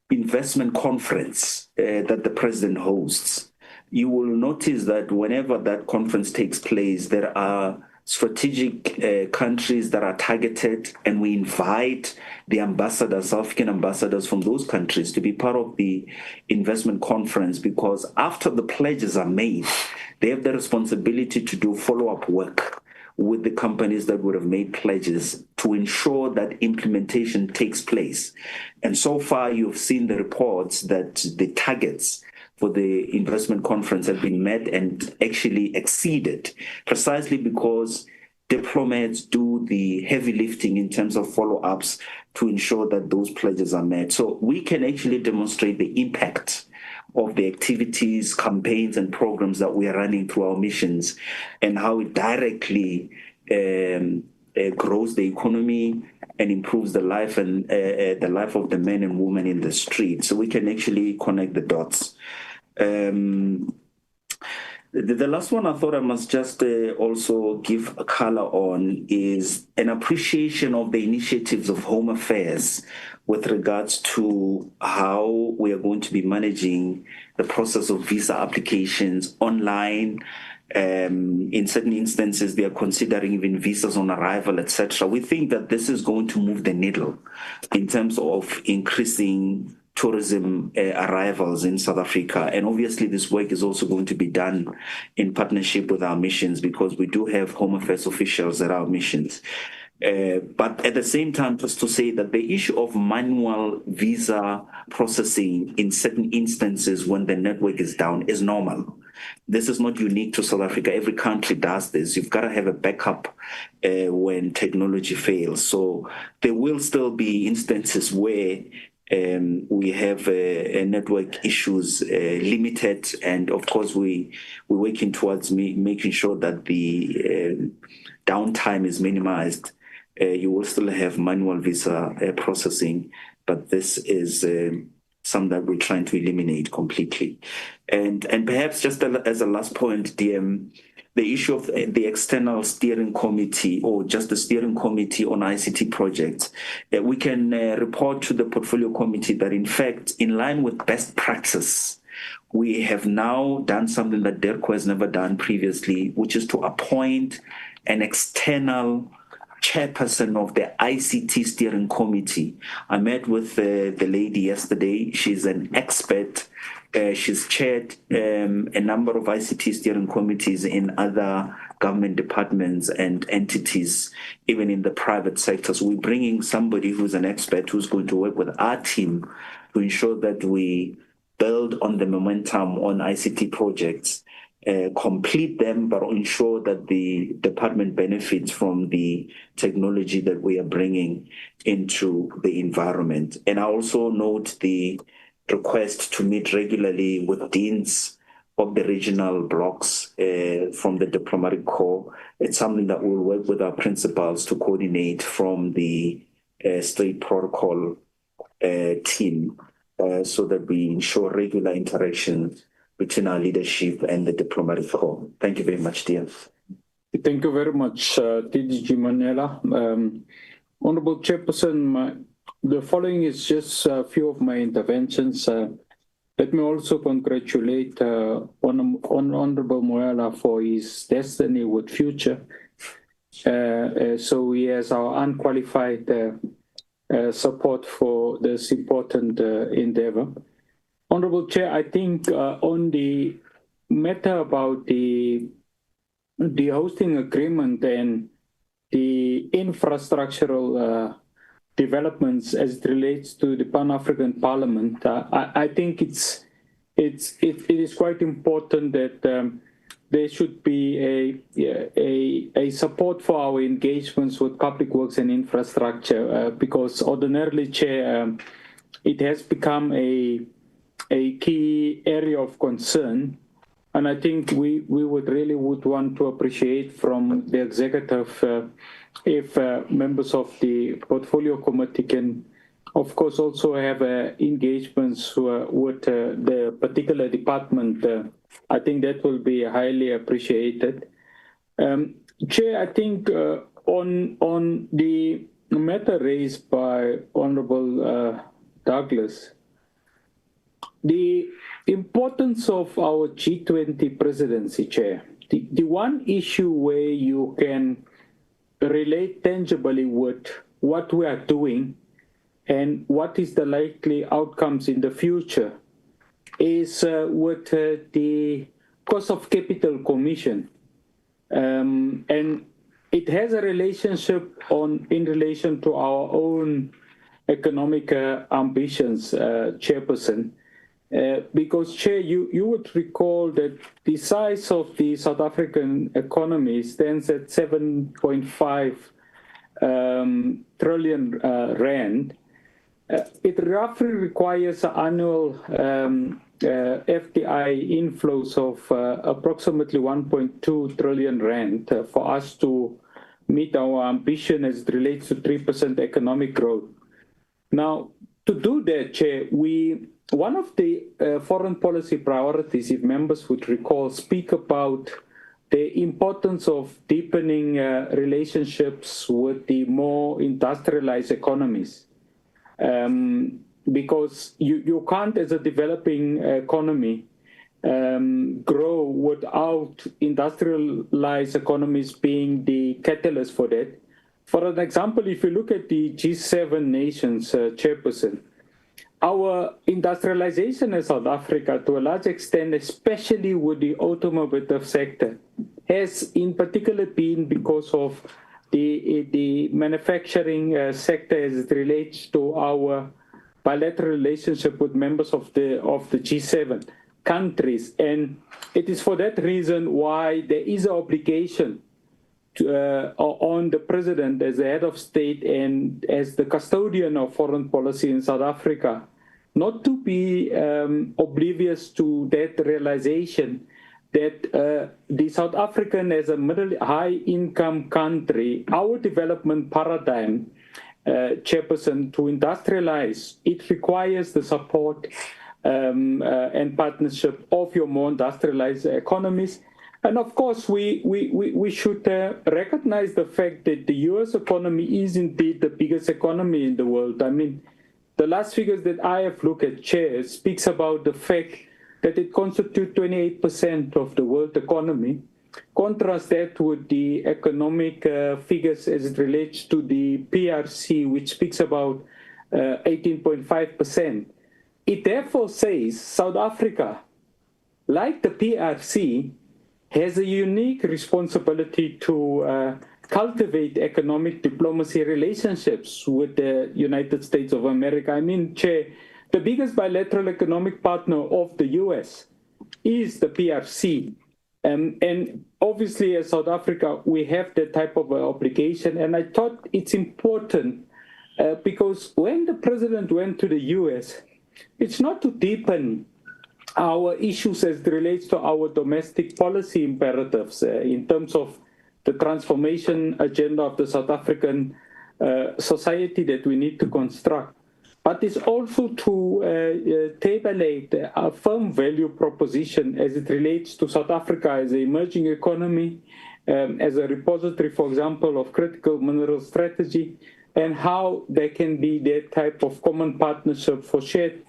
investment conference that the president hosts. You will notice that whenever that conference takes place, there are strategic countries that are targeted, and we invite the ambassadors, South African ambassadors from those countries to be part of the investment conference, because after the pledges are made, they have the responsibility to do follow-up work with the companies that would have made pledges to ensure that implementation takes place. And so far, you've seen the reports that the targets for the investment conference have been met and actually exceeded, precisely because diplomats do the heavy lifting in terms of follow-ups to ensure that those pledges are met. So we can actually demonstrate the impact of the activities, campaigns, and programs that we are running through our missions, and how it directly grows the economy and improves the life and the life of the men and women in the street. So we can actually connect the dots. The last one I thought I must just also give a color on is an appreciation of the initiatives of Home Affairs with regards to how we are going to be managing the process of visa applications online. In certain instances, they are considering even visas on arrival, etc. We think that this is going to move the needle in terms of increasing tourism arrivals in South Africa. And obviously this work is also going to be done in partnership with our missions, because we do have Home Affairs officials at our missions. But at the same time, just to say that the issue of manual visa processing in certain instances when the network is down is normal. This is not unique to South Africa. Every country does this. You've got to have a backup when technology fails. So there will still be instances where we have network issues limited, and of course we're working towards making sure that the downtime is minimized. You will still have manual visa processing, but this is something that we're trying to eliminate completely. And perhaps just as a last point, DM, the issue of the external steering committee, or just the steering committee on ICT projects, we can report to the portfolio committee that, in fact, in line with best practice, we have now done something that DERCO has never done previously, which is to appoint an external chairperson of the ICT steering committee. I met with the lady yesterday. She's an expert. She's chaired a number of ICT steering committees in other government departments and entities, even in the private sector. So we're bringing somebody who's an expert who's going to work with our team to ensure that we build on the momentum on ICT projects, complete them, but ensure that the department benefits from the technology that we are bringing into the environment. And I also note the request to meet regularly with deans of the regional blocks from the diplomatic corps. It's something that we'll work with our principals to coordinate from the state protocol team so that we ensure regular interaction between our leadership and the diplomatic corps. Thank you very much, dear. Thank you very much, DDG Manela. Honorable Chairperson, the following is just a few of my interventions. Let me also congratulate Honorable Moela for his destiny with future. So he has our unqualified support for this important endeavor. Honorable Chair, I think on the matter about the hosting agreement and the infrastructural developments as it relates to the Pan-African Parliament, I think it is quite important that there should be a support for our engagements with public works and infrastructure because ordinarily, Chair, it has become a key area of concern. And I think we would want to appreciate from the executive if members of the portfolio committee can, of course, also have engagements with the particular department. I think that will be highly appreciated. Chair, I think on the matter raised by Honorable Douglas, the importance of our G20 presidency, Chair, the one issue where you can relate tangibly with what we are doing and what is the likely outcomes in the future is with the Cost of Capital Commission. And it has a relationship in relation to our own economic ambitions, Chairperson. Because, Chair, you would recall that the size of the South African economy stands at 7.5 trillion rand. It roughly requires annual FDI inflows of approximately 1.2 trillion rand for us to meet our ambition as it relates to 3% economic growth. Now, to do that, Chair, one of the foreign policy priorities, if members would recall, speak about the importance of deepening relationships with the more industrialized economies. Because you can't, as a developing economy, grow without industrialized economies being the catalyst for that. For an example, if you look at the G7 nations, Chairperson, our industrialization in South Africa, to a large extent, especially with the automotive sector, has in particular been because of the manufacturing sector as it relates to our bilateral relationship with members of the G7 countries. And it is for that reason why there is an obligation on the president as the head of state and as the custodian of foreign policy in South Africa, not to be oblivious to that realization that the South African, as a high-income country, our development paradigm, Chairperson, to industrialize, it requires the support and partnership of your more industrialized economies. And of course, we should recognize the fact that the US economy is indeed the biggest economy in the world. I mean, the last figures that I have looked at, Chair, speaks about the fact that it constitutes 28% of the world economy. Contrast that with the economic figures as it relates to the PRC, which speaks about 18.5%. It therefore says South Africa, like the PRC, has a unique responsibility to cultivate economic diplomacy relationships with the United States of America. I mean, Chair, the biggest bilateral economic partner of the US is the PRC. And obviously, as South Africa, we have that type of obligation. And I thought it's important because when the president went to the US, it's not to deepen our issues as it relates to our domestic policy imperatives in terms of the transformation agenda of the South African society that we need to construct. But it's also to tabulate a firm value proposition as it relates to South Africa as an emerging economy, as a repository, for example, of critical mineral strategy, and how there can be that type of common partnership for shared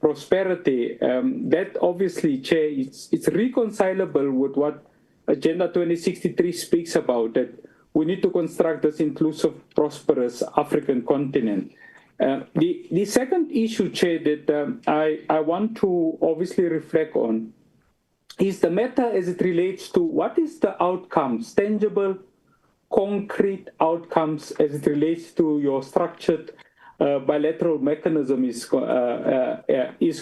prosperity. That obviously, Chair, it's reconcilable with what Agenda 2063 speaks about, that we need to construct this inclusive, prosperous African continent. The second issue, Chair, that I want to obviously reflect on is the matter as it relates to what is the outcomes, tangible, concrete outcomes as it relates to your structured bilateral mechanism is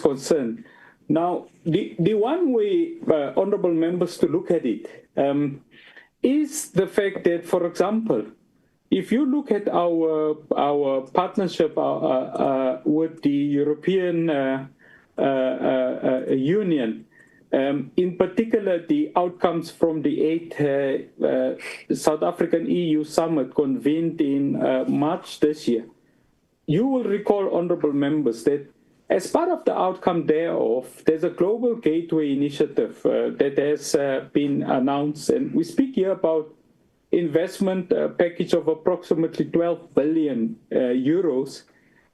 concerned. Now, the one way, honorable members, to look at it is the fact that, for example, if you look at our partnership with the European Union, in particular, the outcomes from the 8th South African EU summit convened in March this year, you will recall, honorable members, that as part of the outcome thereof, there's a global gateway initiative that has been announced. And we speak here about investment package of approximately 12 billion euros.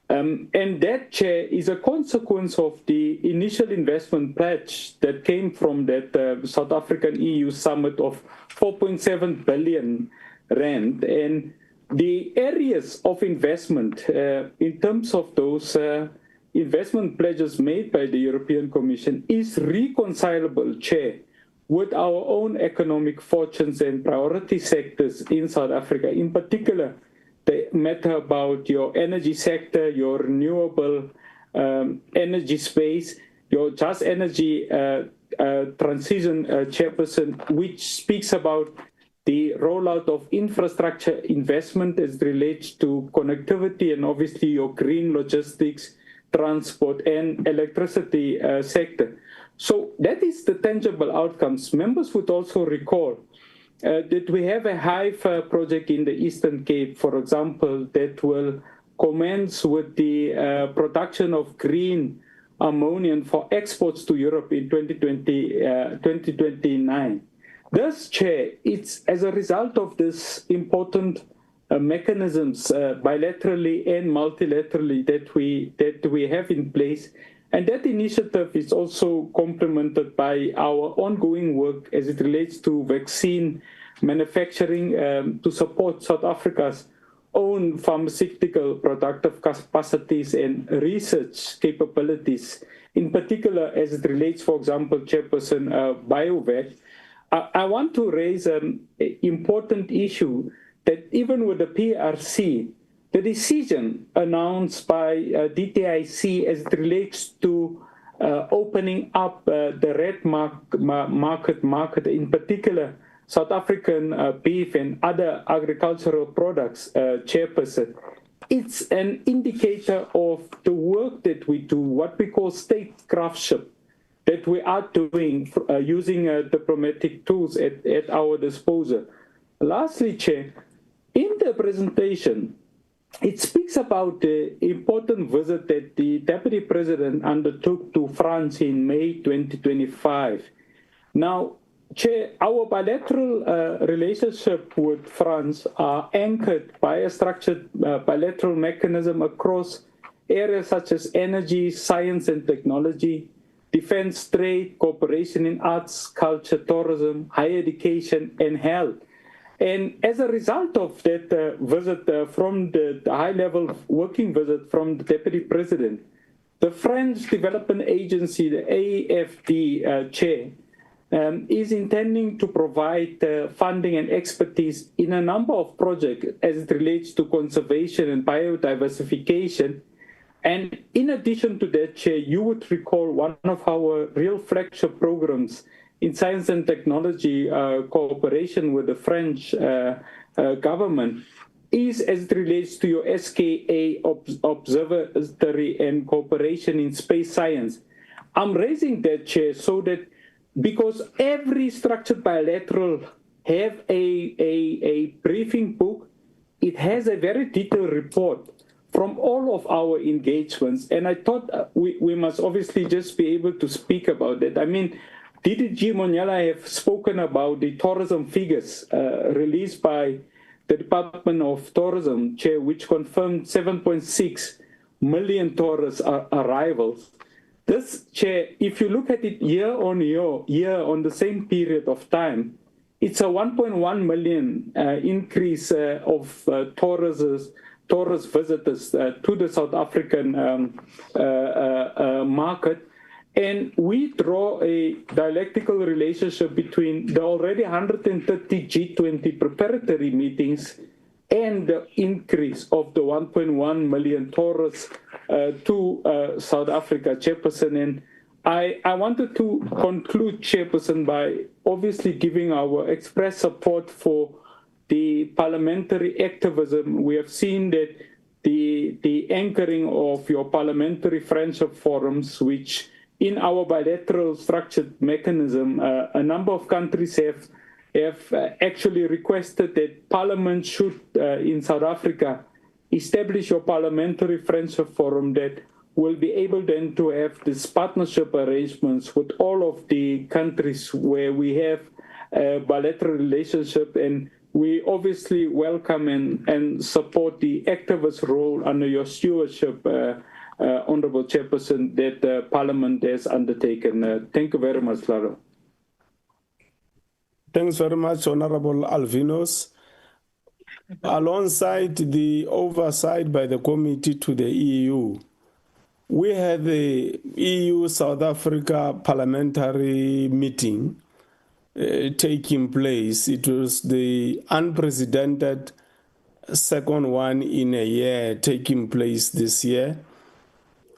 And that, Chair, is a consequence of the initial investment pledge that came from that South African EU summit of 4.7 billion rand. And the areas of investment in terms of those investment pledges made by the European Commission is reconcilable, Chair, with our own economic fortunes and priority sectors in South Africa, in particular, the matter about your energy sector, your renewable energy space, your just energy transition chairperson, which speaks about the rollout of infrastructure investment as it relates to connectivity and obviously your green logistics, transport and electricity sector. So that is the tangible outcomes. Members would also recall that we have a Hive project in the Eastern Cape, for example, that will commence with the production of green ammonia for exports to Europe in 2029. Thus, Chair, it's as a result of this important mechanisms bilaterally and multilaterally that we have in place. And that initiative is also complemented by our ongoing work as it relates to vaccine manufacturing to support South Africa's own pharmaceutical productive capacities and research capabilities, in particular as it relates, for example, Chairperson, BioVac. I want to raise an important issue that even with the PRC, the decision announced by DTIC as it relates to opening up the red market, in particular South African beef and other agricultural products, Chairperson, it's an indicator of the work that we do, what we call statecraftship, that we are doing using diplomatic tools at our disposal. Lastly, Chair, in the presentation, it speaks about the important visit that the Deputy President undertook to France in May 2025. Now, Chair, our bilateral relationship with France are anchored by a structured bilateral mechanism across areas such as energy, science and technology, defense, trade, cooperation in arts, culture, tourism, higher education, and health. And as a result of that visit from the high-level working visit from the Deputy President, the French Development Agency, the AFD Chair, is intending to provide funding and expertise in a number of projects as it relates to conservation and biodiversification. And in addition to that, Chair, you would recall one of our real flagship programs in science and technology cooperation with the French government is as it relates to your SKA observatory and cooperation in space science. I'm raising that, Chair, so that because every structured bilateral have a briefing book, it has a very detailed report from all of our engagements. And I thought we must obviously just be able to speak about that. I mean, DDG Monyala have spoken about the tourism figures released by the Department of Tourism, Chair, which confirmed 7.6 million tourist arrivals. This, Chair, if you look at it year on the same period of time, it's a 1.1 million increase of tourist visitors to the South African market. And we draw a dialectical relationship between the already 130 G20 preparatory meetings and the increase of the 1.1 million tourists to South Africa, Chairperson. And I wanted to conclude, Chairperson, by obviously giving our express support for the parliamentary activism. We have seen that the anchoring of your parliamentary friendship forums, which in our bilateral structured mechanism, a number of countries have actually requested that Parliament should, in South Africa, establish a parliamentary friendship forum that will be able then to have this partnership arrangements with all of the countries where we have a bilateral relationship. And we obviously welcome and support the activist role under your stewardship, Honorable Chairperson, that Parliament has undertaken. Thank you very much, Laro. Thanks very much, Honorable Alvinos. Alongside the oversight by the committee to the EU, we had the EU-South Africa parliamentary meeting taking place. It was the unprecedented second one in a year taking place this year.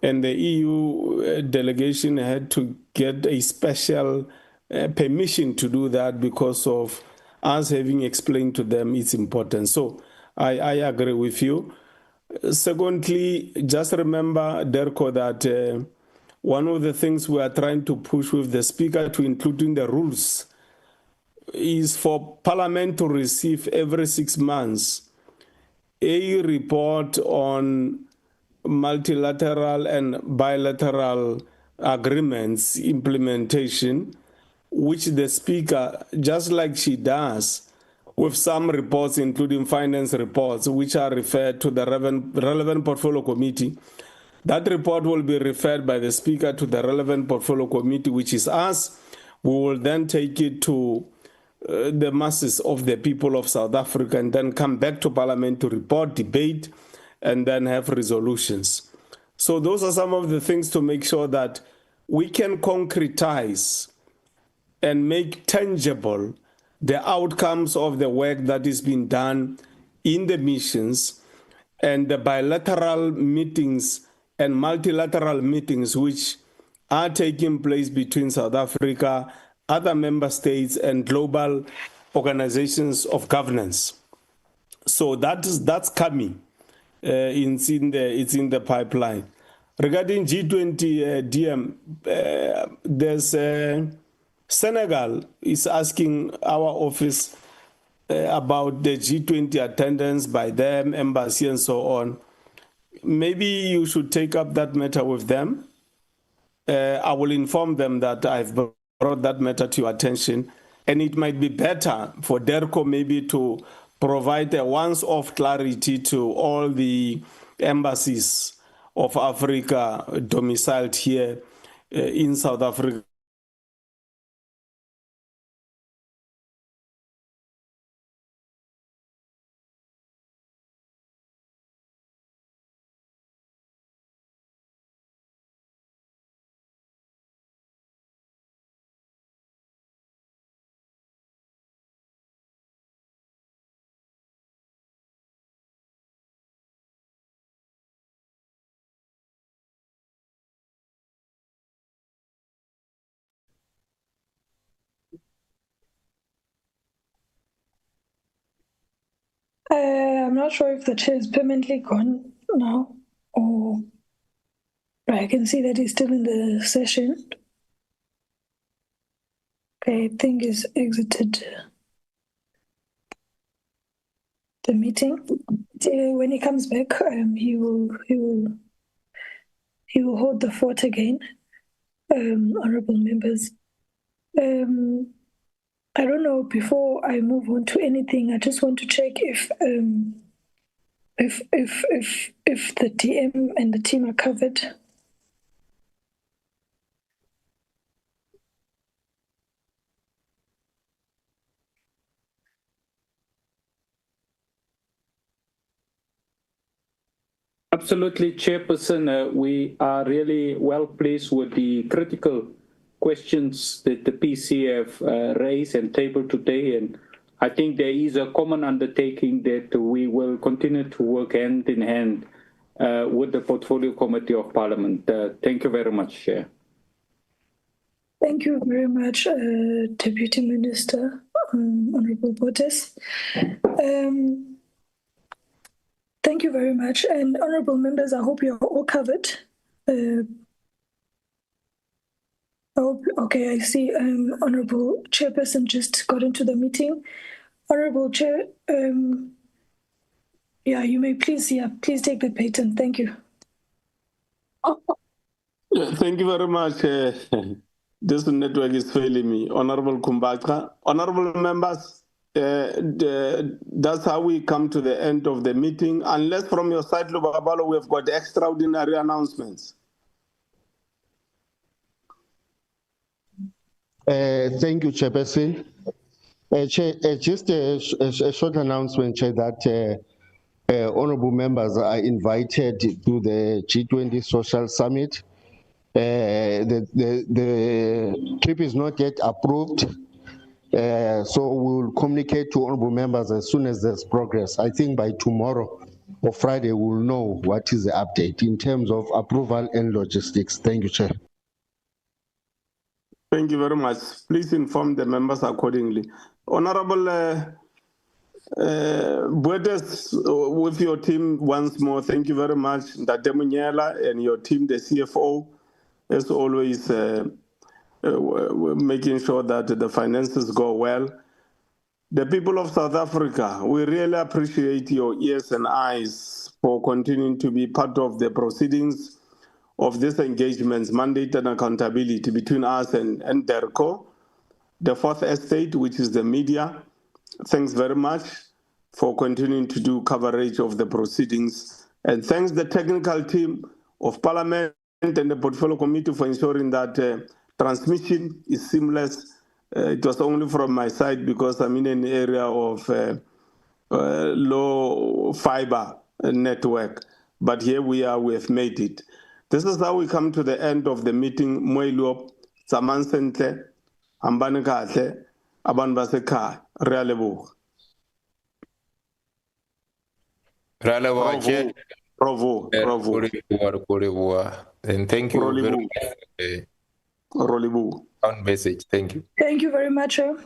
And the EU delegation had to get a special permission to do that because of us having explained to them its importance. So I agree with you. Secondly, just remember, Derko, that one of the things we are trying to push with the Speaker to include in the rules is for Parliament to receive every 6 months a report on multilateral and bilateral agreements implementation, which the Speaker, just like she does with some reports, including finance reports, which are referred to the relevant portfolio committee. That report will be referred by the Speaker to the relevant portfolio committee, which is us. We will then take it to the masses of the people of South Africa and then come back to Parliament to report, debate, and then have resolutions. So those are some of the things to make sure that we can concretize and make tangible the outcomes of the work that is being done in the missions and the bilateral meetings and multilateral meetings which are taking place between South Africa, other member states, and global organizations of governance. So that's coming. It's in the pipeline. Regarding G20 DM, there's Senegal is asking our office about the G20 attendance by them, embassy, and so on. Maybe you should take up that matter with them. I will inform them that I've brought that matter to your attention, and it might be better for DERCO maybe to provide a once-off clarity to all the embassies of Africa domiciled here in South Africa. I'm not sure if the chair is permanently gone now or. I can see that he's still in the session. Okay, I think he's exited the meeting. When he comes back, he will hold the fort again. Honorable members, I don't know. Before I move on to anything, I just want to check if the DM and the team are covered. Absolutely, Chairperson. We are really well placed with the critical questions that the PC have raised and tabled today. And I think there is a common undertaking that we will continue to work hand in hand with the Portfolio Committee of Parliament. Thank you very much, Chair. Thank you very much, Deputy Minister, Honorable Botes. Thank you very much. And honorable members, I hope you're all covered. Okay, I see Honorable Chairperson just got into the meeting. Honorable Chair, yeah, you may please take the baton. Thank you. Thank you very much. This network is failing me. Honorable Kumbaka, honorable members, that's how we come to the end of the meeting. Unless from your side, Lubabalo, we've got extraordinary announcements. Thank you, Chairperson. Chair, just a short announcement, Chair, that honorable members are invited to the G20 Social Summit. The trip is not yet approved, so we will communicate to honorable members as soon as there's progress. I think by tomorrow or Friday, we'll know what is the update in terms of approval and logistics. Thank you, Chair. Thank you very much. Please inform the members accordingly. Honorable Botes, with your team once more, thank you very much. Ndate Munyela and your team, the CFO, as always, making sure that the finances go well. The people of South Africa, we really appreciate your ears and eyes for continuing to be part of the proceedings of these engagements, mandate and accountability between us and DERCO, the fourth estate, which is the media. Thanks very much for continuing to do coverage of the proceedings. And thanks the technical team of Parliament and the Portfolio Committee for ensuring that transmission is seamless. It was only from my side because I'm in an area of low fiber network. But here we are, we have made it. This is how we come to the end of the meeting. Moiluop, Saman Sentle, Ambane Kahle, Aban Baseka, Realebo. Bravo. And thank you very much. On message. Thank you. Thank you very much, sir.